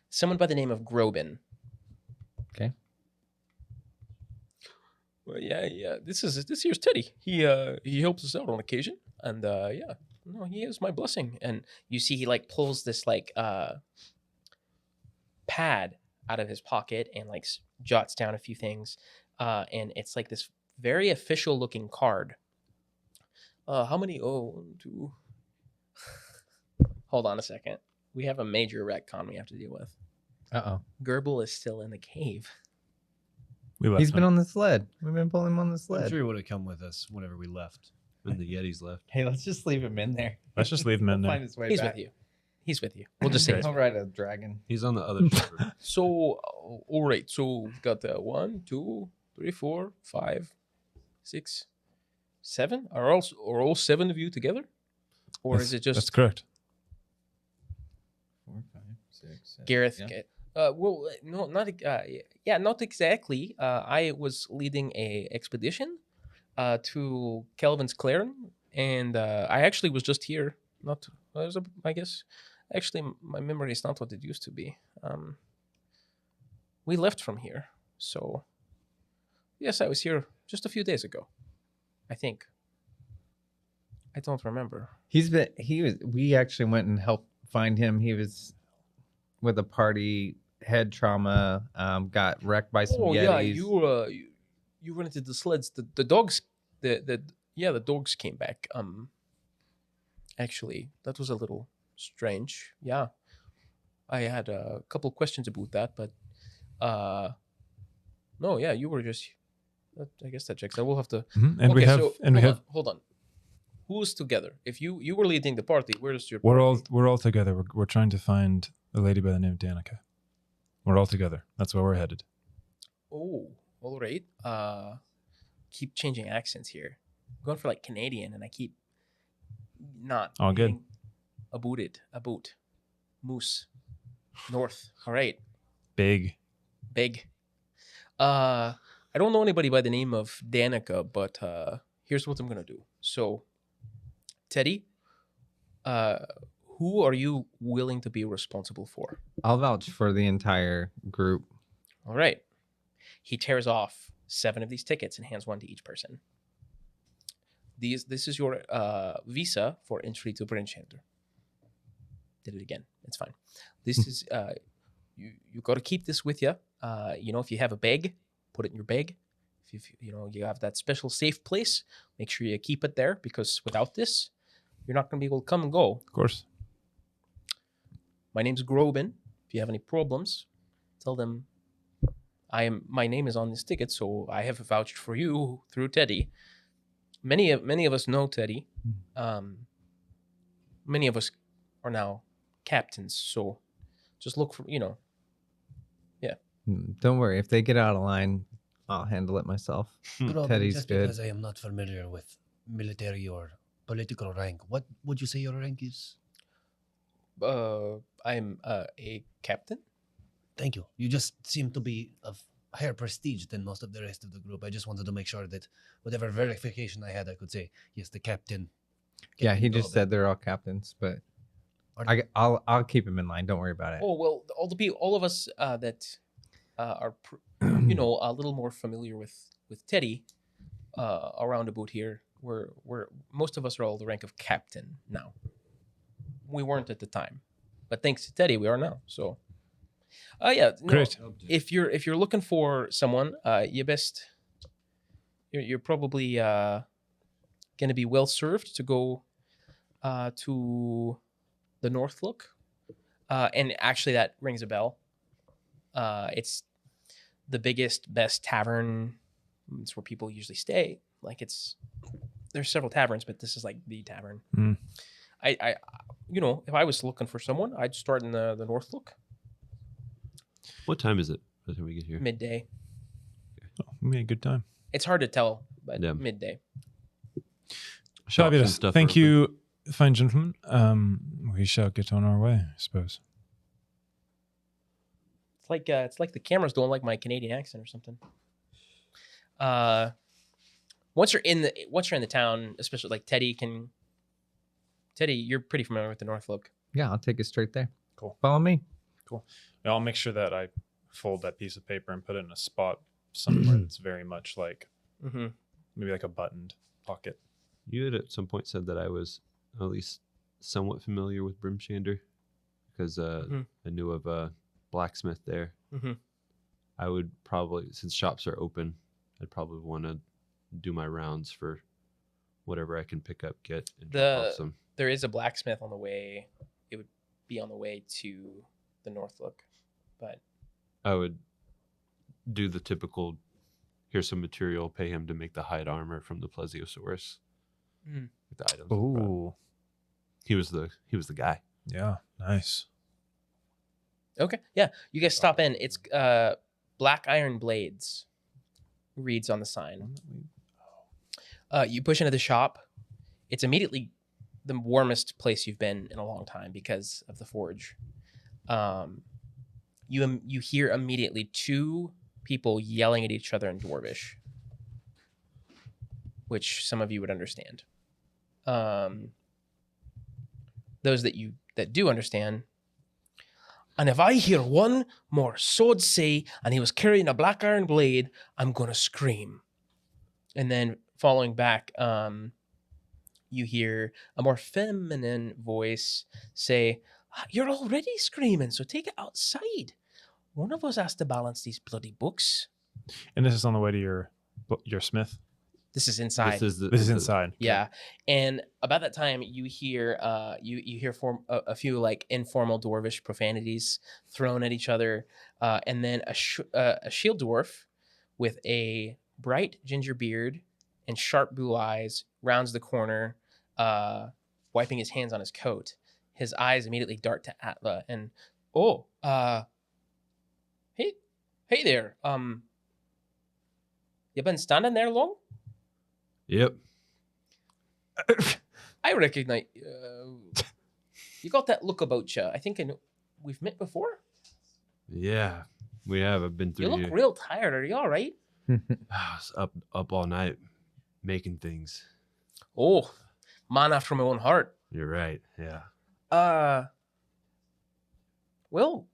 someone by the name of Groban. Okay. Well, yeah. This here's Teddy. He helps us out on occasion, and yeah, no, he is my blessing. And you see, he like pulls this like pad out of his pocket and like jots down a few things, and it's like this very official looking card. How many? Oh, 1, 2. Hold on a second. We have a major retcon we have to deal with. Uh-oh. Gerbil is still in the cave. We left He's been him. on the sled. We've been pulling him on the I'm sled. sure he would have come with us whenever we left. When the Yetis left. Hey, let's just leave him in there. Let's just leave him in He'll there. find his way He's back. with you. He's with you. We'll just say he's He'll with ride a dragon. He's on the other shoulder. So, all right. So we've got 1, 2, 3, 4, 5, 6, 7. Are all 7 of you together, or is it That's just correct. 4, 5, 6, 7. Gareth? Yeah. Well, no, not yeah, not exactly. I was leading a expedition to Kelvin's Clearing, and I actually was just here. Not, I guess. Actually, my memory is not what it used to be. We left from here, so yes, I was here just a few days ago. I think. I don't remember. We actually went and helped find him. He was with a party, head trauma, got wrecked by some Oh Yetis. yeah, you rented the sleds. The dogs, the dogs came back. Actually, that was a little strange. Yeah, I had a couple questions about that, but no, yeah, you were just. I guess that checks out. We'll have to. Mhm. And we have Hold on. Who's together? If you were leading the party, where's your? we're party? all together. We're trying to find a lady by the name of Danica. We're all together. That's where we're headed. Oh, all right. Keep changing accents here. I'm going for like Canadian, and I keep not. All good. getting About. Moose. North. All right. Big. I don't know anybody by the name of Danica, but here's what I'm gonna do. So, Teddy, who are you willing to be responsible for? I'll vouch for the entire group. All right. He tears off 7 of these tickets and hands 1 to each person. This is your visa for entry to Brinchander. Did it again. It's fine. This is you got to keep this with you. If you have a bag, put it in your bag. If you have that special safe place, make sure you keep it there, because without this, you're not going to be able to come and go. Of course. My name's Groban. If you have any problems, tell them my name is on this ticket, so I have vouched for you through Teddy. Many of us know Teddy. Many of us are now captains, so just look for Don't worry. If they get out of line, I'll handle it myself. Groban, Teddy's just good. because I am not familiar with military or political rank, what would you say your rank is? I'm a captain. Thank you. You just seem to be of higher prestige than most of the rest of the group. I just wanted to make sure that whatever verification I had, I could say, yes, the captain. Yeah, he Captain just Groban. said they're all captains, but I'll keep him in line. Don't worry about it. Oh well, all of us that are a little more familiar with Teddy around about here. We're most of us are all the rank of captain now. We weren't at the time, but thanks to Teddy, we are now. So, Great. If you're looking for someone, you're probably going to be well served to go to the North Look, and actually that rings a bell. It's the biggest, best tavern. It's where people usually stay. There's several taverns, but this is like the tavern. Mm. I if I was looking for someone, I'd start in the North Look. What time is it by the time we get here? Midday. Oh, we had a good time. It's hard to tell, but Yeah. midday. Shops and Fabulous. stuff Thank are you, fine gentlemen. We shall get on our way, I suppose. It's like the cameras don't like my Canadian accent or something. Once you're in the town, especially like Teddy, you're pretty familiar with the North Look. Yeah, I'll take it straight there. Cool. Follow me. I'll make sure that I fold that piece of paper and put it in a spot somewhere that's very much like Mm-hmm. maybe like a buttoned pocket. You had at some point said that I was at least somewhat familiar with Brimchander because I knew of a blacksmith there Mm-hmm. I would probably, since shops are open, I'd probably want to do my rounds for whatever I can pick up, get, and drop off some. There is a blacksmith on the way. It would be on the way to the Northlook, but I would do the typical, here's some material, pay him to make the hide armor from the plesiosaurus. Mm. The items. he brought. Ooh. He was the guy. Yeah. Nice. okay, yeah, you guys stop in. It's Black Iron Blades reads on the sign. You push into the shop. It's immediately the warmest place you've been in a long time because of the forge. You hear immediately two people yelling at each other in Dwarvish, which some of you would understand. Those that do understand. And if I hear one more sword say, and he was carrying a black iron blade, I'm gonna scream. And then following back, you hear a more feminine voice say, "You're already screaming, so take it outside. One of us has to balance these bloody books." And this is on the way to your smith. This is inside. This This is inside. Yeah, and about that time, you hear you hear a few like informal dwarvish profanities thrown at each other, and then a shield dwarf with a bright ginger beard and sharp blue eyes rounds the corner, wiping his hands on his coat. His eyes immediately dart to Atla, and hey there, you been standing there long? Yep. I recognize you got that look about you. I think we've met before. Yeah, we have. I've been You through. look real tired. Are you all right? I was up all night making things. Oh, man after my own heart. You're right. Yeah. Well,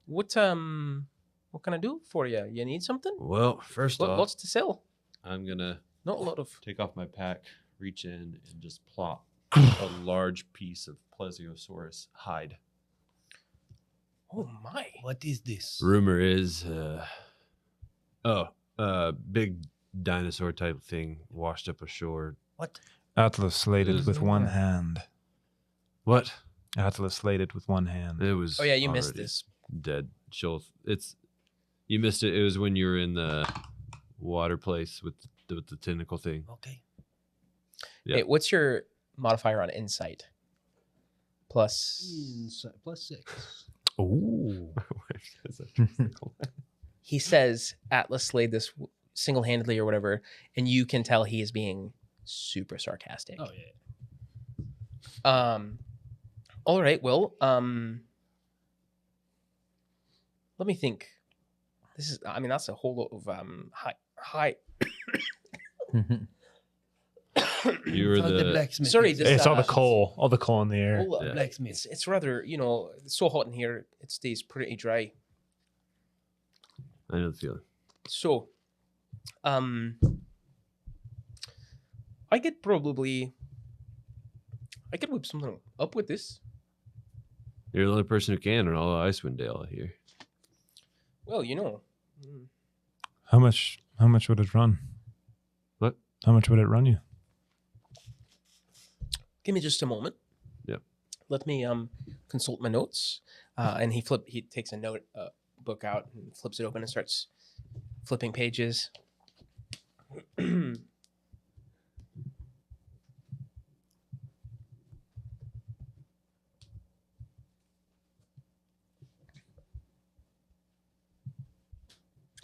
what can I do for you? You need something? Well, first off, What's to sell? I'm gonna Not a lot of. take off my pack, reach in, and just plop a large piece of plesiosaurus hide. Oh my! What is this? Rumor is, big dinosaur type thing washed up ashore. What? Atlas laid it with one hand. What? Atlas laid it with one hand. It was. Oh yeah, you missed already this. Dead. You missed it. It was when you were in the water place with the tentacle thing. Okay. Yeah. Hey, what's your modifier on insight? Plus. Inside, +6. Ooh. He says Atlas slayed this single-handedly or whatever, and you can tell he is being super sarcastic. Oh yeah. All right. Well, let me think. That's a whole lot of high. You were Found the the. blacksmith. Sorry, is- this- It's all the coal in the air. Hold up. Yeah. blacksmith. It's rather, it's so hot in here. It stays pretty dry. I know the feeling. So, I could whip something up with this. You're the only person who can in all of Icewind Dale here. Well, How much would it run? What? How much would it run you? give me just a moment. Yep. Let me consult my notes. And he takes a note book out and flips it open and starts flipping pages.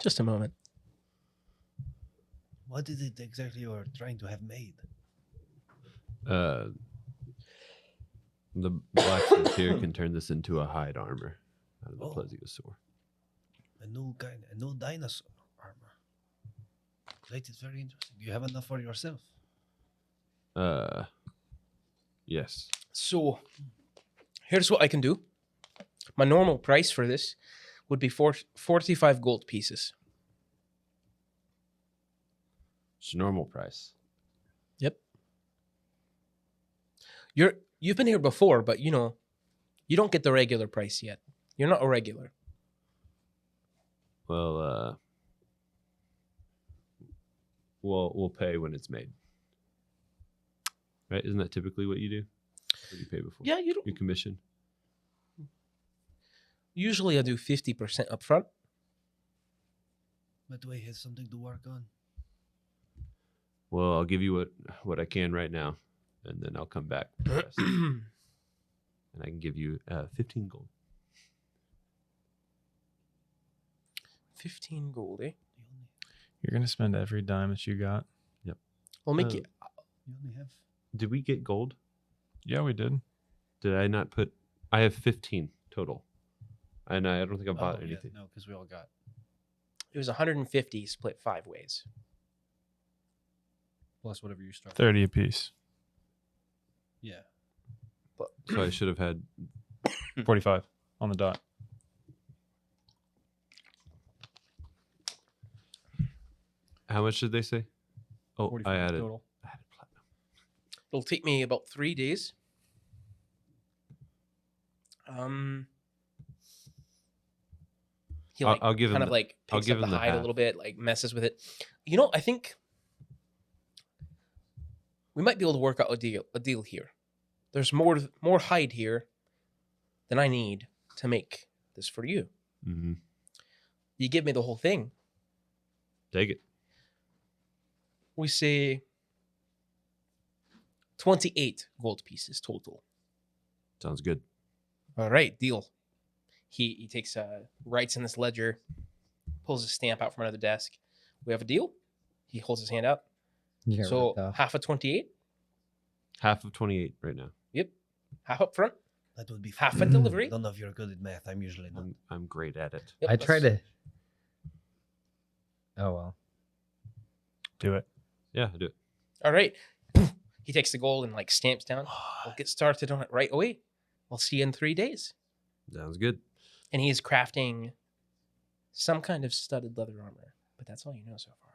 Just a moment. What is it exactly you're trying to have made? The blacksmith here can turn this into a hide armor out of the Oh. plesiosaur. A new dinosaur armor. That is very interesting. Do you have enough for yourself? Yes. So, here's what I can do. My normal price for this would be 45 gold pieces. It's normal price. Yep. You've been here before, but you don't get the regular price yet. You're not a regular. Well, we'll pay when it's made. Right? Isn't that typically what you do? What do you pay before? Yeah, you don't. You commission. Usually I do 50% up front. That way he has something to work on. Well, I'll give you what I can right now, and then I'll come back with the rest. And I can give you 15 gold. 15 gold, eh? You're gonna spend every dime that you got. We'll make you. You only have. Did we get gold? Yeah, we did. Did I not put? I have 15 total, and I don't think I bought anything. No, because we all got. It was 150 split 5 ways. Plus whatever you start. 30 apiece. Yeah. So I should have had. 45 on the dot. How much did they say? Oh, 45 I added. total. I added platinum. It'll take me about 3 days. He I'll give him kind of the- like I'll picks give up him the the hide a half. little bit, like messes with it. I think we might be able to work out a deal here. There's more hide here than I need to make this for you. Mm-hmm. You give me the whole thing. Take it. We say 28 gold pieces total. Sounds good. All right, deal. He takes writes in this ledger, pulls a stamp out from under the desk. We have a deal. He holds his hand out. Yeah, So ripped off. half of 28. Half of 28 right now. Yep. Half up front. That would be Half fine. a delivery. I don't know if you're good at math. I'm usually not. I'm great at it. Yep, I try that's- to. Oh well. Do it. Yeah, I do it. All right. He takes the gold and like stamps down. We'll get started on it right away. We'll see you in 3 days. Sounds good. And he's crafting some kind of studded leather armor, but that's all you know so far.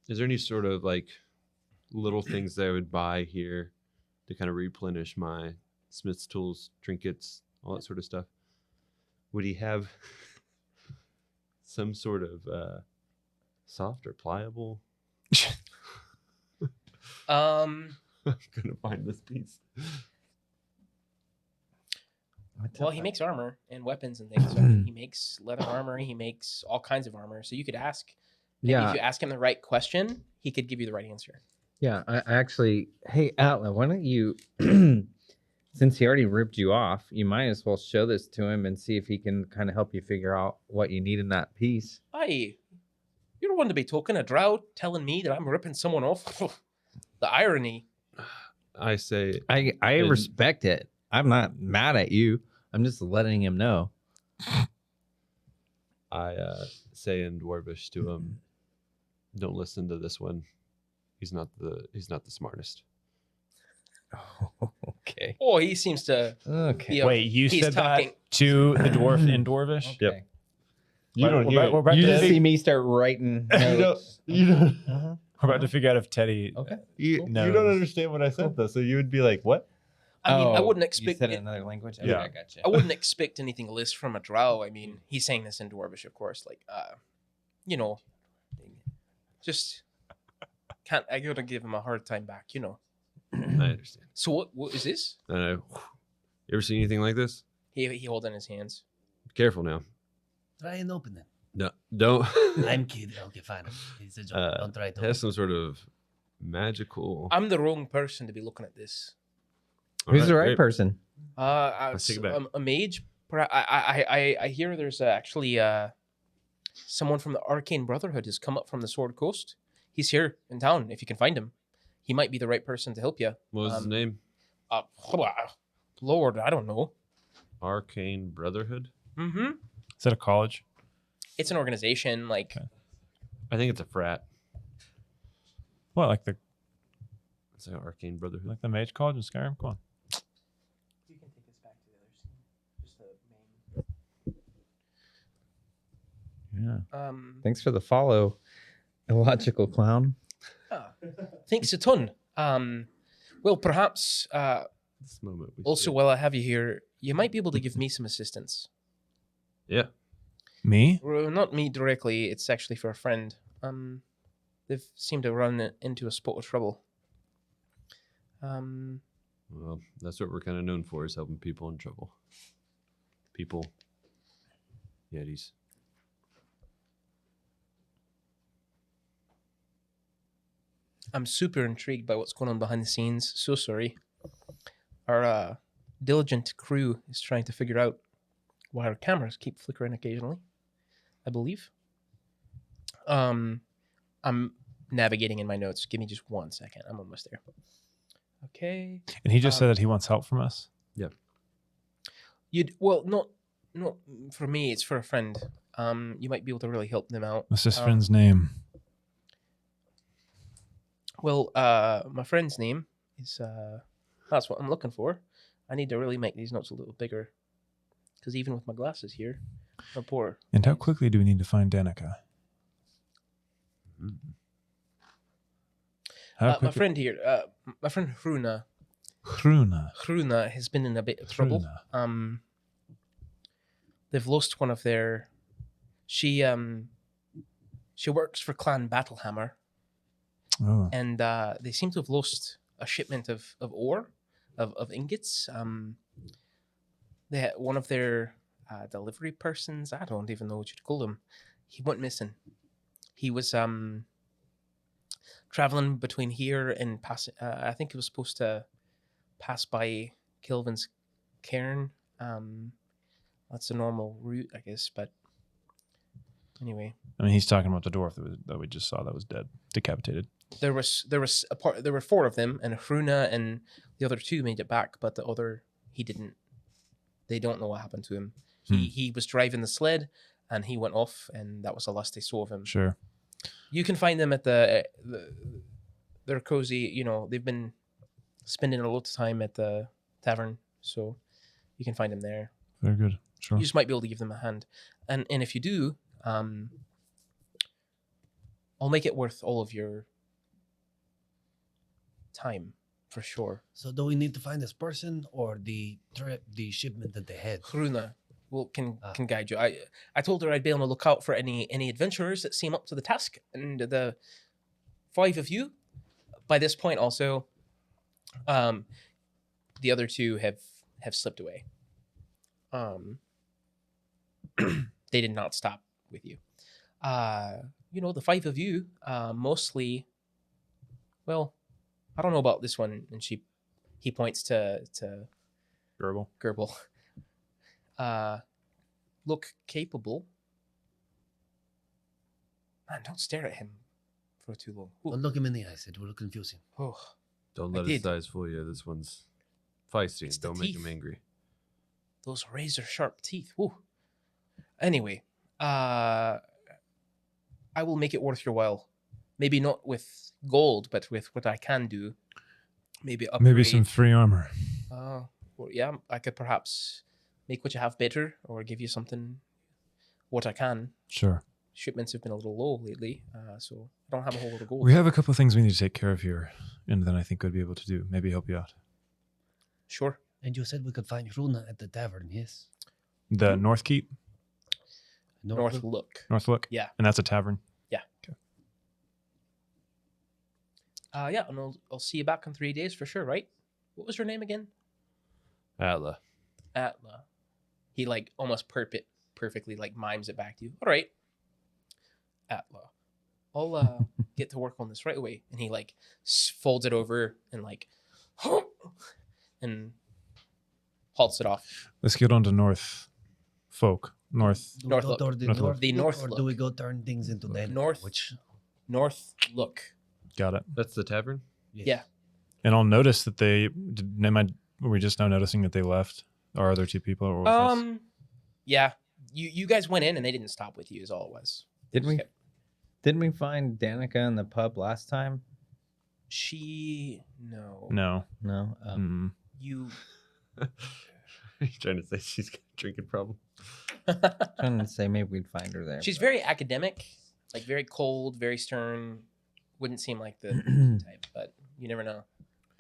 Is there any sort of like little things that I would buy here to kind of replenish my smith's tools, trinkets, all that sort of stuff? Would he have some sort of soft or pliable? I'm gonna find this piece. Well, he makes armor and weapons and things. So he makes leather armor. He makes all kinds of armor. So you could ask. Maybe Yeah. if you ask him the right question, he could give you the right answer. Yeah, I actually, hey, Atla, why don't you, since he already ripped you off, you might as well show this to him and see if he can kind of help you figure out what you need in that piece. Aye, you're one to be talking a drow telling me that I'm ripping someone off. The irony. I say, I And- respect it. I'm not mad at you. I'm just letting him know. I say in Dwarvish to him, don't listen to this one. He's not the smartest. Okay. Oh, he seems to. Okay. Yeah, Wait, you he's said talking. that to the dwarf in Dwarvish? Okay. You don't hear it. We're about You to just see me start writing notes. You we're about to figure out if Teddy. Okay. you No. don't understand what I said though. So you would be like, what? I mean, I Oh, wouldn't You expect. said it in another language? Okay, Yeah. I got you. I wouldn't expect anything less from a drow. I mean, he's saying this in Dwarvish, of course. Like, just can't. I gotta give him a hard time back. I understand. So what is this? You ever seen anything like this? He holds in his hands. Be careful now. Try and open it. No, don't. I'm kidding. Okay, fine. It's a joke. Don't try to. It has some sort of magical. I'm the wrong person to be looking at this. Who's the right great. person? Let's take it back. A mage. I hear there's actually someone from the Arcane Brotherhood has come up from the Sword Coast. He's here in town. If you can find him, he might be the right person to help you. What was his name? Lord, I don't know. Arcane Brotherhood. Mm-hmm. Is that a college? It's an organization. Like, Okay. I think it's a frat. What, like the It's like Arcane Brotherhood. mage college in Skyrim? Come on. you can take this back to the other scene. Just the main. Yeah. Thanks for the follow, illogical clown. Thanks a ton. Well, perhaps This moment. we also should- while I have you here, you might be able to give me some assistance. Yeah. Me? Well, not me directly. It's actually for a friend. They've seemed to run into a spot of trouble. Well, that's what we're kind of known for, is helping people in trouble. People. Yetis. I'm super intrigued by what's going on behind the scenes. So sorry. Our diligent crew is trying to figure out why our cameras keep flickering occasionally, I believe. I'm navigating in my notes. Give me just 1 second. I'm almost there. Okay. And he just said that he wants help from us. Not for me. It's for a friend. You might be able to really help them out. What's this friend's name? Well, my friend's name is. That's what I'm looking for. I need to really make these notes a little bigger, because even with my glasses here, I'm poor. And how quickly do we need to find Danica? My friend here, my friend Hruna. Hruna. Hruna has been in a bit of trouble. Hruna. They've lost one of their. She works for Clan Battlehammer, Oh. and they seem to have lost a shipment of ore, of ingots. They had one of their delivery persons. I don't even know what you'd call him. He went missing. He was traveling between here and I think he was supposed to pass by Kilvin's cairn. That's a normal route, I guess. But anyway, I mean, he's talking about the dwarf that we just saw that was dead, decapitated. there were 4 of them, and Hruna and the other 2 made it back, but the other, he didn't. They don't know what happened to him. He was driving the sled, and he went off, and that was the last they saw of him. Sure. You can find them at they're cozy. They've been spending a lot of time at the tavern, so you can find them there. Very good. Sure. You just might be able to give them a hand, and if you do, I'll make it worth all of your time for sure. So do we need to find this person or the shipment that they had? Hruna can guide you. I told her I'd be on the lookout for any adventurers that seem up to the task, and the 5 of you. By this point, also, the other 2 have slipped away. They did not stop with you. The 5 of you, mostly. Well, I don't know about this one, and he points to Gerbil. Look capable. Man, don't stare at him for too long. Ooh. Don't look him in the eyes. It will confuse him. Oh, Don't let his eyes fool you. This one's feisty. It's the Don't make teeth. him angry. those razor sharp teeth. Woo. Anyway, I will make it worth your while. Maybe not with gold, but with what I can do. Maybe upgrade. Maybe some free armor. Well, yeah, I could perhaps make what you have better, or give you something. What I can. Sure. Shipments have been a little low lately, so I don't have a whole lot of gold. We have a couple of things we need to take care of here, and then I think we'd be able to do. Maybe help you out. Sure. And you said we could find Runa at the tavern, yes? The North Keep, North Look. North Look. Yeah. And that's a tavern. Yeah. Okay. Yeah, and I'll see you back in 3 days for sure, right? What was your name again? Atla. Atla. He like almost perfectly like mimes it back to you. All right. Atla. I'll get to work on this right away. And he like folds it over and like and halts it off. Let's get on to North Folk. North. Do we North go Look. toward the North north, Look. The North or Look. do we go turn things into Daniel? North. Which North Look. Got it. That's the tavern? yes. Yeah. And I'll notice that were we just now noticing that they left? Our other two people? Or with us? Yeah. You guys went in and they didn't stop with you is all it was. Didn't we find Danica in the pub last time? No. No. No. You Are you trying to say she's got a drinking problem? Trying to say maybe we'd find her there. she's very academic, like very cold, very stern. Wouldn't seem like the type, but you never know.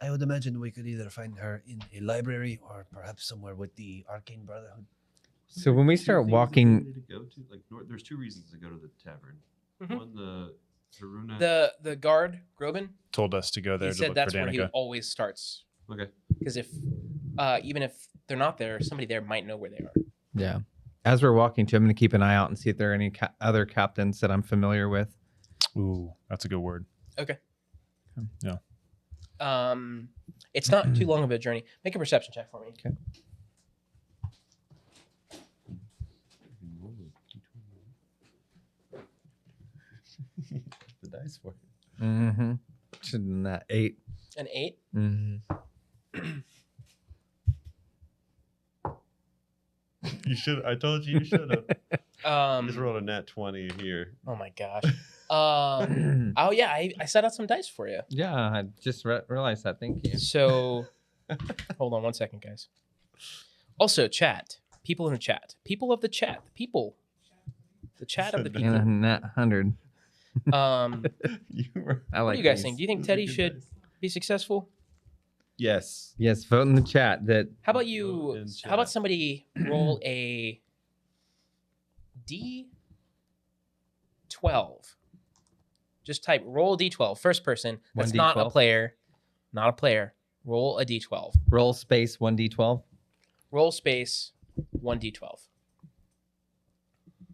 I would imagine we could either find her in a library or perhaps somewhere with the Arcane Brotherhood. So when we start walking, To go to, like, there's two reasons to go to the tavern. Mhm. One, the Haruna. The guard Groban, Told us to go there he to said look that's for where he Danica. always starts. Okay. Because if even if they're not there, somebody there might know where they are. yeah. As we're walking to, I'm going to keep an eye out and see if there are any other captains that I'm familiar with. Ooh, that's a good word. Okay. Yeah. It's not too long of a journey. Make a perception check for me. Okay. The dice for it. Mm-hmm. Shouldn't that 8? An 8. Mm-hmm. You should. I told you should have. Just Oh rolled a nat 20 here. my gosh. Oh yeah, I set out some dice for you. Yeah, I just realized that. Thank you. So, hold on one second, guys. Also, chat. People in the chat. People of the chat. People. The chat of the people. And a nat 100. You were. I What like do you guys these. think? Do you think Teddy should be successful? Yes. Yes, vote in the chat that How about Vote you? in How about chat. somebody roll a D12? Just type roll a D12. First person. That's not a 1d12? player. Not a player. Roll a D12. roll space 1d12. Roll space 1D12.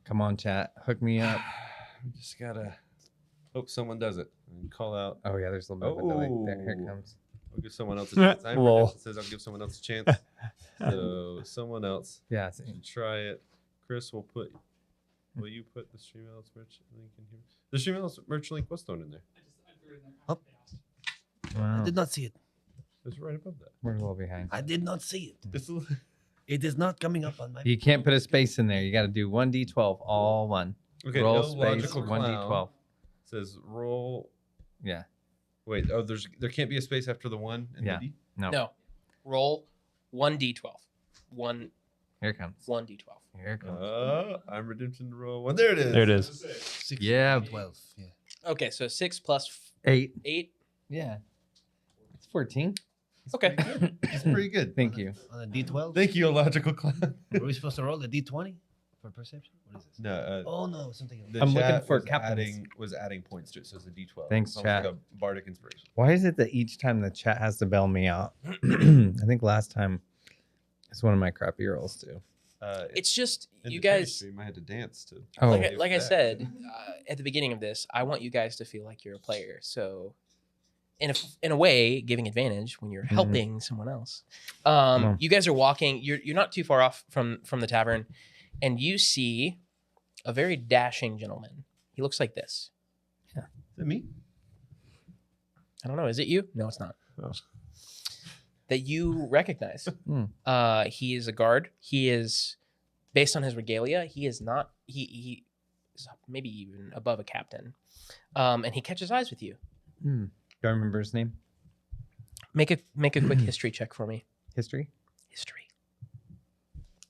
Come on, chat. Hook me up. Just gotta hope someone does it and call out. Oh, yeah, there's a little bit of a delay. There, here it Oh. comes. I'll give someone else a chance. I'm Lol. It says I'll give someone else a chance. So someone else Yeah, should try it. Chris will put. Will you put the Stream Elements merch link in here? The Stream Elements merch link was thrown in there. I threw it in there. Up. wow. I did not see it. It's right above that. We're a little behind. I did not see it. This is. It is not coming up on my. You can't put a space in there. You got to do 1d12, all one. Okay. roll no space logical 1d12. clown says roll. Yeah. Wait. Oh, there can't be a space after the 1 and Yeah. the D. No. No. Roll 1D12. 1 Here it comes. 1D12. Here it comes. I'm redemption to roll 1. There it is. There it is. 6, Yeah. 12. Yeah. Okay, so 6 plus 8. 8. Yeah. It's 14. Okay. It's pretty good. Thank you. On a D12. Thank you, illogical clown. Were we supposed to roll a D20 for perception? What is this? No. Oh no, something else. The I'm looking chat for was captains. adding points to it, so it's a D12. Thanks, It's almost chat. like a bardic inspiration. Why is it that each time the chat has to bail me out? I think last time it's one of my crappy rolls too. It's just In you the Twitch guys stream, I had to dance to. Oh, like I said at the beginning of this, I want you guys to feel like you're a player. So in a way, giving advantage when you're helping someone else. on. You guys are walking, you're not too far off from the tavern, and you see a very dashing gentleman. He looks like this. Is it me? I don't know. Is it you? No, it's not. Oh. That you recognize. Hmm. He is a guard. He is, based on his regalia, he is not. He is maybe even above a captain. And he catches eyes with you. Do I remember his name? Make a quick history check for me. History?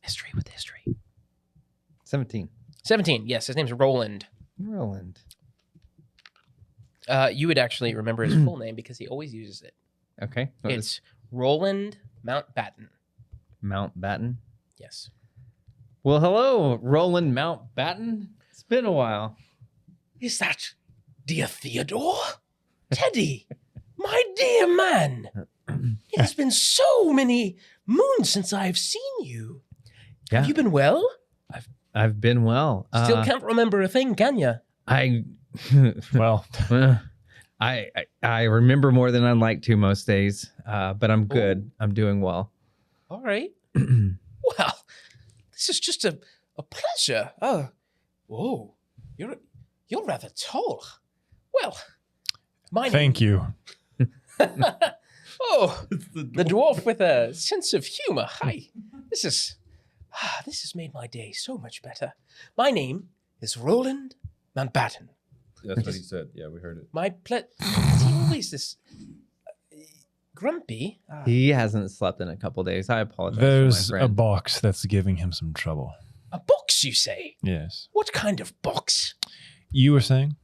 History with history. 17. 17. Yes, his name's Roland. Roland. You would actually remember his full name because he always uses it. Okay. What is- It's Roland Mountbatten. Mountbatten. Yes. Well, hello, Roland Mountbatten. It's been a while. Is that dear Theodore? Teddy, my dear man. It has been so many moons since I've seen you. Yeah. Have you been well? I've been well. Still can't remember a thing, can you? I Well, I remember more than I'd like to most days, but I'm good. I'm doing well. All right. Well, this is just a pleasure. Oh, whoa, you're rather tall. Well, my thank you. Oh, the dwarf with a sense of humor. Hi. This has made my day so much better. My name is Roland Mountbatten. That's what he said. Yeah, we heard it. Is he always this grumpy? He hasn't slept in a couple days. I apologize. There's my a friend. box that's giving him some trouble. A box, you say? Yes. What kind of box? You were saying?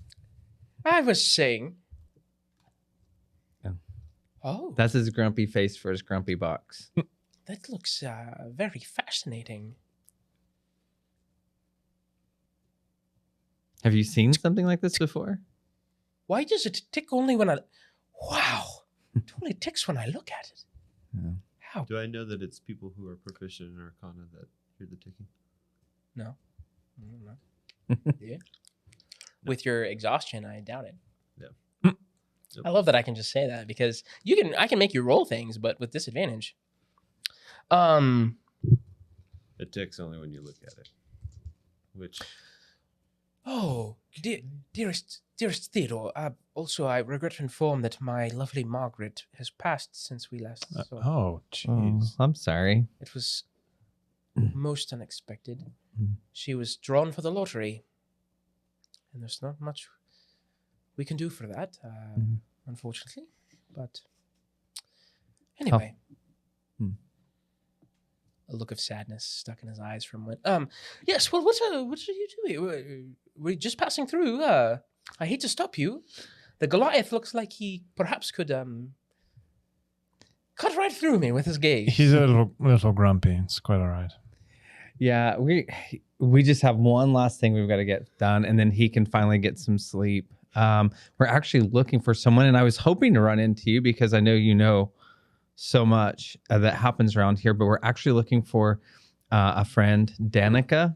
I was saying. Yeah. Oh, That's his grumpy face for his grumpy box. that looks very fascinating. Have you seen something like this before? Why does it tick only when I... Wow. It only ticks when I look at it. Yeah. How? Do I know that it's people who are proficient in Arcana that hear the ticking? No. Yeah. With your exhaustion, I doubt it. Yeah. I love that I can just say that because I can make you roll things, but with disadvantage. It ticks only when you look at it. Which Oh, dearest Theodore. Also, I regret to inform that my lovely Margaret has passed since we last saw. Oh, Oh, jeez. I'm sorry. It was most unexpected. She was drawn for the lottery, and there's not much we can do for that, unfortunately. But anyway, a look of sadness stuck in his eyes from when. Yes. Well, what are you doing? We're just passing through. I hate to stop you. The Goliath looks like he perhaps could cut right through me with his gaze. He's a little grumpy. It's quite all right. Yeah, we just have one last thing we've got to get done, and then he can finally get some sleep. We're actually looking for someone, and I was hoping to run into you because I know you know so much that happens around here, but we're actually looking for a friend, Danica.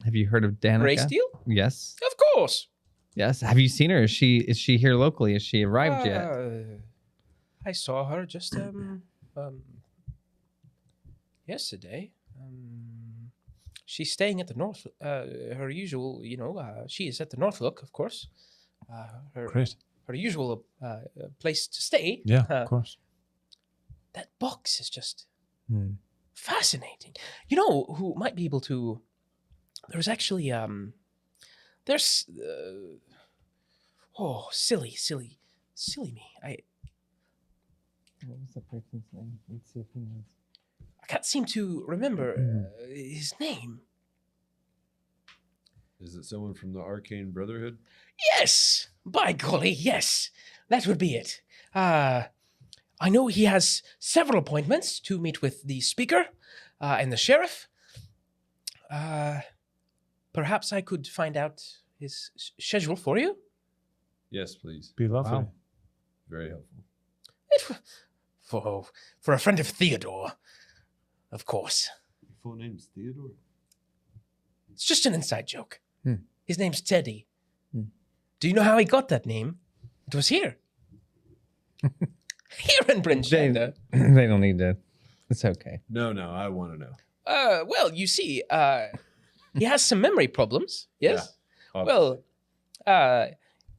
Have you heard of Danica? Grace Steel? Yes. Of course. Yes. Have you seen her? Is she here locally? Has she arrived yet? I saw her just yesterday. She's staying at the North. Her usual, she is at the Northlook, of course. Great. Her usual place to stay. Yeah, of course. That box is just fascinating. You know who might be able to? There's actually there's silly me. What was the person's name? Let's see if he knows. I can't seem to remember his name. is it someone from the Arcane Brotherhood? Yes, by golly, yes, that would be it. I know he has several appointments to meet with the speaker and the sheriff. Perhaps I could find out his schedule for you. Yes, please. Be lovely. Wow. Very helpful. For a friend of Theodore, of course. Your full name's Theodore? It's just an inside joke. Hmm. His name's Teddy. Do you know how he got that name? It was here. Here in Bryn Shander. They don't need to. It's okay. No, I want to know. Well, you see, he has some memory problems. Yes. Yeah, well,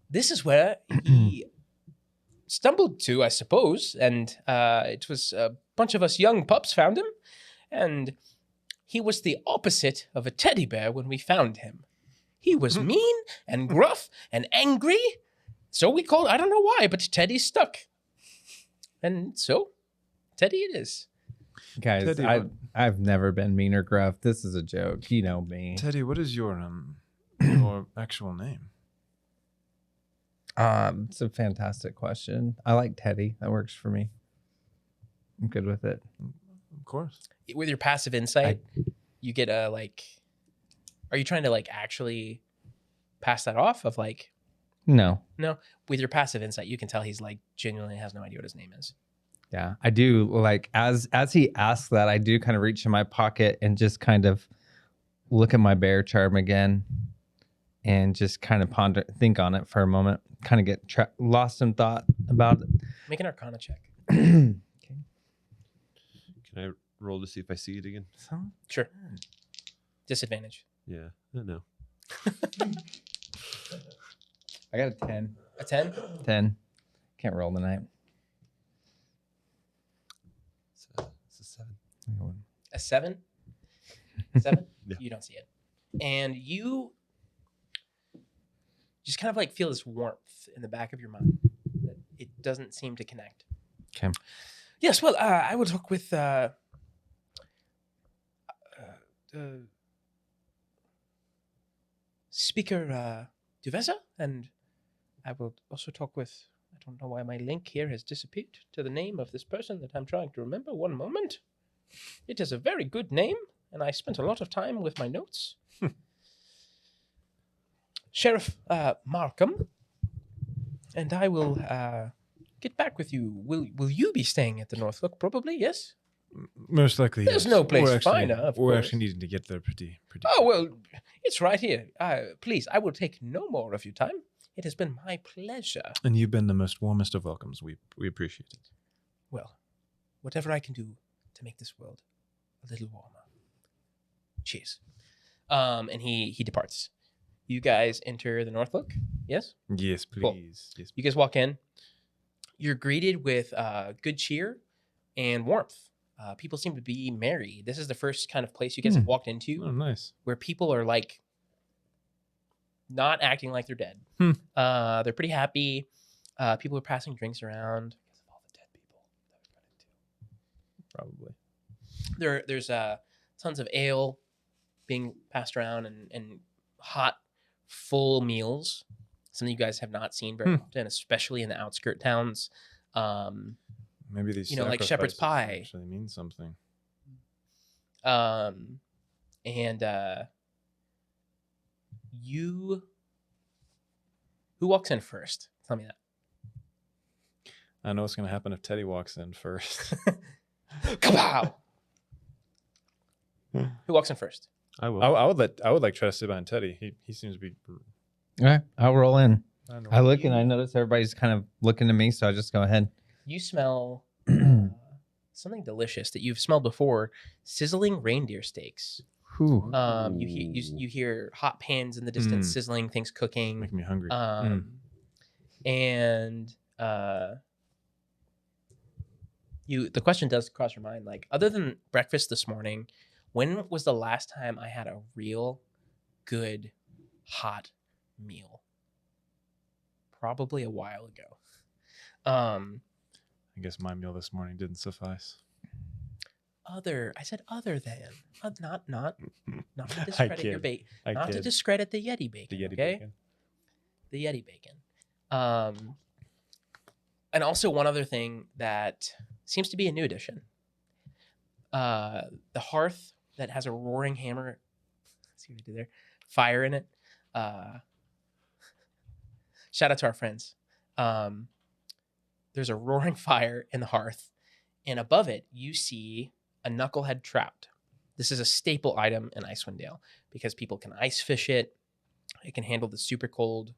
this is where he stumbled to, I suppose, and it was a bunch of us young pups found him, and he was the opposite of a teddy bear when we found him. He was mean and gruff and angry, so we called, I don't know why, but Teddy stuck. And so, Teddy it is. Guys, Teddy, I've never been mean or gruff. This is a joke. You know me. Teddy, what is your your actual name? It's a fantastic question. I like Teddy. That works for me. I'm good with it. Of course. With your passive insight, you get a are you trying to actually pass that off of No. no, with your passive insight, you can tell he's genuinely has no idea what his name is. Yeah, I do as he asks that, I do kind of reach in my pocket and just kind of look at my bear charm again and just kind of think on it for a moment, kind of get lost in thought about it. Make an Arcana check. Can I roll to see if I see it again? Sure. Disadvantage. Yeah, I know. I got a 10. A 10? 10. Can't roll tonight. It's a 7. A 7? 7? Yeah. You don't see it. And you just kind of feel this warmth in the back of your mind that it doesn't seem to connect. Okay. Yes, well, I will talk with Speaker Duveza, and I will also talk with don't know why my link here has disappeared to the name of this person that I'm trying to remember. One moment. It is a very good name, and I spent a lot of time with my notes. Sheriff Markham, and I will get back with you. Will you be staying at the Northlook? Probably, yes. Most likely, There's yes. no place We're actually, finer, of We're course. actually needing to get there pretty. Oh, well, it's right here. Please, I will take no more of your time. It has been my pleasure. And you've been the most warmest of welcomes. We appreciate it. Well, whatever I can do to make this world a little warmer. Cheers. And he departs. You guys enter the Northlook? Yes? Yes, Cool. please. Yes. You guys walk in. You're greeted with good cheer and warmth. People seem to be merry. This is the first kind of place you guys have walked into Oh, nice. where people are like not acting like they're dead. They're pretty happy. People are passing drinks around. Because of all the dead people that we've run into. Probably. There's tons of ale being passed around and hot, full meals. Something you guys have not seen very often, especially in the outskirt towns. Maybe these like shepherd's sacrifices pie. actually mean something. Who walks in first? Tell me that. I know what's going to happen if Teddy walks in first. Kapow! Who walks in first? I will. I would like try to sit behind Teddy. He seems to be. All right, I'll roll in. I don't know. I look and I notice everybody's kind of looking to me, so I just go ahead. You smell something delicious that you've smelled before: sizzling reindeer steaks. Whew. You hear hot pans in the distance sizzling, things cooking. Making me hungry. And the question does cross your mind, like, other than breakfast this morning, when was the last time I had a real good hot meal? Probably a while ago. I guess my meal this morning didn't suffice. I said other than, not to discredit your kid. bait, I not to kid. discredit the Yeti bacon. The Yeti okay? bacon. The Yeti bacon. And also one other thing that seems to be a new addition. The hearth that has a roaring hammer. See what I did there? Fire in it. Shout out to our friends. There's a roaring fire in the hearth, and above it, you see a knucklehead trout. This is a staple item in Icewind Dale because people can ice fish it. It can handle the super cold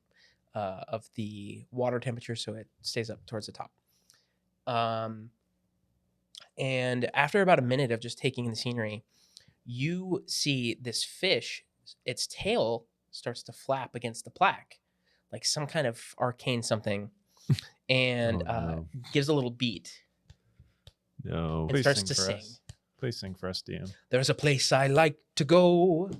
of the water temperature, so it stays up towards the top. And after about a minute of just taking in the scenery, you see this fish, its tail starts to flap against the plaque, like some kind of arcane something, and gives a little beat. No. It starts to for sing. us. Please sing for us, DM. There's a place I like to go,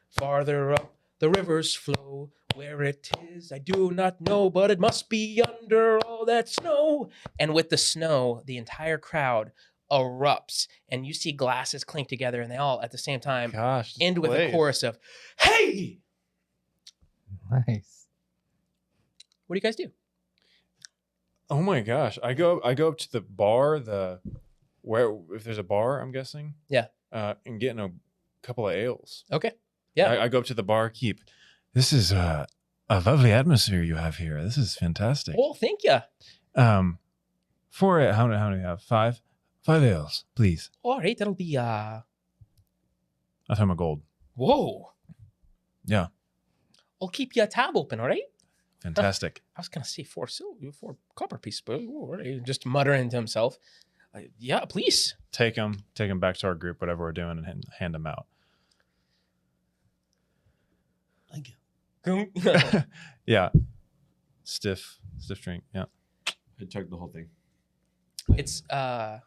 farther up the rivers flow. Where it is, I do not know, but it must be under all that snow. And with the snow, the entire crowd erupts, and you see glasses clink together, and they all at the same time Gosh. end with a chorus of "Hey!" Nice. What do you guys do? Oh my gosh. I go up to the bar, if there's a bar, I'm guessing. Yeah. And getting a couple of ales. Okay. Yeah. I go up to the barkeep. This is a lovely atmosphere you have here. This is fantastic. Well, thank you. For it, how many do you have? Five ales, please. All right, that'll be I'll have my gold. whoa. Yeah. I'll keep your tab open, all right? Fantastic. I was gonna say 4 copper pieces, but all right. Just muttering to himself. Yeah, please. Take them back to our group, whatever we're doing, and hand them out. Thank you. Yeah. Stiff drink. Yeah. I chugged the whole thing. It's a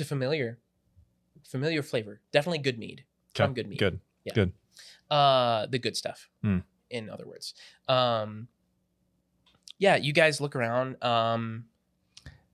familiar flavor. Definitely good mead from good mead. Good. Yeah. Good. The good stuff. In other words. Yeah, you guys look around.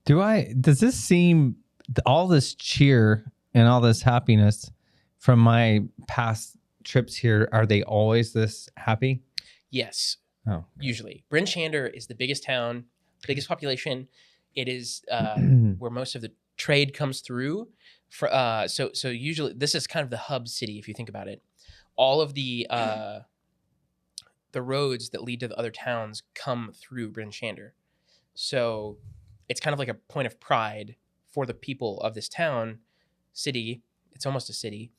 Does this seem, all this cheer and all this happiness from my past trips here, are they always this happy? Yes. Oh. Usually. Bryn Shander is the biggest town biggest population. It is where most of the trade comes through. So usually this is kind of the hub city if you think about it. All of the roads that lead to the other towns come through Bryn Shander. So it's kind of like a point of pride for the people of this town, city. It's almost a city.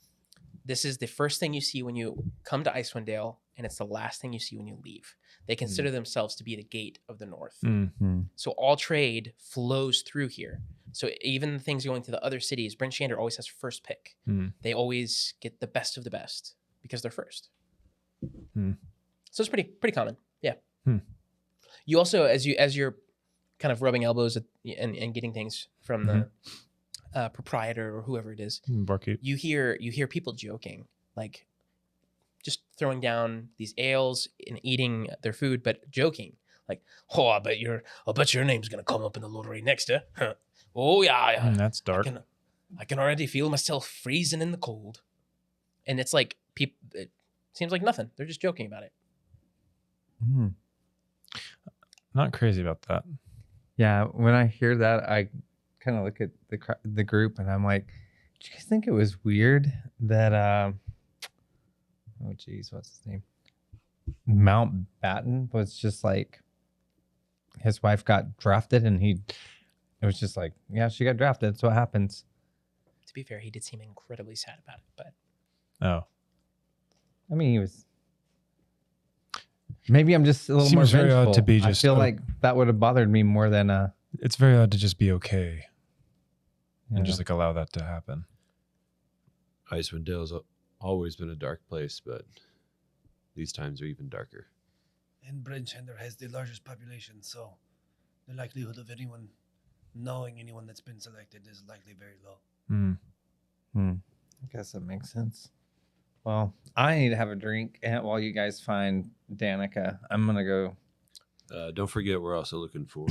This is the first thing you see when you come to Icewind Dale, and it's the last thing you see when you leave. They consider themselves to be the gate of the north. So all trade flows through here. So even the things going to the other cities, Bryn Shander always has first pick. They always get the best of the best because they're first. So it's pretty common. Yeah. You also, as you're kind of rubbing elbows and getting things from the proprietor or whoever it is, Barkeep. you hear people joking, like just throwing down these ales and eating their food, but joking, like, "Oh, I bet your name's gonna come up in the lottery next year." Huh. Oh yeah, That's dark. I can already feel myself freezing in the cold, and it's like people. It seems like nothing. They're just joking about it. Not crazy about that. Yeah, when I hear that, I kind of look at the group and I'm like, "Do you guys think it was weird that oh geez, what's his name? Mountbatten was just like his wife got drafted and it was just like, yeah, she got drafted. That's what happens." To be fair, he did seem incredibly sad about it, but Oh, I mean, he was. Maybe I'm just a little more Seems very odd vengeful. to be I just feel o- like that would have bothered me more than it's very odd to just be okay you and know. just like allow that to happen. Icewind Dale's always been a dark place, but these times are even darker. And Brenchender has the largest population, so the likelihood of anyone knowing anyone that's been selected is likely very low. I guess that makes sense. Well, I need to have a drink while you guys find Danica. I'm gonna go, Don't forget, we're also looking for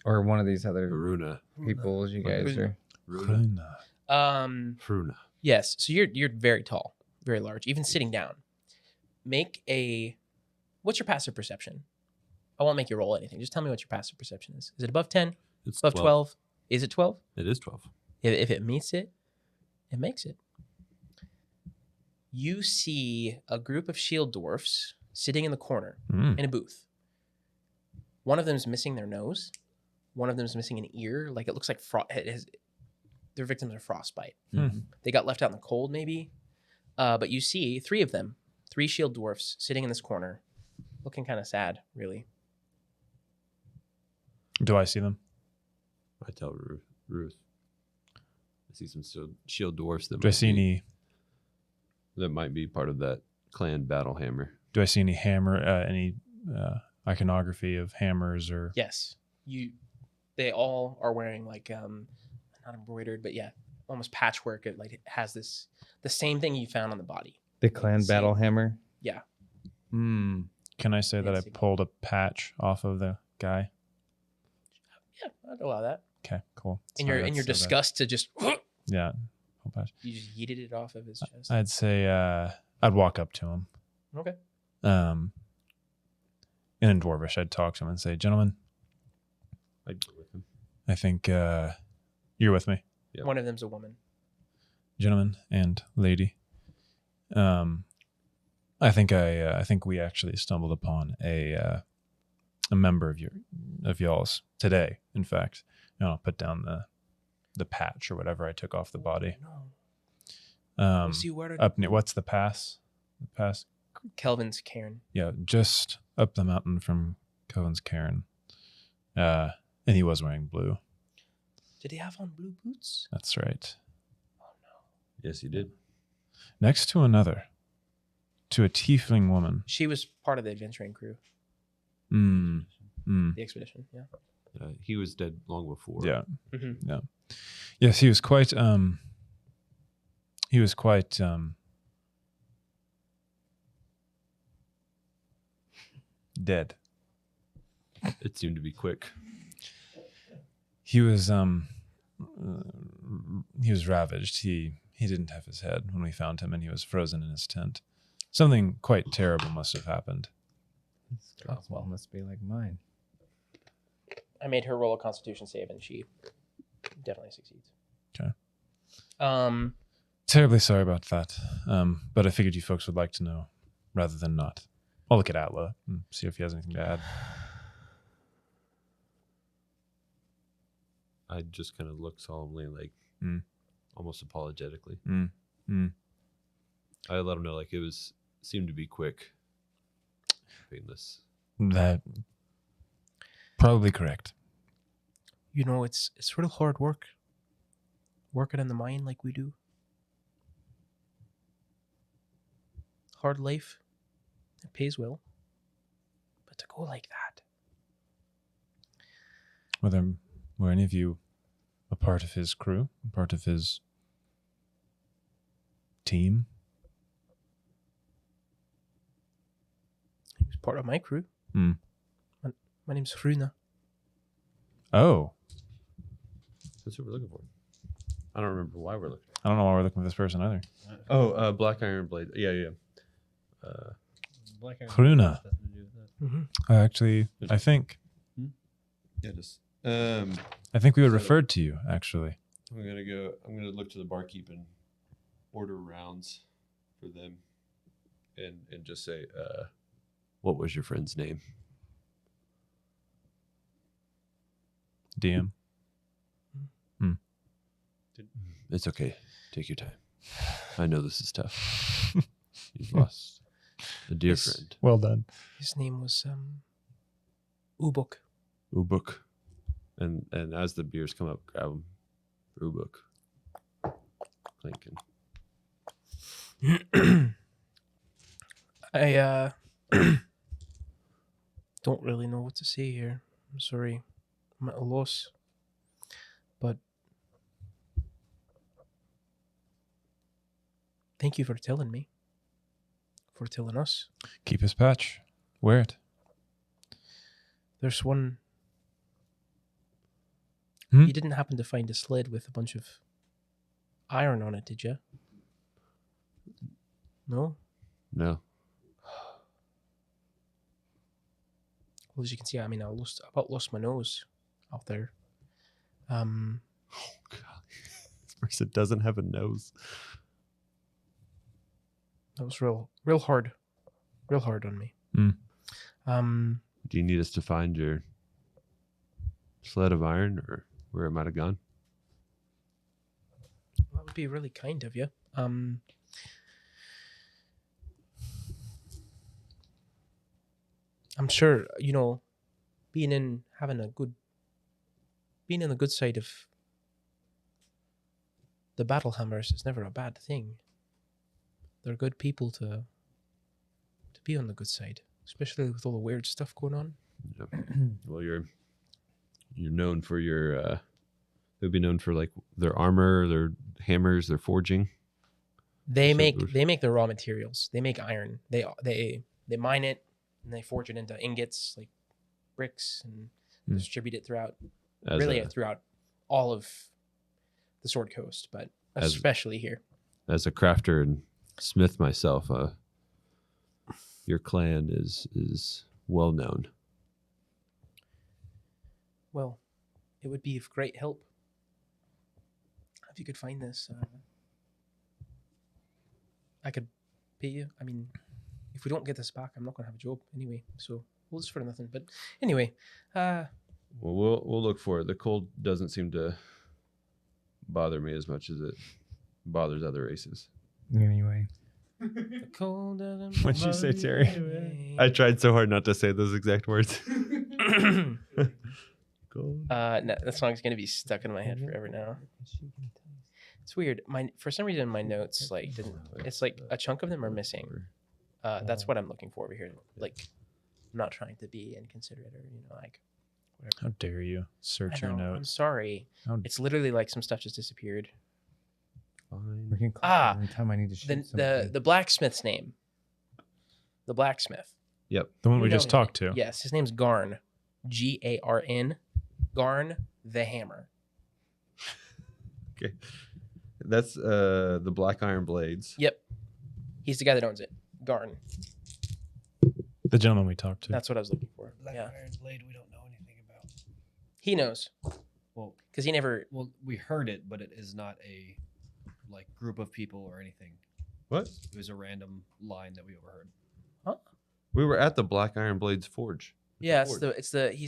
or one of these other Runa. people. As you guys are. Runa. Fruna. yes. So you're very tall, very large, even sitting down. What's your passive perception? I won't make you roll anything. Just tell me what your passive perception is. Is it above 10? It's Above 12? Is it 12? It is 12. If it meets it, it makes it. You see a group of shield dwarfs sitting in the corner in a booth. One of them's missing their nose. One of them's missing an ear. Like it looks like they're victims of frostbite. They got left out in the cold, maybe. But you see three of them, three shield dwarfs sitting in this corner, looking kind of sad, really. Do I see them? I tell Ruth. I see some shield dwarfs Do I see any? that might be part of that clan battle hammer. Do I see any any iconography of hammers or? Yes, they all are wearing like not embroidered, but yeah, almost patchwork. It has the same thing you found on the body. The clan See. battle hammer. Yeah. Can I say that I Fancy. pulled a patch off of the guy? Yeah, I'd allow that. Okay, cool. In Sorry, your that's so bad. disgust to just Yeah, whole patch. you just yeeted it off of his chest. I'd say I'd walk up to him. Okay. And in Dwarvish, I'd talk to him and say, "Gentlemen, I'd go with him. I think you're with me, Yep. One of them's a woman. gentlemen and lady. I think we actually stumbled upon a member of y'all's today. In fact, I'll put down the patch or whatever I took off the body. No. Was he wearing Up near what's the pass? The pass. Kelvin's Cairn? Yeah, just up the mountain from Cohen's Cairn. And he was wearing blue. Did he have on blue boots? That's right. Yes, he did. Next to another. To a tiefling woman. She was part of the adventuring crew, The the expedition. Yeah. He was dead long before. Yeah. Mm-hmm. Yeah. Yes, he was quite dead. It seemed to be quick. He was ravaged. He didn't have his head when we found him, and he was frozen in his tent. Something quite terrible must have happened. Well, must be like mine. I made her roll a Constitution save, and she definitely succeeds. Okay. Um, Terribly sorry about that. But I figured you folks would like to know rather than not. I'll look at Atla and see if he has anything to add. I just kind of look solemnly, like almost apologetically. I let him know like seemed to be quick, painless. That probably correct. you know, it's real hard work. Working in the mine like we do. Hard life. It pays well. But to go like that. Were any of you a part of his crew? A part of his team? He was part of my crew. Mm. My name's Hruna. Oh, That's what we're looking for. I don't remember why we're looking. I don't know why we're looking for this person either. Oh, Black Iron Blade. Yeah. Black Iron Hruna. has nothing to do with that. Mm-hmm. Actually, I think Yeah, just. we were referred to you. Actually, I'm gonna look to the barkeep and order rounds for them, and just say, what was your friend's name? DM. It's okay. Take your time. I know this is tough. You've lost a dear Yes. friend. Well done. His name was Ubuk. Ubuk. And as the beers come up, grab them. Ubuk. Clinking. I don't really know what to say here. I'm sorry. I'm at a loss. But thank you for telling me. For telling us. Keep his patch. Wear it. There's one. Hmm? You didn't happen to find a sled with a bunch of iron on it, did you? No? No. Well, as you can see, I mean, I about lost my nose out there. Oh, God. This person doesn't have a nose. That was real hard on me. Mm. Do you need us to find your sled of iron or where it might have gone? That would be really kind of you. I'm sure, you know, being in the good side of the battle hammers is never a bad thing. They're good people to be on the good side, especially with all the weird stuff going on. Yep. Well, you're known for your. They'd be known for like their armor, their hammers, their forging. They So make those- they make the raw materials. They make iron. They mine it and they forge it into ingots like bricks and Hmm. distribute it throughout As throughout all of the Sword Coast, but As- especially here. as a crafter and smith myself, your clan is well known. Well, it would be of great help if you could find this. I could pay you. I mean, if we don't get this back, I'm not going to have a job anyway. So we'll just for nothing. But anyway, Well, we'll look for it. The cold doesn't seem to bother me as much as it bothers other races. Anyway, the cold doesn't What'd you say, Terry? me. I tried so hard not to say those exact words. Cold. No, that song's gonna be stuck in my head forever now. It's weird. For some reason my notes like didn't. It's like a chunk of them are missing. That's what I'm looking for over here. Like, I'm not trying to be inconsiderate or like whatever. How dare you search I your know, I'm notes? sorry. How- It's literally like some stuff just disappeared. Fine. we can call Ah, every time I need to shoot The something. the blacksmith's name. The blacksmith. Yep. The one You we know just him. talked to. Yes, his name's Garn. Garn. Garn the Hammer. Okay. That's the Black Iron Blades. Yep. He's the guy that owns it. Garn. The gentleman we talked to. That's what I was looking for. Black Yeah. Iron Blade, we don't know anything about. He knows Well, because he never. well, we heard it, but it is not a like group of people or anything. What? It was a random line that we overheard. We were at the Black Iron Blades Forge. Yeah, he's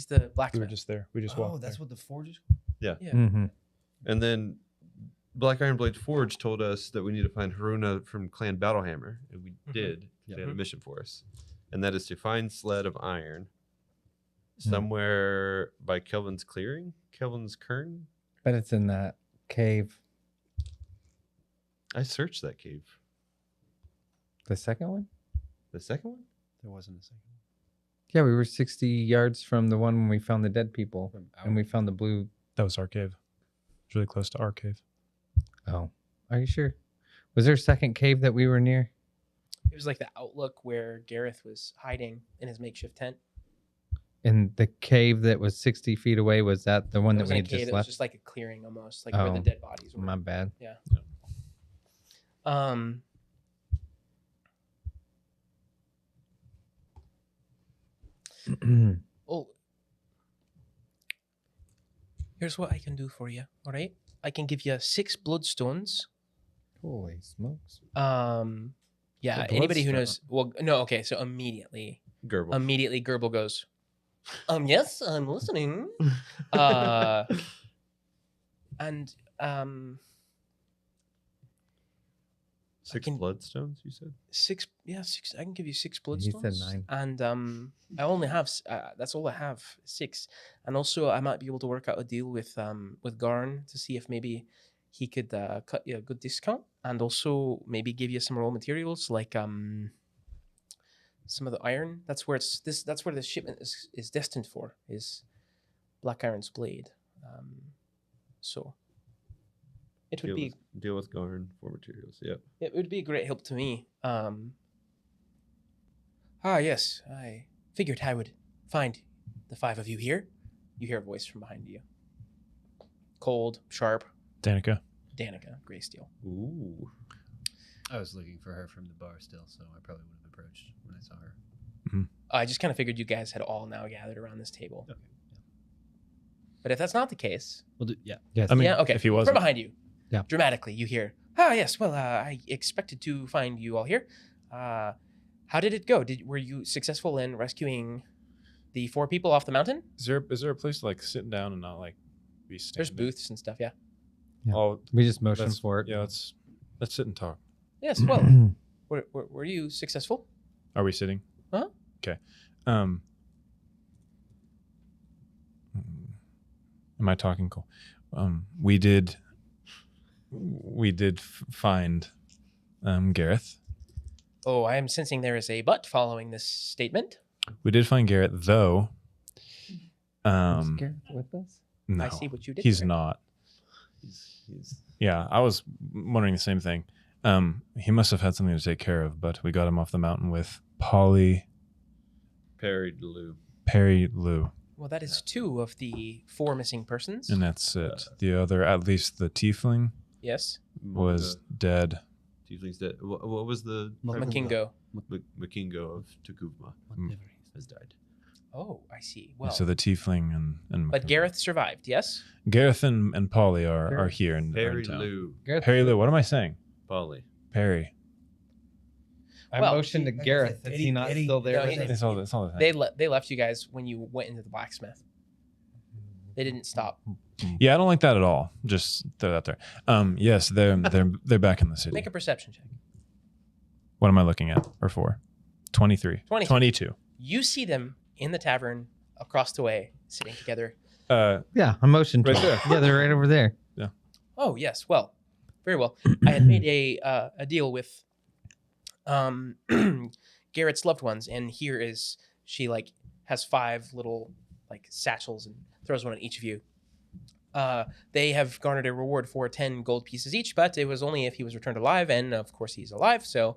the We blacksmith. were just there. We just Oh, walked that's there. what the forge is. Yeah. Mm-hmm. And then Black Iron Blades Forge told us that we need to find Haruna from Clan Battlehammer, and we did. They had a mission for us, and that is to find Sled of Iron somewhere by Kelvin's Clearing, Kelvin's Cairn. But it's in that cave. I searched that cave. The second one? The second one? There wasn't a second. Yeah, we were 60 yards from the one when we found the dead people. From And we found the blue. That was our cave. It's really close to our cave. Oh, are you sure? Was there a second cave that we were near? It was like the outlook where Gareth was hiding in his makeshift tent. And the cave that was 60 feet away, was that the one It that wasn't we a had cave, just it was left? just like a clearing almost, like where the Oh. dead bodies were. My bad. Um. Oh. Here's what I can do for you. All right, I can give you 6 bloodstones. Holy smokes. Yeah. The Anybody who bloodstone. knows. Well, no. Okay. So immediately, Gerbil. Gerbil goes. Yes, I'm listening. And 6 can- bloodstones, you said? 6. Yeah, 6. I can give you 6 He bloodstones. said 9. And I only have. That's all I have. 6. And also, I might be able to work out a deal with Garn to see if maybe he could cut you a good discount, and also maybe give you some raw materials like some of the iron. That's where That's where this shipment is destined for. Is Black Iron's blade. So it would Deal with Garn for materials. Yep. it would be a great help to me. Yes, I figured I would find the 5 of you here. You hear a voice from behind you. Cold, sharp, Danica. Danica, Greysteel. Ooh. I was looking for her from the bar still, so I probably would have approached when I saw her. I just kind of figured you guys had all now gathered around this table. Okay. But if that's not the case, We'll do. Yeah. Yes. I mean, yeah, okay. if he From wasn't. behind you, Yeah. dramatically, you hear, yes, well, I expected to find you all here. How did it go? Were you successful in rescuing the 4 people off the mountain? Is there a place to like sit down and not like be standing? There's booths and stuff, yeah. Oh, We just motioned that's, for it. yeah. Let's sit and talk. Yes, well, were you successful? Are we sitting? Uh-huh. Okay. Am I talking cool? We did find Gareth. Oh, I am sensing there is a but following this statement. We did find Gareth, though. Is Gareth with us? No, I see what you did he's there. not. He's Yeah, I was wondering the same thing. He must have had something to take care of, but we got him off the mountain with Polly Perry Lou. Perry Lou, Well, that is 2 of the 4 missing persons. and that's it. The other, at least the tiefling, Yes, was dead. Tiefling's dead. What was the Makingo. Makingo of Tukuvma has died. Oh, I see. Well, So the tiefling and but Gareth survived, yes? Gareth and Polly are here in Perry town. Lou. Gareth, Perry Lou. What am I saying? Polly. Perry. I Well, motioned to Gareth. Is he not still there? No, with he- us? It's all the thing. They left you guys when you went into the blacksmith. They didn't stop. Yeah, I don't like that at all. Just throw that there. Yes, they're back in the city. Make a perception check. What am I looking at? Or for? 23. 23. 22. You see them in the tavern across the way, sitting together. Yeah, I motioned to Right him. Yeah, they're right over there. Oh yes, well, very well. I had made a deal with Garrett's loved ones, and here is she like has 5 little like satchels and throws one at each of you. They have garnered a reward for 10 gold pieces each, but it was only if he was returned alive, and of course he's alive. So,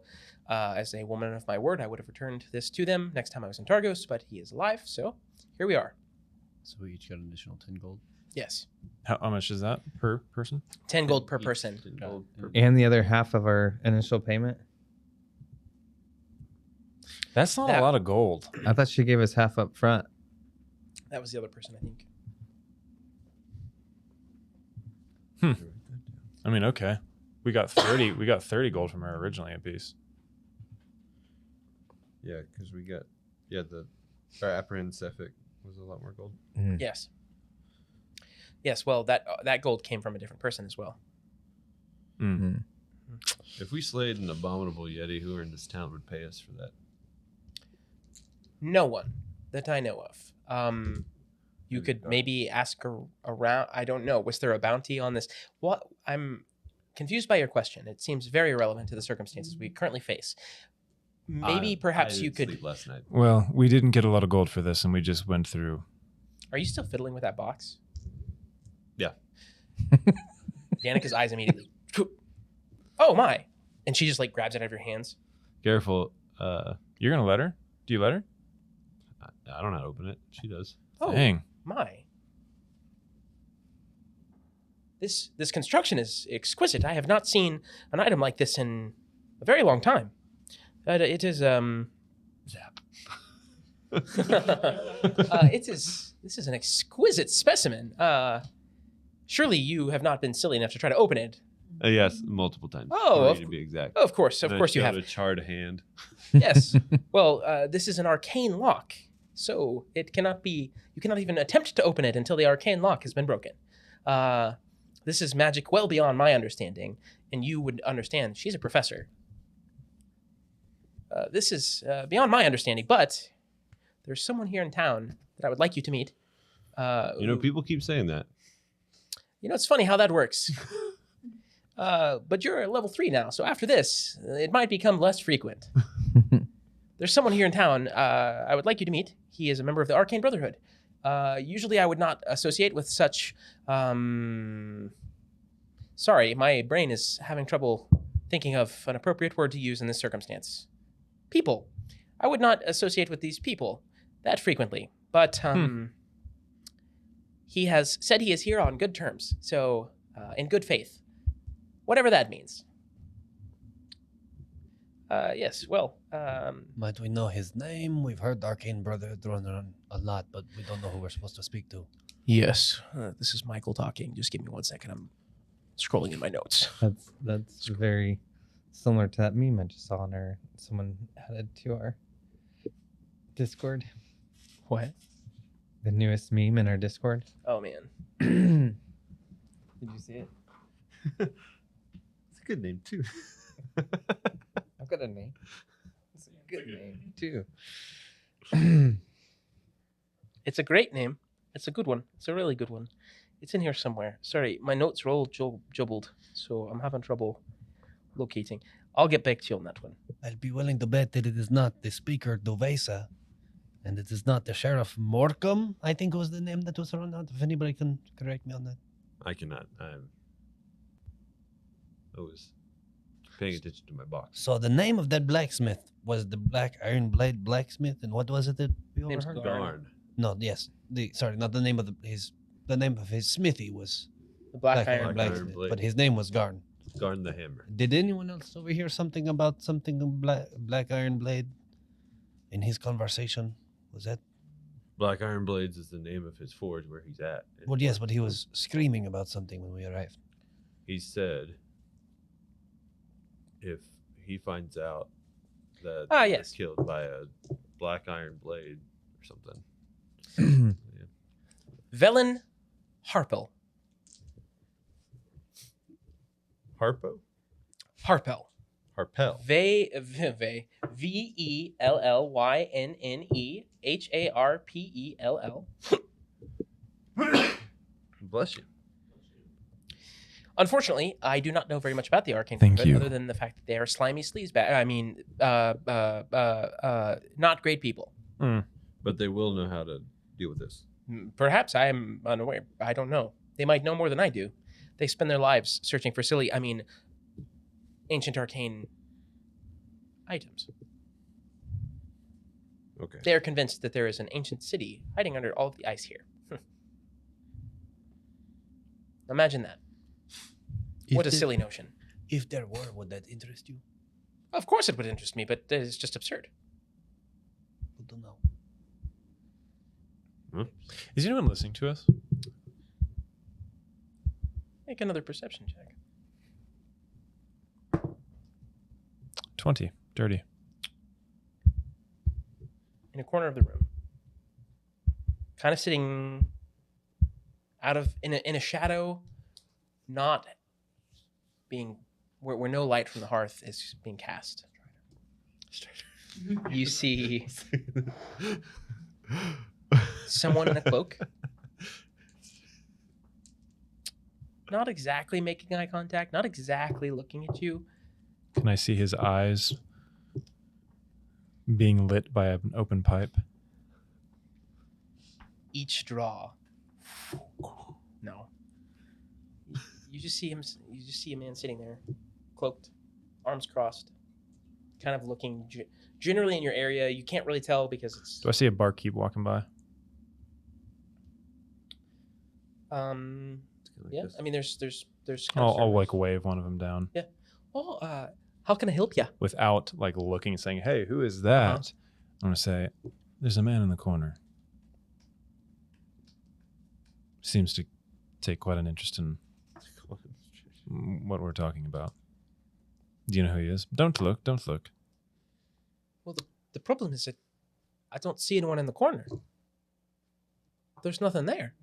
as a woman of my word, I would have returned this to them next time I was in Targos, but he is alive. So here we are. So we each got an additional 10 gold. Yes, How much is that per person? 10 gold per Each person. 10 gold per- And the other half of our initial payment. That's not That- a lot of gold. I thought she gave us half up front. That was the other person, I think. I mean, okay. We got 30. We got 30 gold from her originally a piece. Yeah, because we got our apprehend Cephalic was a lot more gold. Yes. Yes. Well, that gold came from a different person as well. Mm. If we slayed an abominable Yeti, who in this town would pay us for that? No one that I know of. You Maybe could not. maybe ask around. I don't know. Was there a bounty on this? What? I'm confused by your question. It seems very relevant to the circumstances we currently face. Maybe perhaps I you didn't could. sleep last night. Well, we didn't get a lot of gold for this, and we just went through. Are you still fiddling with that box? Yeah. Danica's eyes immediately. Oh my! And she just like grabs it out of your hands. Careful. You're gonna let her? Do you let her? I don't know how to open it. She does. Oh Dang. my! This construction is exquisite. I have not seen an item like this in a very long time. It is Zap. This is an exquisite specimen. Surely you have not been silly enough to try to open it. Yes, multiple times. Oh, to be exact. Of course And I you showed have. a charred hand. Yes. Well, this is an arcane lock, so it cannot be. You cannot even attempt to open it until the arcane lock has been broken. This is magic well beyond my understanding, and you would understand. She's a professor. This is beyond my understanding, but there's someone here in town that I would like you to meet. People keep saying that. It's funny how that works. But you're at level 3 now, so after this, it might become less frequent. There's someone here in town I would like you to meet. He is a member of the Arcane Brotherhood. Usually I would not associate with such... Sorry, my brain is having trouble thinking of an appropriate word to use in this circumstance. People. I would not associate with these people that frequently, but he has said he is here on good terms, so in good faith. Whatever that means. Yes, well... Might we know his name? We've heard Arcane Brotherhood thrown around a lot, but we don't know who we're supposed to speak to. Yes, this is Michael talking. Just give me 1 second. I'm scrolling in my notes. That's very similar to that meme I just saw on our someone added to our Discord. What? The newest meme in our Discord. Oh, man. Did you see it? It's a good name, too. I've got a name. It's a good name too. It's a great name. It's a good one. It's a really good one. It's in here somewhere. Sorry, my notes are all jumbled, so I'm having trouble locating. I'll get back to you on that one. I'd be willing to bet that it is not the Speaker Dovesa, and it is not the Sheriff Morcom, I think was the name that was thrown out. If anybody can correct me on that. I cannot. I was paying attention to my box. So the name of that blacksmith was the Black Iron Blade blacksmith, and what was it that we Name's overheard? Garn. No, yes. Not the name of the name of his smithy was The Black Iron Iron. Black- Blacksmith, Blade. but his name was Garn. Garn the hammer. Did anyone else overhear something about something of Black Iron Blade in his conversation? Was that? Black Iron Blades is the name of his forge where he's at. Well, yes, but he was screaming about something when we arrived. He said if he finds out that Ah, he was yes. killed by a black iron blade or something. Yeah. Velen Harpel. Harpo? Harpel. Harpel. Vellynne Bless you. Unfortunately, I do not know very much about the Arcane Thank Brotherhood you. other than the fact that they are slimy sleazebag. I mean, not great people. But they will know how to deal with this. Perhaps I am unaware. I don't know. They might know more than I do. They spend their lives searching for ancient arcane items. Okay. They are convinced that there is an ancient city hiding under all of the ice here. Imagine that. What a silly notion. If there were, would that interest you? Of course it would interest me, but it is just absurd. Good to know. Is anyone listening to us? Make another perception check. 20. Dirty. In a corner of the room, kind of sitting in a shadow, not being where no light from the hearth is being cast. You see someone in a cloak, not exactly making eye contact, not exactly looking at you. Can I see his eyes being lit by an open pipe? Each draw, no. You just see him. You just see a man sitting there, cloaked, arms crossed, kind of looking generally in your area. You can't really tell because it's. Do I see a barkeep walking by? Yeah. I mean, there's. Kind of I'll servers. like wave one of them down Oh, how can I help you? without like looking and saying, "Hey, who is that?" I'm gonna say, "There's a man in the corner. Seems to take quite an interest in what we're talking about. Do you know who he is? Don't look. Don't look." Well, the problem is that I don't see anyone in the corner. There's nothing there.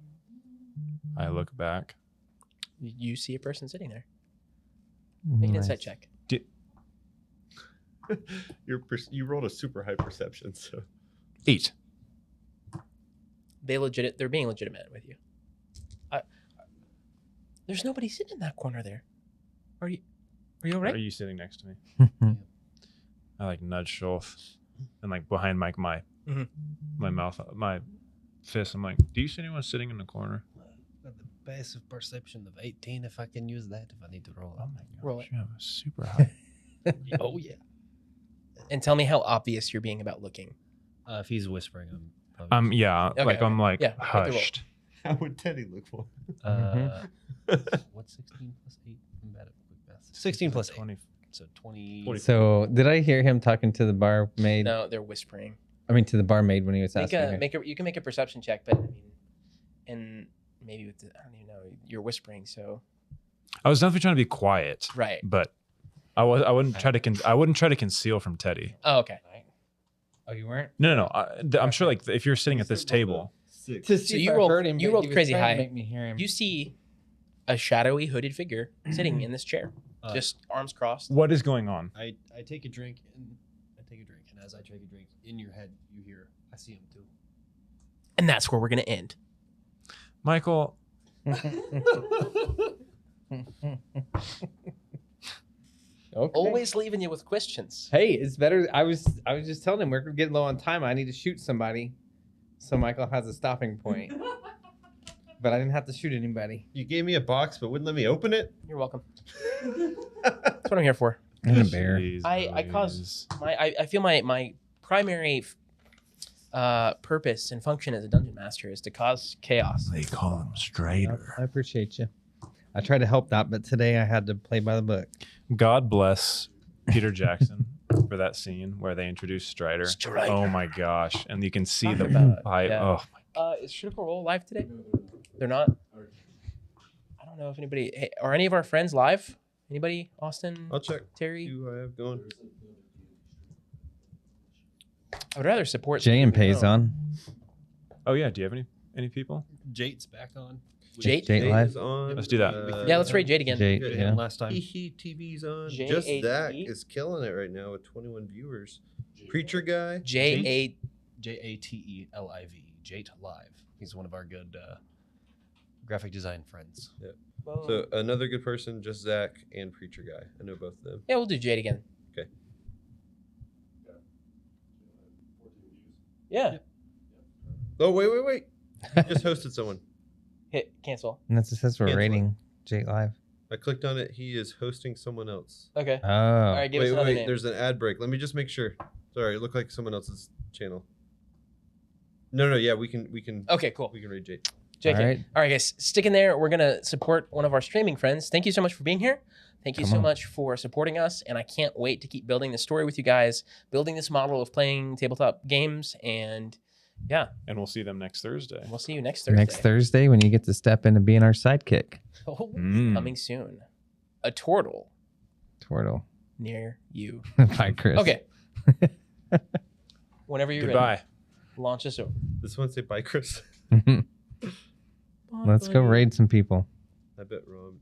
I look back. You see a person sitting there. Make an insight check. You rolled a super high perception, so 8. They're being legitimate with you. There's nobody sitting in that corner there. Are you all right? Are you sitting next to me? I like nudge Shulf and like behind my Mhm. my mouth, my fist. I'm like, "Do you see anyone sitting in the corner?" Got the passive perception of 18 if I can use that, if I need to roll. Oh my god! Roll it. You have a super high. Oh, yeah. And tell me how obvious you're being about looking. If he's whispering, I'm probably. Yeah, Okay, like okay. I'm like Yeah, make the roll. hushed. how would Teddy look for? What's 16 plus 8? I'm bad at quick math. 16 plus 8. 20. So 20. So did I hear him talking to the barmaid? No, they're whispering. I mean, to the barmaid when he was asking her. You can make a perception check, but I mean, and maybe with I don't even know. You're whispering, so I was definitely trying to be quiet, right. but I wouldn't try to conceal from Teddy. Oh, okay. Oh, you weren't? No. I'm sure like if you're sitting at this table, Six. To So see you if I rolled- heard him, you but rolled he was crazy trying to high. Make me hear him. You see a shadowy hooded figure sitting in this chair, just arms crossed. what is going on? I take a drink, and as I take a drink, in your head, you hear, I see him too. And that's where we're gonna end. Michael, Okay. Always leaving you with questions. Hey, it's better. I was just telling him we're getting low on time. I need to shoot somebody, so Michael has a stopping point. But I didn't have to shoot anybody. You gave me a box, but wouldn't let me open it. You're welcome. That's what I'm here for. And a bear. Jeez I caused I feel my primary purpose and function as a dungeon master is to cause chaos. They call him Strider. I appreciate you. I tried to help that, but today I had to play by the book. God bless Peter Jackson for that scene where they introduced Strider. Strider. Oh my gosh! And you can see the Talk about it, pipe. yeah. Oh, Is Critical Role live today? They're not. I don't know if anybody. Hey, are any of our friends live? Anybody? Austin? I'll check. Terry? Who I have going? I would rather support. Jay and people we Pay's know. on. oh yeah. Do you have any people? Jade's back on. Jade? Jade live. is on. Let's do that. Yeah, let's raid Jade again. Jade, Good. yeah. Last time. TV's on. J-A-D-E? Just Zach is killing it right now with 21 viewers. Preacher guy. J JATELIV. Jate Live. He's one of our good graphic design friends. So another good person, just Zach and Preacher guy. I know both of them. yeah, we'll do Jade again. Okay. Yeah. Oh wait! I just hosted someone. Hit cancel. And that's it says we're Cancel it. rating Jade live. I clicked on it. He is hosting someone else. Okay. Oh. All right, give us another name. There's an ad break. Let me just make sure. Sorry, it looked like someone else's channel. No, yeah, we can Okay, cool. we can read Jade. JK. All right. All right, guys, stick in there. We're gonna support one of our streaming friends. Thank you so much for being here. Thank you Come so on. much for supporting us, and I can't wait to keep building this story with you guys, building this model of playing tabletop games, and Yeah. And we'll see them next Thursday. We'll see you next Thursday. Next Thursday when you get to step into being our sidekick. Oh, Mm. coming soon. A turtle Twirtle. near you. Bye, Chris. Okay. Whenever you're Goodbye. ready, launch us over. This one say bye, Chris. Let's go raid some people. I bet Rob.